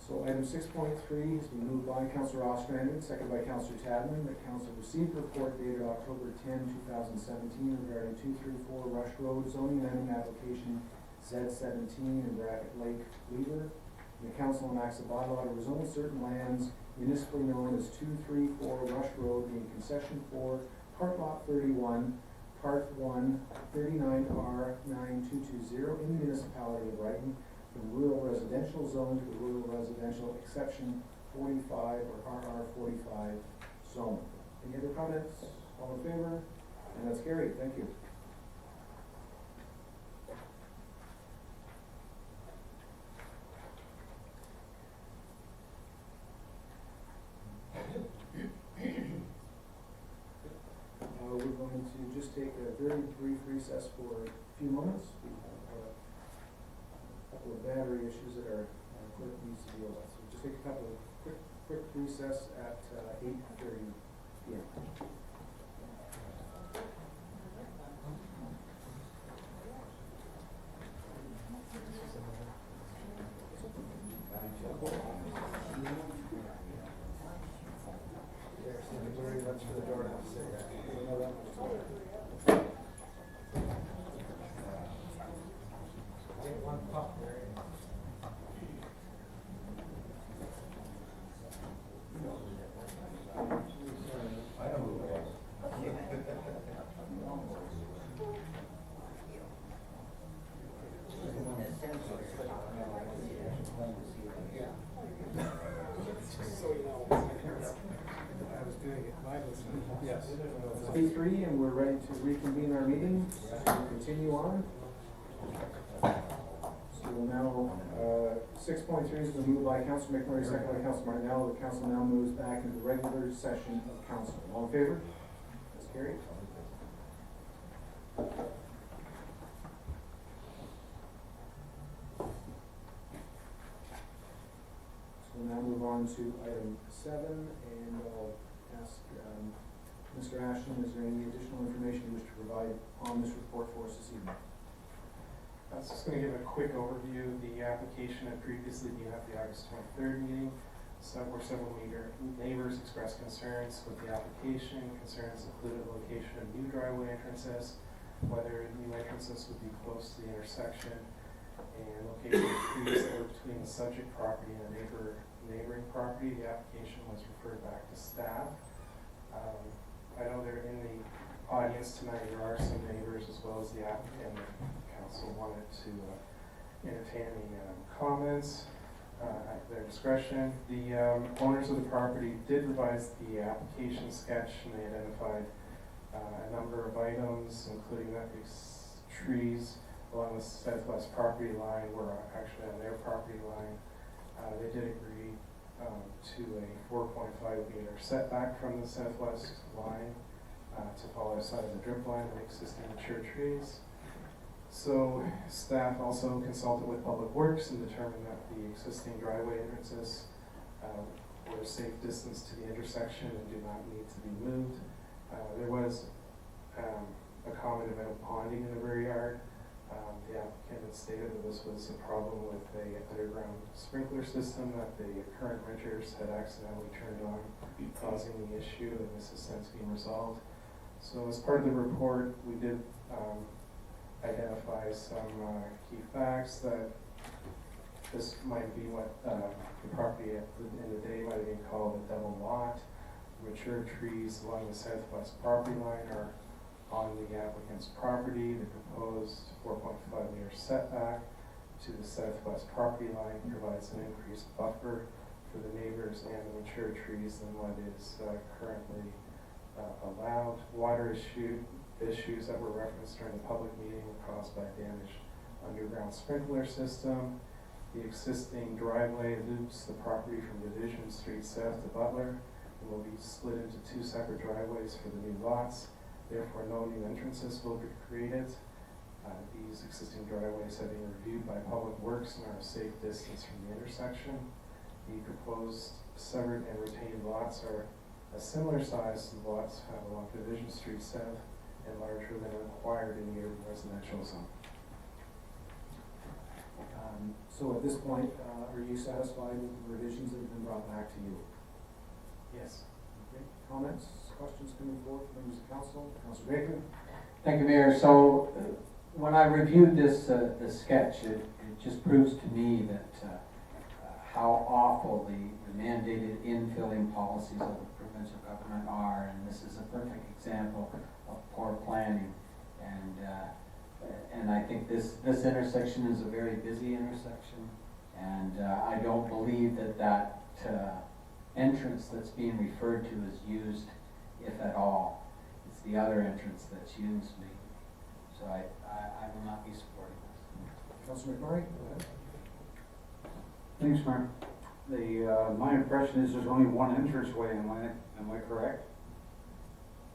So item 6.3 has been moved by Councillor Ostrander, seconded by Councillor Tadman, that council received a report dated October 10, 2017 regarding 234 Rush Road zoning amendment application Z17 in bracket Lake Lever. The council enacts a bylaw to rezone certain lands municipally known as 234 Rush Road being concession for Part Lot 31, Part 1, 39R 9220 in the municipality of Brighton from rural residential zone to the rural residential exception 45 or RR 45 zone. Any other comments? All in favor? And that's carried. Thank you. recess for a few moments. We have a couple of battery issues that our clerk needs to deal with. So just take a couple of quick recess at 8:30 p.m. That's for the door downstairs. One pup there. Yes. It's 8:03 and we're ready to reconvene our meeting. We'll continue on. So we'll now, 6.3 has been moved by Councilor McMurray, second by Councilor Martinello. The council now moves back into the regular session of council. All in favor? That's carried. So we'll now move on to item 7, and I'll ask Mr. Ashton, is there any additional information you wish to provide on this report for us this evening? I was just going to give a quick overview. The application had previously been at the August 23rd meeting, where several neighbors expressed concerns with the application. Concerns included the location of new driveway entrances, whether new entrances would be close to the intersection, and location of trees that were between the subject property and a neighboring property. The application was referred back to staff. I know they're in the audience tonight. There are some neighbors as well as the applicant. Council wanted to entertain any comments at their discretion. The owners of the property did revise the application sketch, and they identified a number of items, including that these trees along the southwest property line were actually on their property line. They did agree to a 4.5-meter setback from the southwest line to follow the side of the drip line of existing mature trees. So staff also consulted with Public Works and determined that the existing driveway entrances were a safe distance to the intersection and do not need to be moved. There was a comment about ponding in the rear yard. The applicant had stated that this was a problem with a underground sprinkler system that the current renters had accidentally turned on, causing the issue, and this has since been resolved. So as part of the report, we did identify some key facts that this might be what the property at the end of the day might have been called a double lot. Mature trees along the southwest property line are on the applicant's property. The proposed 4.5-meter setback to the southwest property line provides an increased buffer for the neighbors and the mature trees than what is currently allowed. Water issues that were referenced during the public meeting were caused by damaged underground sprinkler system. The existing driveway loops the property from Division Street south to Butler and will be split into 2 separate driveways for the new lots. Therefore, no new entrances will be created. These existing driveways have been reviewed by Public Works and are a safe distance from the intersection. The proposed severed and retained lots are a similar size to the lots found along Division Street South and larger than required in the urban residential zone. So at this point, are you satisfied with the revisions that have been brought back to you? Yes. Okay. Comments, questions coming forward from members of council? Councilor Bacon? Thank you, Mayor. So when I reviewed this sketch, it just proves to me that how awful the mandated infilling policies of the provincial government are, and this is a perfect example of poor planning. And I think this intersection is a very busy intersection, and I don't believe that entrance that's being referred to is used, if at all. It's the other entrance that's used, maybe. So I will not be supporting this. Councilor McMurray, go ahead. Thanks, Mayor. My impression is there's only one entranceway, am I correct?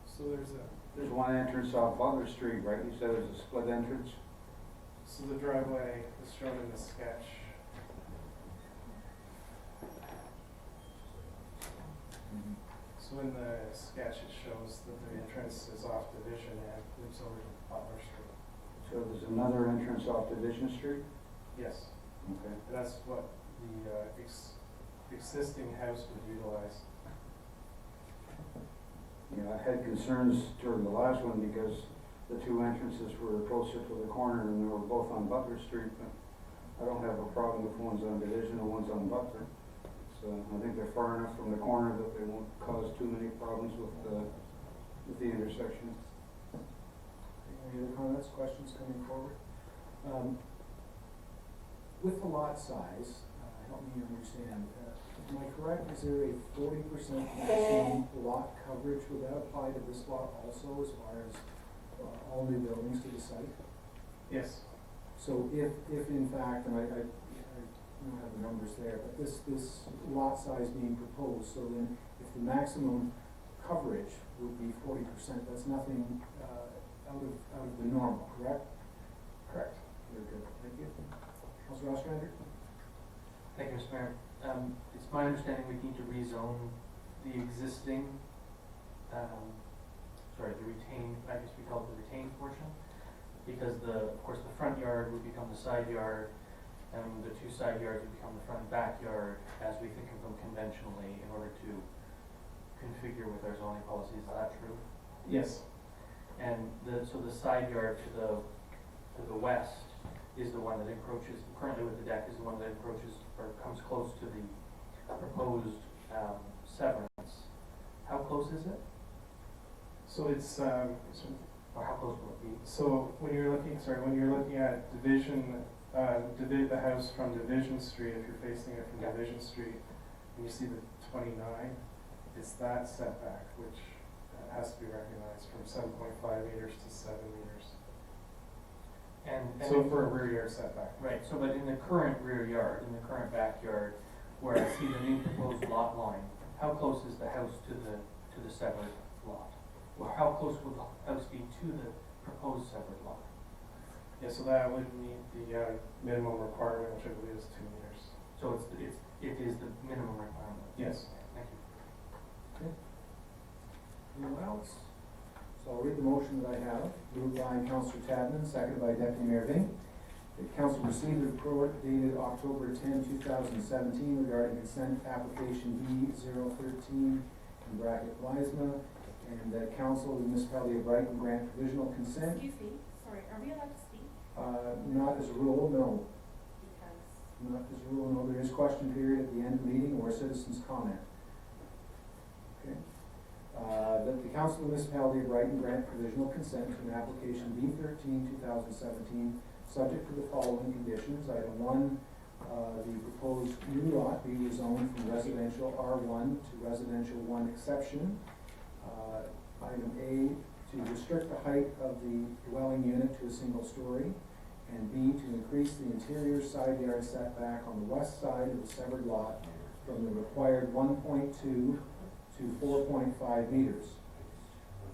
So there's There's one entrance off Butler Street, right? You said there's a split entrance? So the driveway is shown in the sketch. So in the sketch, it shows that the entrance is off Division and loops over to Butler Street. So there's another entrance off Division Street? Yes. Okay. That's what the existing house would utilize. You know, I had concerns during the last one because the two entrances were closer to the corner and they were both on Butler Street, but I don't have a problem if one's on Division and one's on Butler. So I think they're far enough from the corner that they won't cause too many problems with the intersection. Any other comments, questions coming forward? With the lot size, help me understand, am I correct, is there a 40% maximum lot coverage? Would that apply to this lot also as far as all new buildings to the site? Yes. So if in fact, and I don't have the numbers there, but this lot size being proposed, so then if the maximum coverage would be 40%, that's nothing out of the normal, correct? Correct. Very good, thank you. Councilor Ostrander? Thank you, Mr. Mayor. It's my understanding we need to rezone the existing, the retained, I guess we call it the retained portion, because of course the front yard would become the side yard, and the two side yards would become the front and backyard as we think of them conventionally in order to configure with our zoning policies. Is that true? Yes. And so the side yard to the west is the one that encroaches, currently with the deck, is the one that encroaches or comes close to the proposed severance. How close is it? So it's, or how close will it be? so when you're looking at Division, the house from Division Street, if you're facing it from Division Street, and you see the 29, it's that setback, which has to be recognized from 7.5 meters to 7 meters. And so for a rear yard setback. Right, so but in the current rear yard, in the current backyard, where I see the new proposed lot line, how close is the house to the severed lot? Or how close will the house be to the proposed severed lot? Yeah, so that would meet the minimum requirement, which I believe is 2 meters. So it is the minimum requirement? Yes. Thank you. Okay. Anyone else? So I'll read the motion that I have, moved by Councillor Tadman, seconded by Deputy Mayor Ving. The council received the report dated October 10, 2017 regarding consent application B013 in bracket Wiesma, and that council, the municipality of Brighton grant provisional consent. Excuse me, sorry, are we allowed to speak? Not as a rule, no. Because Not as a rule, no. There is question period at the end of the meeting or citizens comment. Okay. That the council of the municipality of Brighton grant provisional consent to an application B13 2017, subject to the following conditions. Item 1, the proposed new lot be rezoned from residential R1 to residential 1 exception. Item A, to restrict the height of the dwelling unit to a single story. And B, to increase the interior side yard setback on the west side of the severed lot from the required 1.2 to 4.5 meters.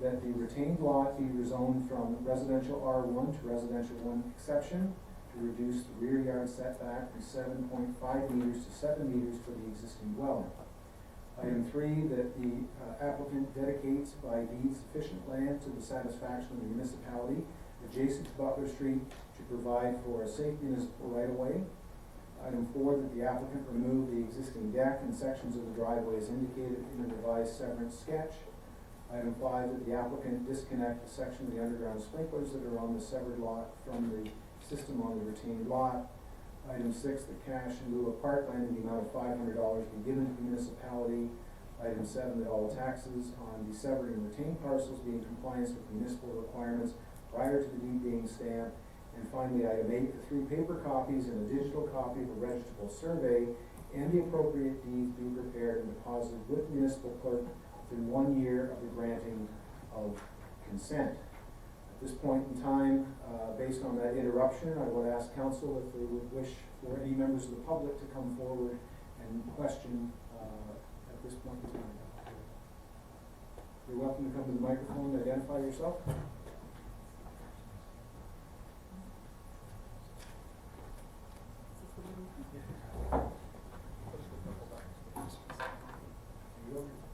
That the retained lot be rezoned from residential R1 to residential 1 exception to reduce the rear yard setback from 7.5 meters to 7 meters for the existing dwelling. Item 3, that the applicant dedicates by deed sufficient land to the satisfaction of the municipality adjacent to Butler Street to provide for a safe municipal right-of-way. Item 4, that the applicant remove the existing deck and sections of the driveway as indicated in the revised severance sketch. Item 5, that the applicant disconnect the section of the underground sprinklers that are on the severed lot from the system on the retained lot. Item 6, that cash in lieu of parkland in the amount of $500 be given to the municipality. Item 7, that all taxes on the severed and retained parcels be in compliance with municipal requirements prior to the deed being stamped. And finally, item 8, the 3 paper copies and a digital copy of a registrable survey and the appropriate deeds be prepared and deposited with the municipal clerk within 1 year of the granting of consent. At this point in time, based on that interruption, I would ask council if they would wish for any members of the public to come forward and question at this point in time. You're welcome to come to the microphone and identify yourself.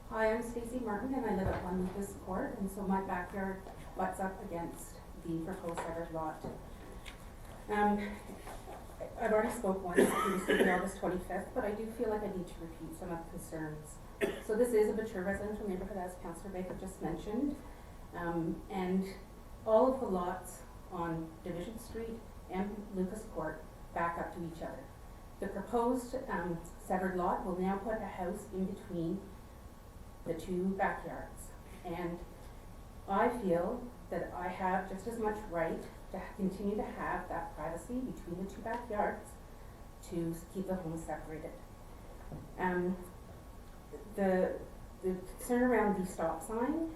Hi, I'm Stacy Martin and I live at 1 Lucas Court, and so my backyard butts up against the proposed severed lot. I've already spoke once, previously on August 25th, but I do feel like I need to repeat some of the concerns. So this is a mature residential neighborhood, as Councillor Baker just mentioned, and all of the lots on Division Street and Lucas Court back up to each other. The proposed severed lot will now put a house in between the two backyards, and I feel that I have just as much right to continue to have that privacy between the two backyards to keep the homes separated. The concern around the stop sign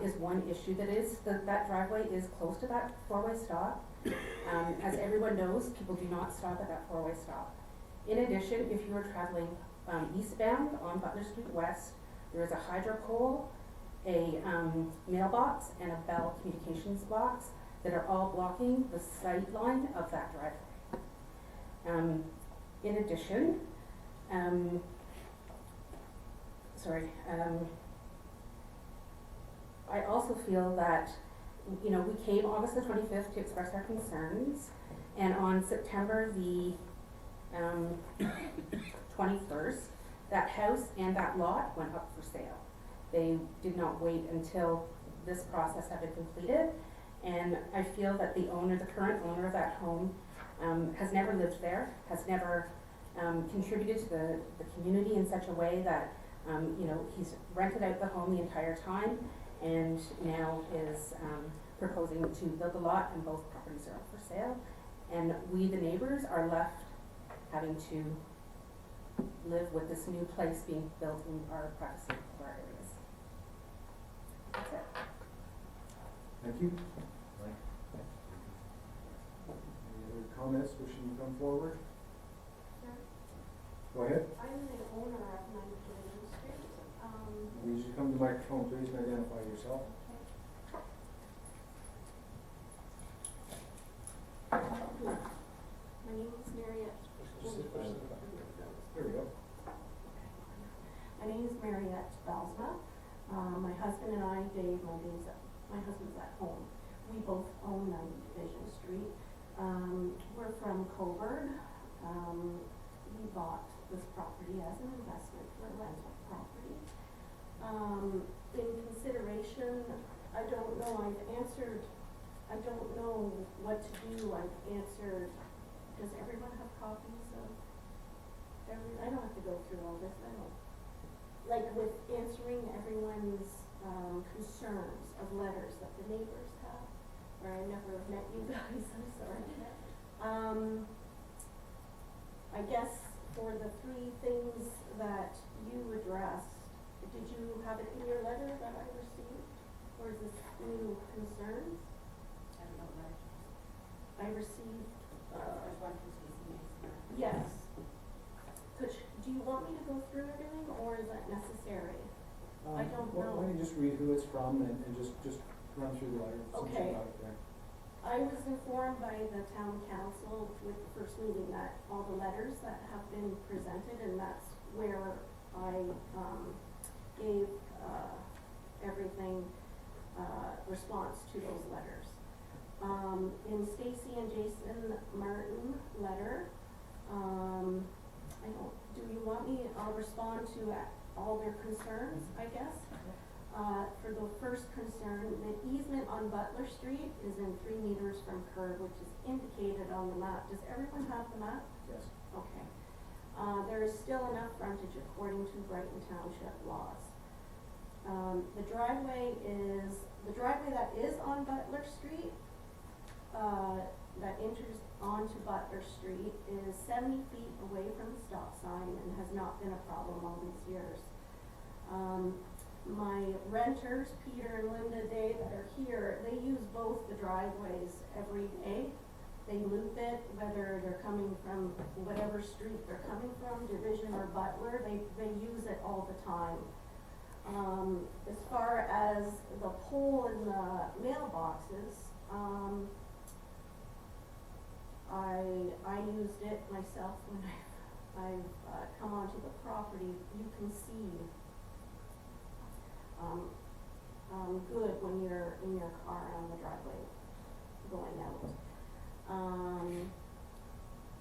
is one issue. That driveway is close to that four-way stop. As everyone knows, people do not stop at that four-way stop. In addition, if you are traveling eastbound on Butler Street West, there is a hydro pole, a mailbox, and a Bell communications box that are all blocking the sight line of that driveway. In addition, I also feel that, we came August the 25th to express our concerns, and on September the 21st, that house and that lot went up for sale. They did not wait until this process had been completed, and I feel that the current owner of that home has never lived there, has never contributed to the community in such a way that, he's rented out the home the entire time, and now is proposing to build a lot, and both properties are up for sale. And we, the neighbors, are left having to live with this new place being built in our privacy of our areas. That's it. Thank you. Any other comments wishing to come forward? Go ahead. I'm the owner of 9 Division Street. Will you come to the microphone, please, and identify yourself? My name is Mariette. There we go. My name is Mariette Balsma. My husband and I, Dave, my husband's at home. We both own 9 Division Street. We're from Coburg. We bought this property as an investment for rental property. In consideration, I don't know what to do. I've answered, does everyone have copies of I don't have to go through all this, like with answering everyone's concerns of letters that the neighbors have, where I never have met you guys, I'm sorry. I guess for the 3 things that you addressed, did you have it in your letter that I received? Or is this new concerns? I don't know what I received, there's one from Stacy Mason. yes. Do you want me to go through everything, or is that necessary? I don't know. Why don't you just read who it's from and just run through the letter? Okay. I was informed by the town council with the first meeting that all the letters that have been presented, and that's where I gave everything response to those letters. In Stacy and Jason Martin letter, do you want me, I'll respond to all their concerns, I guess. For the first concern, the easement on Butler Street is in 3 meters from curb, which is indicated on the map. Does everyone have the map? Yes. Okay. There is still enough frontage according to Brighton Township laws. The driveway that is on Butler Street, that enters onto Butler Street, is 70 feet away from the stop sign and has not been a problem all these years. My renters, Peter and Linda Day, that are here, they use both the driveways every day. They loop it, whether they're coming from whatever street they're coming from, Division or Butler, they use it all the time. As far as the pole in the mailboxes, I used it myself when I've come onto the property. You can see good when you're in your car on the driveway going out.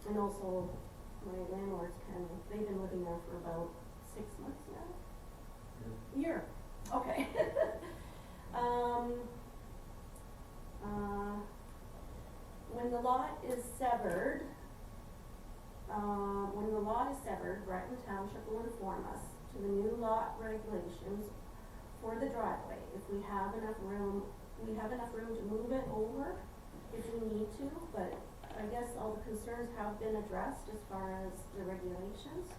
And also my landlords they've been living there for about 6 months now. Year. Okay. When the lot is severed, Breton Township will inform us to the new lot regulations for the driveway. If we have enough room, to move it over if we need to, but I guess all the concerns have been addressed as far as the regulations.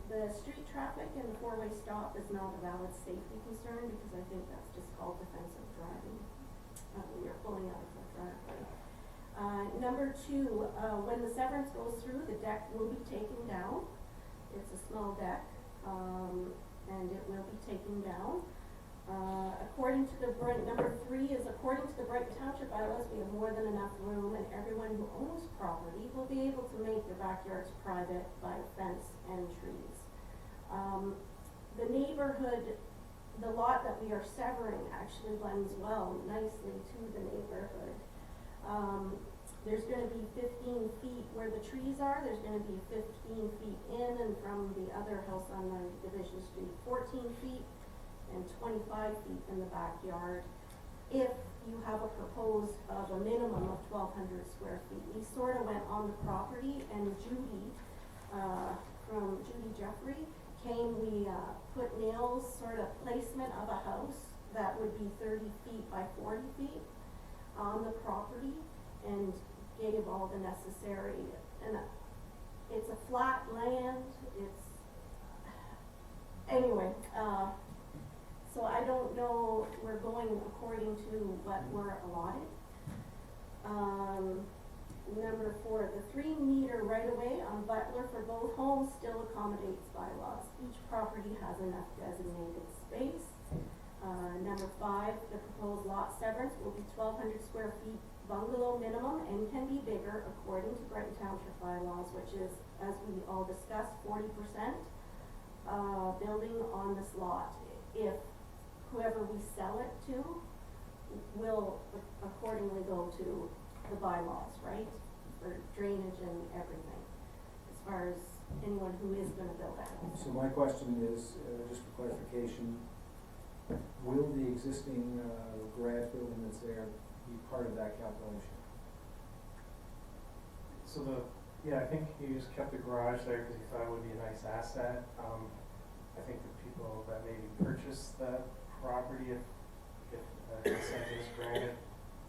The street traffic and the four-way stop is not a valid safety concern because I think that's just called defensive driving when you're pulling out of the driveway. Number 2, when the severance goes through, the deck will be taken down. It's a small deck, and it will be taken down. According to number 3 is according to the Brighton Township bylaws, we have more than enough room, and everyone who owns property will be able to make their backyards private by fence and trees. The neighborhood, the lot that we are severing actually blends well nicely to the neighborhood. There's going to be 15 feet where the trees are. There's going to be 15 feet in, and from the other house on the Division Street, 14 feet. And 25 feet in the backyard if you have a proposed of a minimum of 1,200 square feet. We sort of went on the property, and Judy, from Judy Jeffrey, we put nails, sort of placement of a house that would be 30 feet by 40 feet on the property, and gave all the necessary, and it's a flat land, anyway, so I don't know if we're going according to what we're allotted. Number 4, the 3-meter right-of-way on Butler for both homes still accommodates bylaws. Each property has enough designated space. Number 5, the proposed lot severance will be 1,200 square feet bungalow minimum and can be bigger according to Brighton Township bylaws, which is, as we all discussed, 40% building on this lot. If whoever we sell it to will accordingly go to the bylaws, right? For drainage and everything, as far as anyone who is going to build a house. So my question is, just for clarification, will the existing garage building that's there be part of that calculation? So I think he just kept the garage there because he thought it would be a nice asset. I think the people that maybe purchased that property, if consent is granted,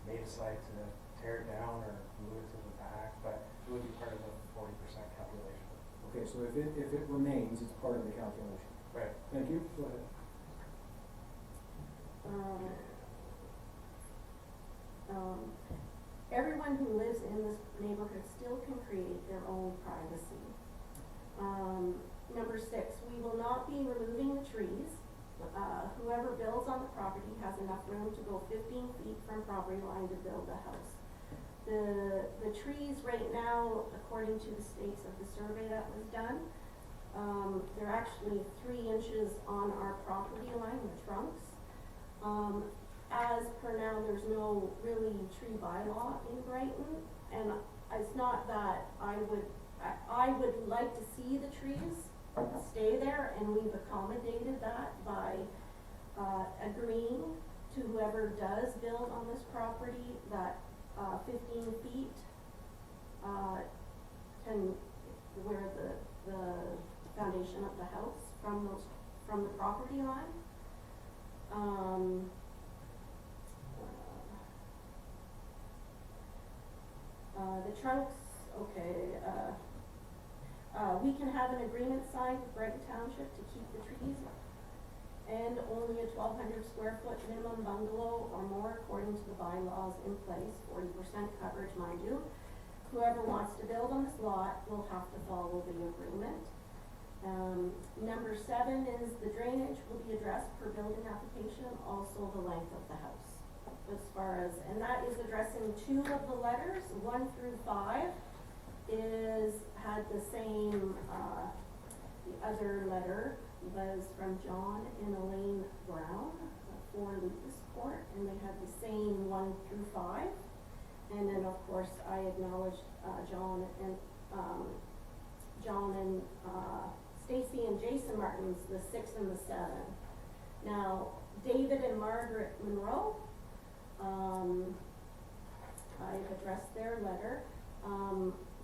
may decide to tear it down or move it to the back, but it would be part of the 40% calculation. Okay, so if it remains, it's part of the calculation. Right. Thank you. Go ahead. Everyone who lives in this neighborhood still can create their own privacy. Number 6, we will not be removing the trees. Whoever builds on the property has enough room to go 15 feet from property line to build a house. The trees right now, according to the stakes of the survey that was done, they're actually 3 inches on our property line, the trunks. As per now, there's no really tree bylaw in Brighton, and it's not that I would like to see the trees stay there, and we've accommodated that by agreeing to whoever does build on this property that 15 feet can, where the foundation of the house from the property line. The trunks, okay, we can have an agreement signed with Brighton Township to keep the trees and only a 1,200 square foot minimum bungalow or more according to the bylaws in place, 40% coverage, mind you. Whoever wants to build on this lot will have to follow the agreement. Number 7 is the drainage will be addressed per building application, also the length of the house. As far as, and that is addressing 2 of the letters, 1 through 5 had the same, the other letter was from John and Elaine Brown for Lucas Court, and they had the same 1 through 5. And then, of course, I acknowledged John and Stacy and Jason Martins, the 6 and the 7. Now, David and Margaret Monroe, I've addressed their letter.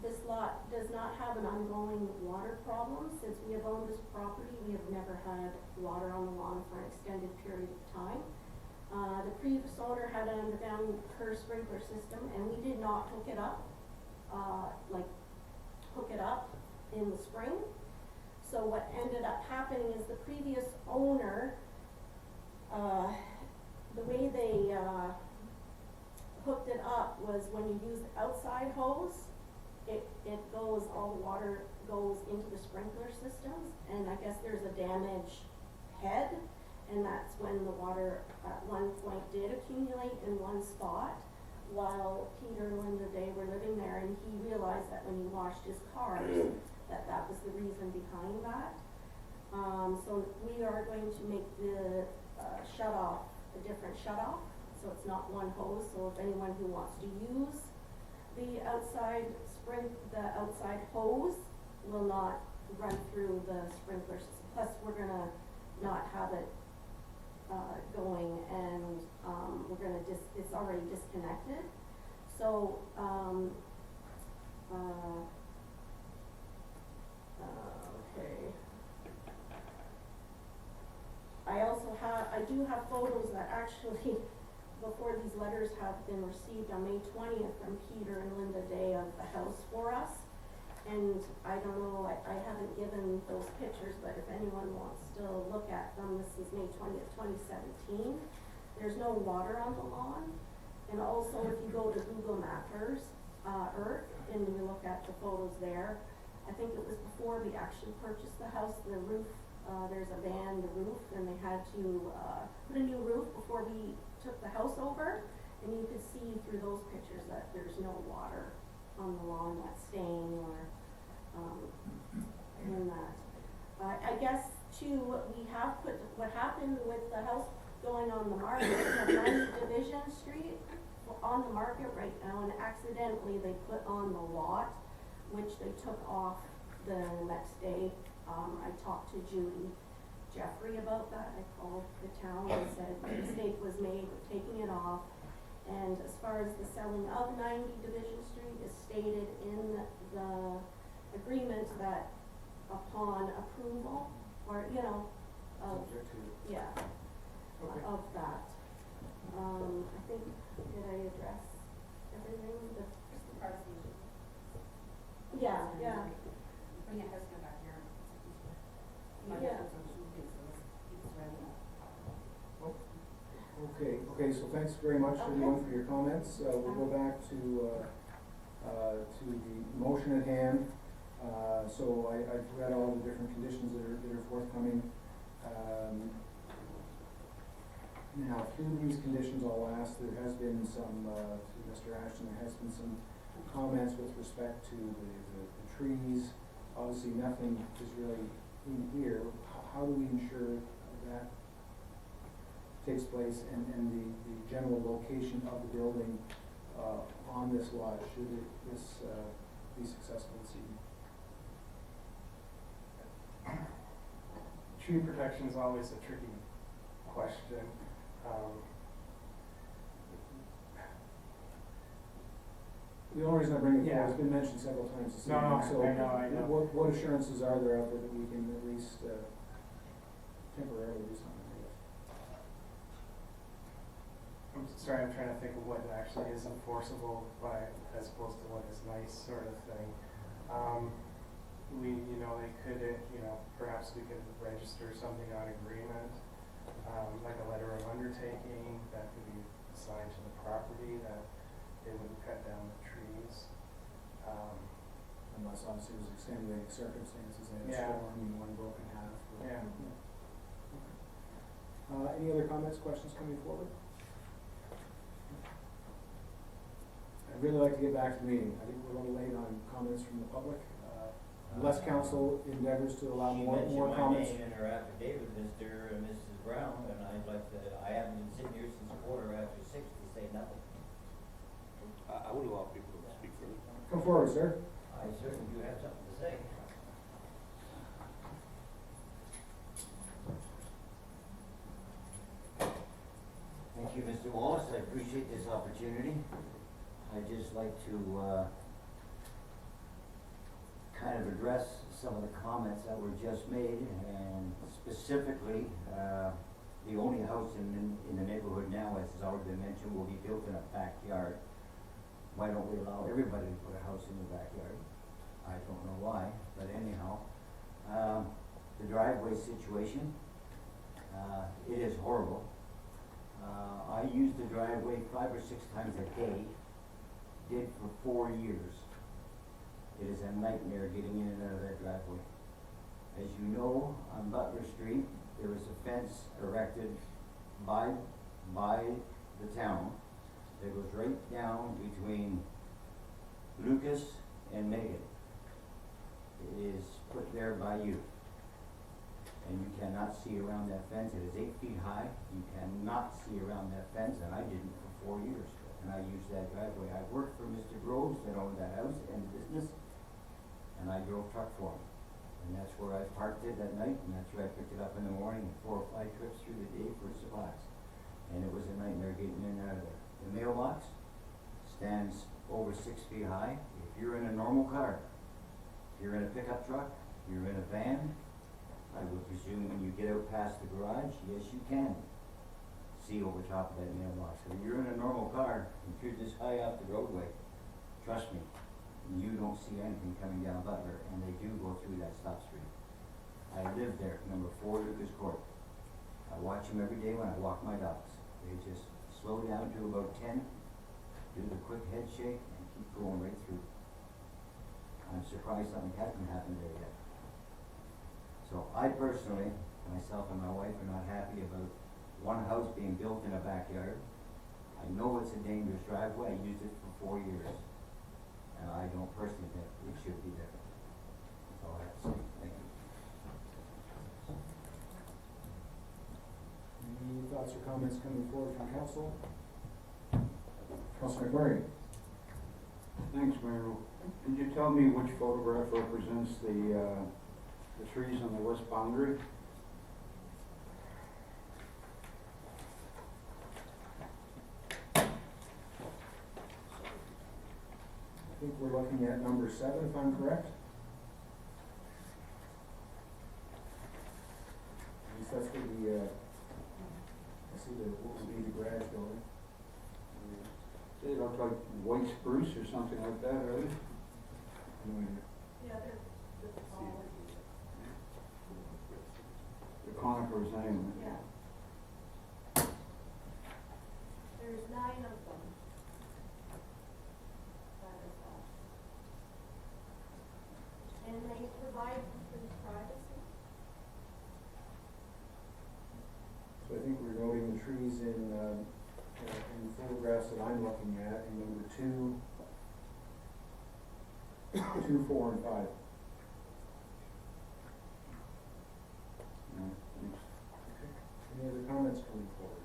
This lot does not have an ongoing water problem. Since we have owned this property, we have never had water on the lawn for an extended period of time. The previous owner had an underground her sprinkler system, and we did not hook it up, hook it up in the spring. So what ended up happening is the previous owner, the way they hooked it up was when you use the outside hose, all the water goes into the sprinkler systems, and I guess there's a damaged head, and that's when the water at one point did accumulate in one spot while Peter and Linda Day were living there, and he realized that when he washed his cars, that was the reason behind that. So we are going to make the shut-off a different shut-off, so it's not one hose. So if anyone who wants to use the outside hose will not run through the sprinkler system. Plus, we're gonna not have it going, and we're gonna it's already disconnected. So okay. I do have photos that actually, before these letters have been received on May 20th from Peter and Linda Day of the house for us. And I don't know, I haven't given those pictures, but if anyone wants to look at them, this is May 20th, 2017. There's no water on the lawn. And also, if you go to Google Mappers, Earth, and you look at the photos there, I think it was before we actually purchased the house, the roof, there's a band roof, and they had to put a new roof before we took the house over, and you could see through those pictures that there's no water on the lawn that's staying or in that. I guess too, we have put, what happened with the house going on the market, we have 90 Division Street on the market right now, and accidentally they put on the lot, which they took off the next day. I talked to Judy Jeffrey about that. I called the town and said a mistake was made with taking it off. And as far as the selling of 90 Division Street is stated in the agreement that upon approval, or, you know, of, yeah, of that. I think, did I address everything? Yeah, yeah. Bring your husband back here. Yeah. Okay, so thanks very much everyone for your comments. We'll go back to the motion at hand. So I've read all the different conditions that are forthcoming. Now, through these conditions, I'll ask, there has been some, through Mr. Ashton, there has been some comments with respect to the trees. Obviously, nothing is really in here. How do we ensure that takes place, and the general location of the building on this lot, should this be successful this evening? Tree protection is always a tricky question. The only reason I bring it forward, it's been mentioned several times this evening. So I know. what assurances are there out there that we can at least temporarily do something? I'm sorry, I'm trying to think of what actually is enforceable by, as opposed to what is nice, sort of thing. They could, perhaps we could register something on agreement, like a letter of undertaking that could be assigned to the property, that they wouldn't cut down the trees. A unless obviously it was extenuating circumstances, they had a Yeah. storm and one broken half. or- Yeah. Any other comments, questions coming forward? I'd really like to get back to the meeting. I think we're a little late on comments from the public. Unless council endeavors to allow more comments. She mentioned my name in her affidavit, Mr. and Mrs. Brown, and I'd like to, I haven't been sitting here since 6:45 to say nothing. I would allow people to speak further. Come forward, sir. I certainly do have something to say. Thank you, Mr. Wallace, I appreciate this opportunity. I'd just like to, kind of address some of the comments that were just made, and specifically, the only house in the neighborhood now, as has already been mentioned, will be built in a backyard. Why don't we allow everybody to put a house in the backyard? I don't know why, but anyhow, the driveway situation, it is horrible. I use the driveway 5 or 6 times a day, did for 4 years. It is a nightmare getting in and out of that driveway. As you know, on Butler Street, there is a fence erected by the town that goes right down between Lucas and Megan. It is put there by you. And you cannot see around that fence. It is 8 feet high. You cannot see around that fence, and I didn't for 4 years. And I used that driveway. I worked for Mr. Groves that owned that house and business, and I drove truck for him. And that's where I parked it at night, and that's where I picked it up in the morning, 4 or 5 trips through the day for supplies. And it was a nightmare getting in and out of there. The mailbox stands over 6 feet high. If you're in a normal car, if you're in a pickup truck, you're in a van, I would presume when you get out past the garage, yes, you can see over top of that mailbox. If you're in a normal car, if you're this high off the roadway, trust me, you don't see anything coming down Butler, and they do go through that stop street. I live there, number 4 Lucas Court. I watch them every day when I walk my dogs. They just slow down to about 10, do the quick head shake, and keep going right through. I'm surprised something hasn't happened there yet. So I personally, myself and my wife, are not happy about one house being built in a backyard. I know it's a dangerous driveway. I used it for 4 years. And I don't personally think it should be there. That's all I have to say. Thank you. Any thoughts or comments coming forward from council? Councilor McMurray. Thanks, Mayor. Could you tell me which photograph represents the trees on the west boundary? I think we're looking at number 7, if I'm correct. At least that's where the, I see what would be the garage building. They look like white spruce or something like that, right? Yeah, they're taller. The conifers anyway. Yeah. There's 9 of them. That is all. And they provide complete privacy. So I think we're noting the trees in photographs that I'm looking at in number 2, 4, and 5. Any other comments coming forward?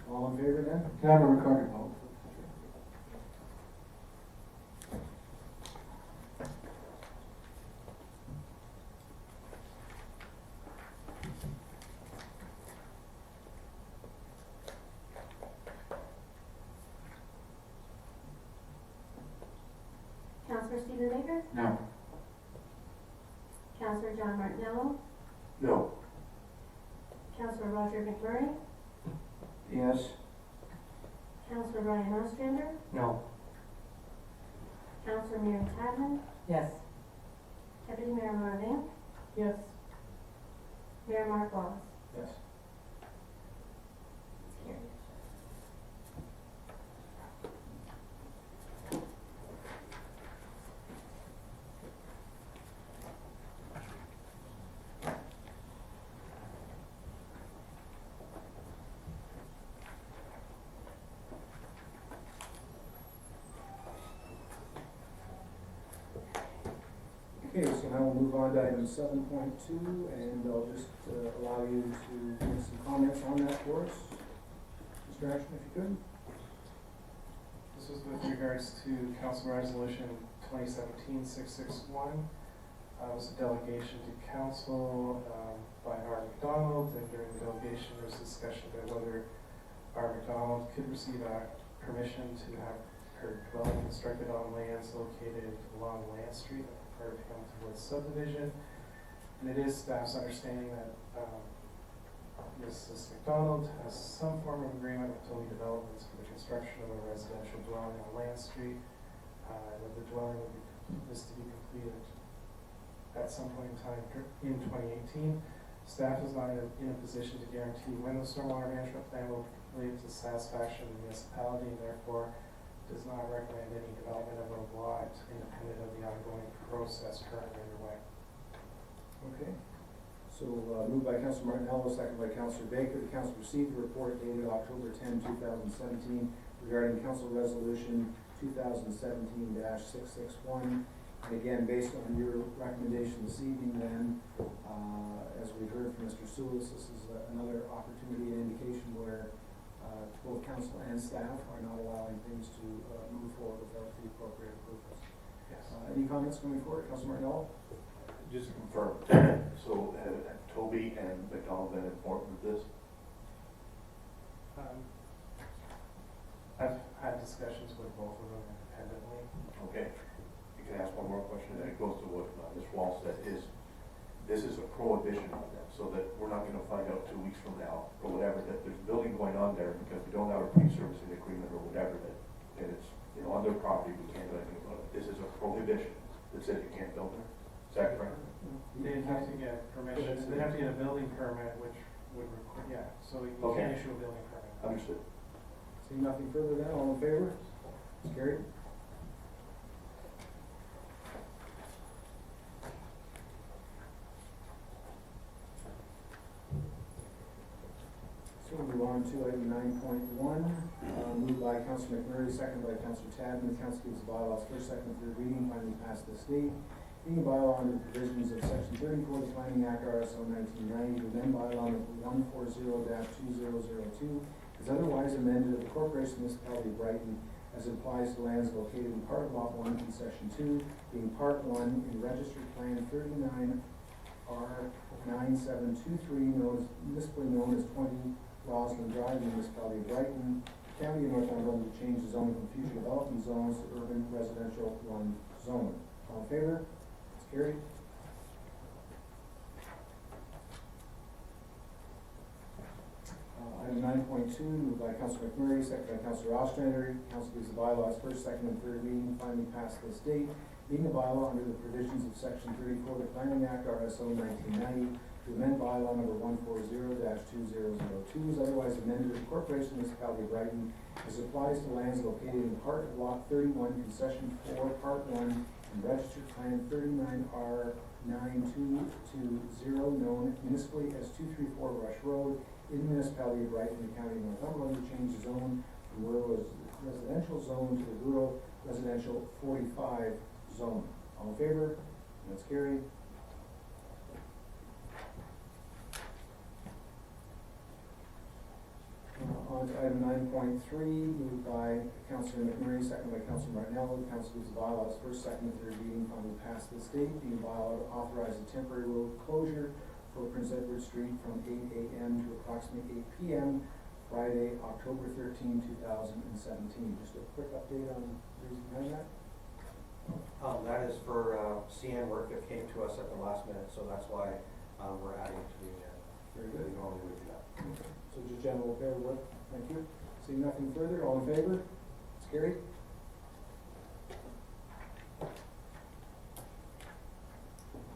All in favor then? Can I have a recording vote? Councillor Stephen Baker? No. Councillor John Martinello? No. Councillor Roger McMurray? Yes. Councillor Ryan Ostrander? No. Councillor Mary Tadman? Yes. Deputy Mayor Marvin? Yes. Mayor Mark Wallace? Yes. It's carried. so now we'll move on to item 7.2, and I'll just allow you to make some comments on that for us. Mr. Ashton, if you could. This was with regards to Council Resolution 2017-661. It was a delegation to council by R. McDonald, and during the delegation there was discussion about whether R. McDonald could receive permission to have her dwelling constructed on lands located along Land Street, part of Hamilton Woods subdivision. And it is staff's understanding that Mrs. McDonald has some form of agreement with Tony Developments for the construction of a residential dwelling on Land Street. And that the dwelling is to be completed at some point in time in 2018. Staff is not in a position to guarantee when the stormwater management plan will be completed to the satisfaction of the municipality, and therefore does not recommend any development of a lot independent of the ongoing process currently underway. Okay. So moved by Councilor Martinello, second by Councilor Baker. The council received the report dated October 10, 2017 regarding Council Resolution 2017-661. And again, based on your recommendation this evening then, as we heard from Mr. Sulis, this is another opportunity and indication where both council and staff are not allowing things to move forward without the appropriate approvals. Yes. Any comments coming forward? Councilor Martinello? Just to confirm, so have Toby and McDonald been informed of this? I've had discussions with both of them independently. Okay. You can ask one more question, and it goes to what Ms. Wall said, this is a prohibition on them, so that we're not gonna find out 2 weeks from now, or whatever, that there's building going on there because we don't have a pre-servicing agreement or whatever, that it's, you know, on their property, we can't do anything about it. This is a prohibition that says you can't build there. Is that correct? They'd have to get permission, they'd have to get a building permit, which would require, yeah, so you Okay. can't issue a building permit. Understood. Seeing nothing further then, all in favor? It's carried. So we'll move on to item 9.1, moved by Councilor McMurray, seconded by Councilor Tadman. The council gives the bylaws first, second, and third reading, finally passed this date. Being a bylaw under the provisions of Section 34 of the Planning Act, RSO 1990, to amend bylaw number 140-2002, is otherwise amended of the Corporation Municipality of Brighton as it applies to lands located in Part Lot 1 in Section 2, being Part 1 in Registered Plan 39R9723, municipally known as 20 Roslyn Drive, Municipality of Brighton, County of Northumberland, to change the zone from future development zones to urban residential 1 zone. All in favor? It's carried. Item 9.2, moved by Councilor McMurray, second by Councilor Ostrander. Council gives the bylaws first, second, and third reading, finally passed this date. Being a bylaw under the provisions of Section 34 of the Planning Act, RSO 1990, to amend bylaw number 140-2002, is otherwise amended of the Corporation Municipality of Brighton as applies to lands located in part of Lot 31, Concession 4, Part 1, and Registered Plan 39R9220, known municipally as 234 Rush Road, in the Municipality of Brighton, the County of Northumberland, to change the zone from rural residential zone to the rural residential 45 zone. All in favor? That's carried. On to item 9.3, moved by Councilor McMurray, second by Councilor Martinello. The council gives the bylaws first, second, and third reading, finally passed this date. Being a bylaw to authorize a temporary road closure for Prince Edward Street from 8 a.m. to approximately 8 p.m. Friday, October 13, 2017. Just a quick update on the reason behind that. That is for CN work that came to us at the last minute, so that's why we're adding it to the agenda. Very good. We normally would do that. So just general repair work. Thank you. Seeing nothing further, all in favor? It's carried.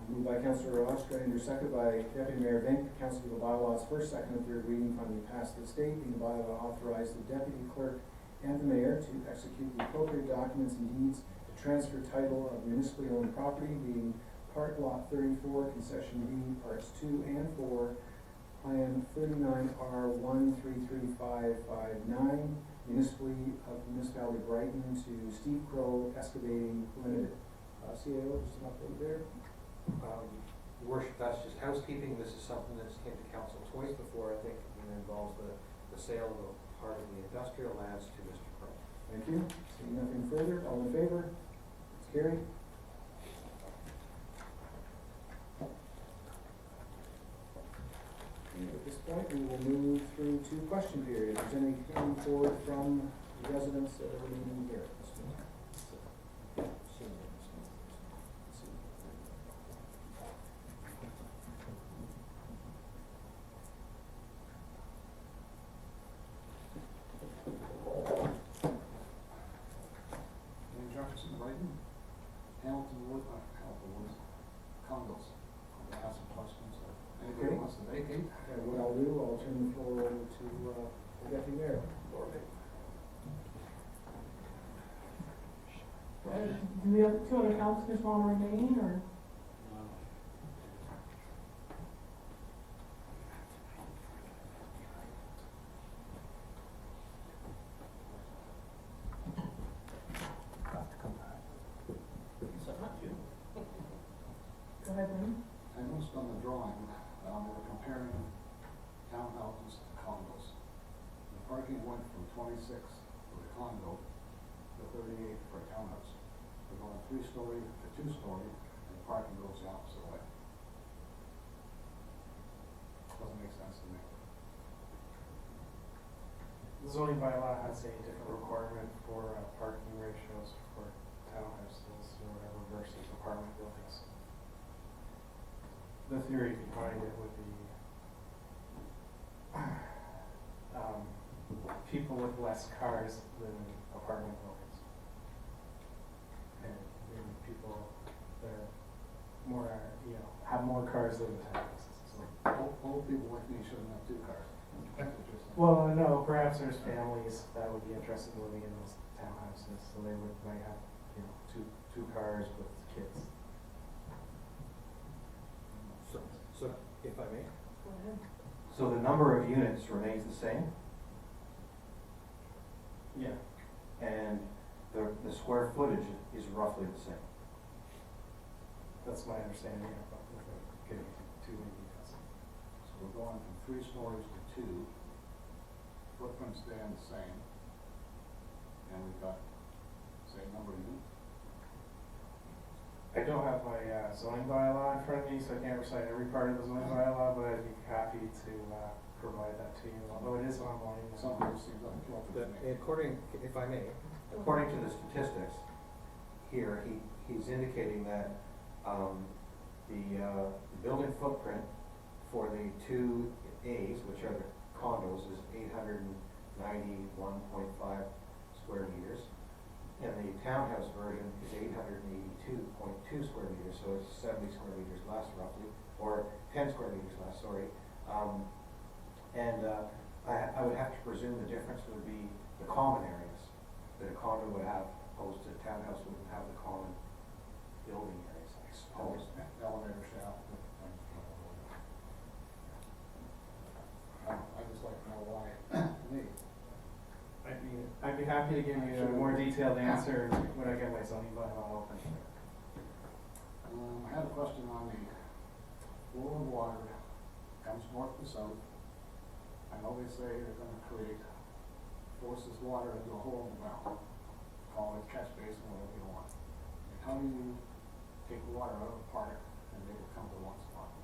Moved by Councilor Ostrander, second by Deputy Mayor Vink. Council of the bylaws first, second, and third reading, finally passed this date. Being the bylaw authorized the deputy clerk and the mayor to execute the appropriate documents and deeds to transfer title of municipally owned property, being Part Lot 34, Concession B, Parts 2 and 4, Plan 39R133559, municipally of the Municipality of Brighton, to Steve Crow Excavating Limited. CAO, just an update there. Your Worship, that's just housekeeping. This is something that's came to council twice before, I think, and it involves the sale of a part of the industrial lands to Mr. Crow. Thank you. Seeing nothing further, all in favor? It's carried. And at this point, we will move through to question period. If there's anything forward from the residents that are remaining here. Jefferson, Brighton, Hamilton Woods, condos. I'll ask some questions. Anybody wants to vacate? And what I'll do, I'll turn the floor over to the deputy mayor. Do we have two other councillors want to remain, or? Go ahead, Lynn. I noticed on the drawing, they were comparing townhouses to condos. The parking went from 26 for the condo to 38 for a townhouse. We're going 3-story to 2-story, and the parking goes the opposite way. Doesn't make sense to me. The zoning bylaw has a different requirement for parking ratios for townhouses or whatever versus apartment buildings. The theory behind it would be people with less cars than apartment buildings. And maybe people that are more, have more cars than the townhouses. So, Old people like me shouldn't have 2 cars. That's what you're saying. well, no, perhaps there's families that would be interested in living in those townhouses, so they might have, two cars with kids. So, if I may? Go ahead. So the number of units remains the same, Yeah. and the square footage is roughly the same. That's my understanding, yeah, but without getting into too many details. So we're going from 3 stories to 2, footprint staying the same, and we've got same number of units. I don't have my zoning bylaw in front of me, so I can't recite every part of the zoning bylaw, but I'd be happy to provide that to you, although it is online. Something that seems like a kill to me. According, if I may, according to the statistics here, he's indicating that the building footprint for the 2 A's, which are the condos, is 891.5 square meters. And the townhouse version is 882.2 square meters, so it's 70 square meters less roughly, or 10 square meters less, sorry. I would have to presume the difference would be the common areas that a condo would have, opposed to a townhouse wouldn't have the common building areas, I suppose. Elevator shaft. I just like to know why. Me. I'd be happy to give you a more detailed answer when I get my zoning bylaw open. I had a question on the flow of water comes north to south. I know they say they're gonna force this water into a hole in the ground, call it catch basin, whatever you want. And how do you take the water out of the park and make it come to one spot?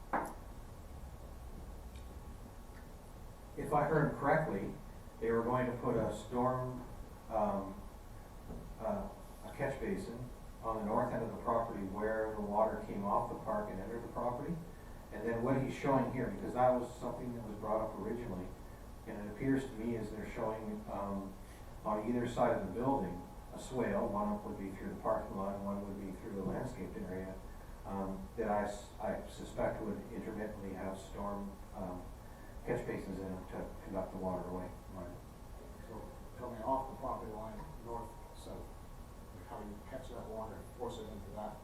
If I heard correctly, they were going to put a storm, a catch basin on the north end of the property where the water came off the park and entered the property. And then what he's showing here, because that was something that was brought up originally, and it appears to me as they're showing on either side of the building a swale, one would be through the parking lot and one would be through the landscaped area, that I suspect would intermittently have storm catch basins in it to conduct the water away. Right. So coming off the property line, north, south, how do you catch that water, force it into that?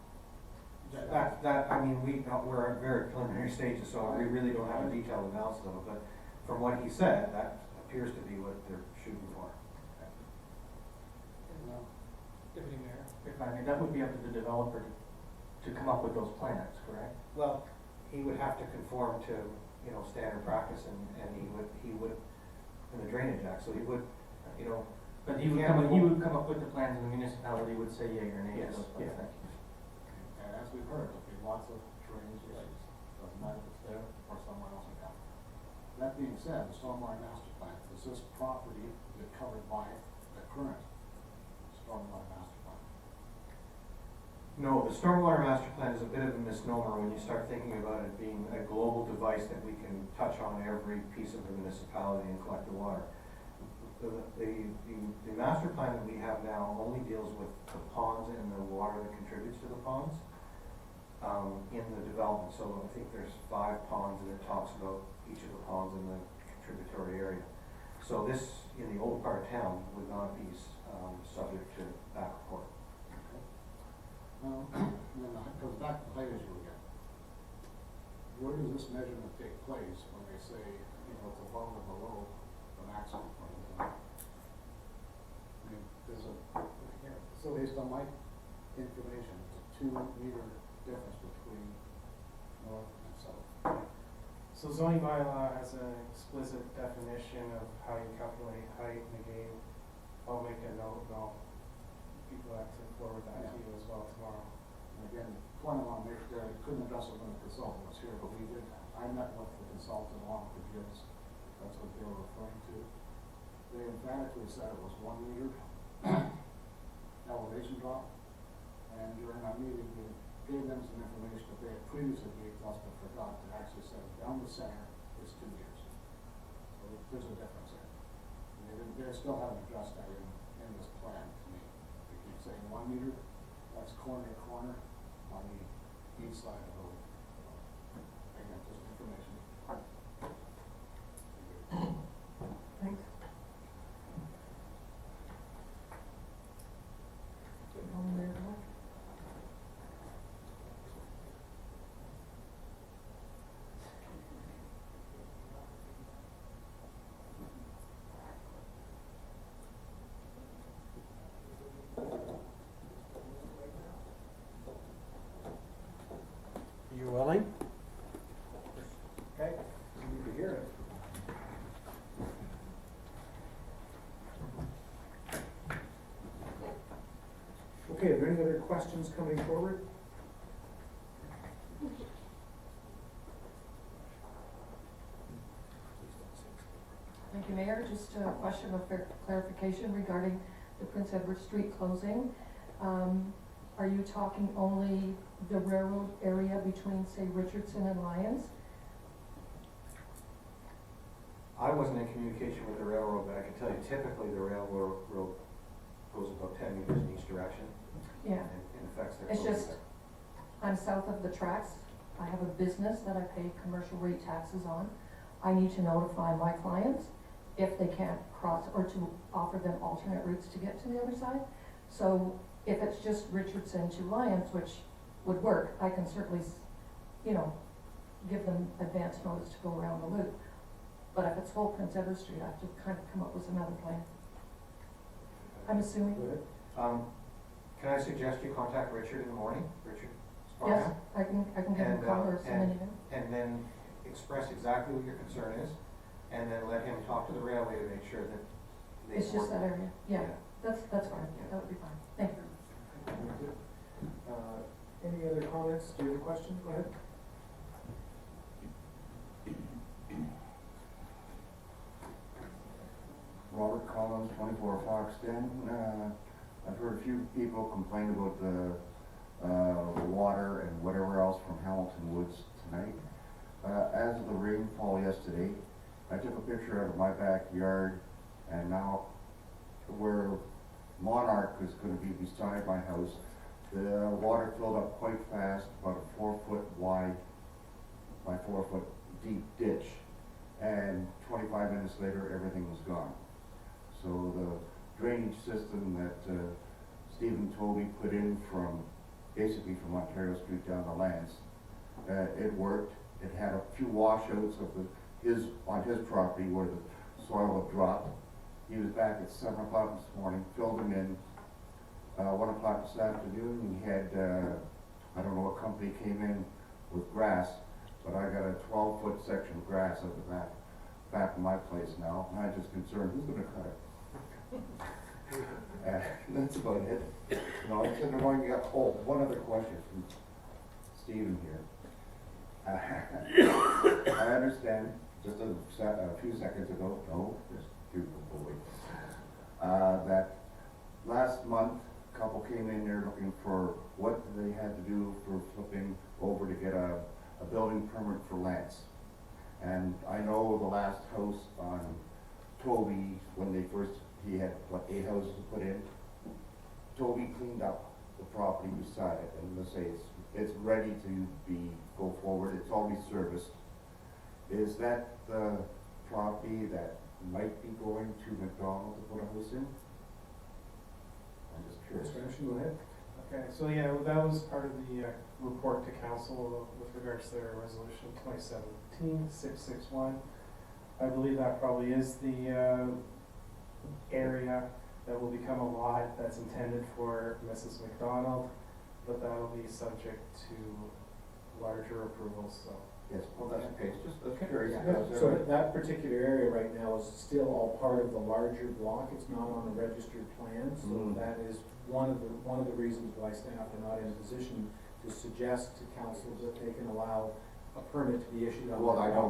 I mean, we're at very preliminary stages, so we really don't have a detailed analysis of it, but from what he said, that appears to be what they're shooting for. Deputy Mayor, if I may, that would be up to the developer to to come up with those plans, correct? Well, he would have to conform to, you know, standard practice and he would, in the Drainage Act, so he would, you know. But he would come up with the plans and the municipality would say yea or nay to Yes, those plans. yeah. Thank you. And as we've heard, there'll be lots of drainage issues, doesn't matter if it's there or somewhere else in town. That being said, the stormwater master plan, does this property get covered by the current stormwater master plan? No, the stormwater master plan is a bit of a misnomer when you start thinking about it being a global device that we can touch on every piece of the municipality and collect the water. The master plan that we have now only deals with the ponds and the water that contributes to the ponds in the development. So I think there's 5 ponds and it talks about each of the ponds in the contributory area. So this, in the old part of town, would not be subject to that report. And then it goes back to the height issue again. Where does this measurement take place when they say, you know, it's above or below the maximum? I mean, there's so based on my information, it's a 2-meter difference between north and south. So zoning bylaw has an explicit definition of how you calculate height in the game. I'll make a note, and I'll people have to forward that to you as well tomorrow. And again, point I want to make there, I couldn't address it when the consultant was here, but we did, I met with the consultant along with the Gibbs, that's what they were referring to. They emphatically said it was 1 meter elevation drop, and during our meeting, we gave them some information that they had previously gave us, but forgot to actually say down the center is 2 meters. So there's a difference there. And they still haven't addressed that in this plan to me. They keep saying 1 meter, that's corner to corner on the east side of the road. Again, just information. Thanks. Getting on there, huh? You willing? Okay, you need to hear it. Okay, are there any other questions coming forward? Thank you, Mayor. Just a question of clarification regarding the Prince Edward Street closing. Are you talking only the railroad area between, say, Richardson and Lyons? I wasn't in communication with the railroad, but I can tell you typically the railroad goes about 10 meters in each direction. Yeah. And it affects their. It's just, I'm south of the tracks. I have a business that I pay commercial rate taxes on. I need to notify my clients if they can't cross, or to offer them alternate routes to get to the other side. So if it's just Richardson to Lyons, which would work, I can certainly, you know, give them advance notice to go around the loop. But if it's whole Prince Edward Street, I have to kind of come up with another plan. I'm assuming. Can I suggest you contact Richard in the morning? Richard Yes, Sparman? I can give him a call or send an email. And then express exactly what your concern is, and then let him talk to the railway to make sure that they. It's just work. that area, yeah, that's fine, Yeah. that would be fine, thank you. Any other comments? Do you have a question? Go ahead. Robert Collins, 24 Foxton. I've heard a few people complain about the water and whatever else from Hamilton Woods tonight. As of the rainfall yesterday, I took a picture out of my backyard, and now where Monarch is going to be beside my house, the water filled up quite fast, about a 4-foot wide by 4-foot deep ditch, and 25 minutes later everything was gone. So the drainage system that Stephen Toby put in from basically from Ontario Street down to Lance, it worked. It had a few washouts of on his property where the soil had dropped. He was back at 7 o'clock this morning, filled them in. 1 o'clock this afternoon, he had I don't know what company came in with grass, but I got a 12-foot section of grass at the back of my place now, and I'm just concerned, who's gonna cut it? That's about it. No, I said, one other question from Stephen here. I understand, just a few seconds ago, just that last month, a couple came in there looking for what they had to do for flipping over to get a building permit for Lance. And I know the last house on Toby, when he had, 8 houses to put in, Toby cleaned up the property beside it, and let's say it's ready to go forward, it's already serviced. Is that the property that might be going to McDonald to put a house in? I'm just curious. Mr. Ashton, go ahead. Okay, so yeah, that was part of the report to council with regards to their resolution 2017-661. I believe that probably is the area that will become a lot that's intended for Mrs. McDonald, but that'll be subject to larger approvals, so. Yes, well, that's okay, it's just curious. So that particular area right now is still all part of the larger block, it's not on the registered plan, so that is one of the reasons why staff are not in a position to suggest to council that they can allow a permit to be issued on. Well, I know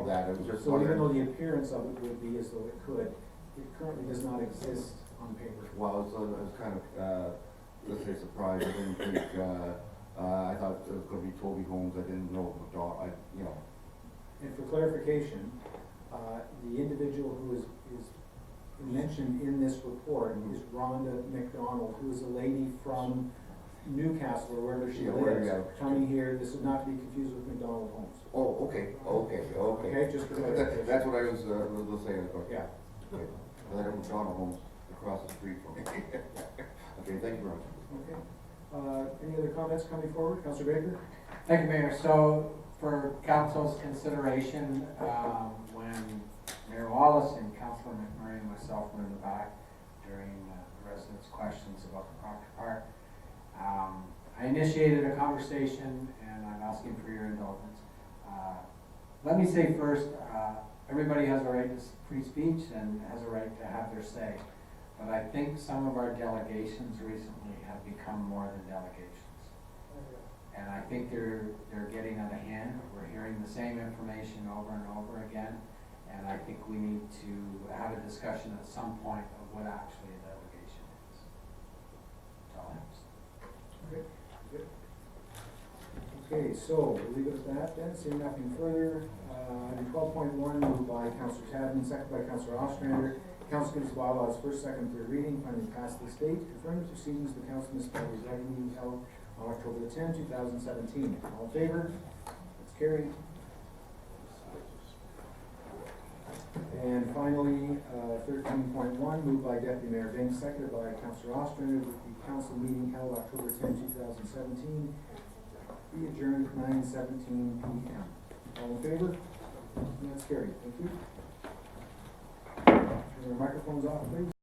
that, it was just So even wondering. though the appearance of it would be as though it could, it currently does not exist on paper. Well, I was kind of, let's say surprised, I didn't think, I thought it was gonna be Toby Homes, I didn't know McDonald, And for clarification, the individual who is mentioned in this report is Rhonda McDonald, who is a lady from Newcastle, or wherever she lives, coming here. This is not to be confused with McDonald Homes. Oh, okay, Okay, just for clarification. That's what I was saying, Yeah. okay. I had McDonald Homes across the street from me. Okay, thank you very much. Okay. Any other comments coming forward? Councillor Baker? Thank you, Mayor. So for council's consideration, when Mayor Wallace and Councilor McMurray and myself were in the back during the residents' questions about the Proctor Park, I initiated a conversation and I'm asking for your indulgence. Let me say first, everybody has a right to free speech and has a right to have their say. But I think some of our delegations recently have become more than delegations. And I think they're getting out of hand. We're hearing the same information over and over again. And I think we need to have a discussion at some point of what actually a delegation is. That's all I have to say. Okay, good. Okay, so we'll leave it at that then, seeing nothing further. Item 12.1, moved by Councillor Tadman, second by Councillor Ostrander. Council gives bylaws first, second, third reading, finally pass this date, confirm the proceedings of the council municipalities regular meeting held on October the 10th, 2017. All in favor? That's carried. And finally, 13.1, moved by Deputy Mayor Vince, seconded by Councillor Ostrander, with the council meeting held October 10, 2017, be adjourned at 9:17 p.m. All in favor? And that's carried. Thank you. Turn your microphones off, please.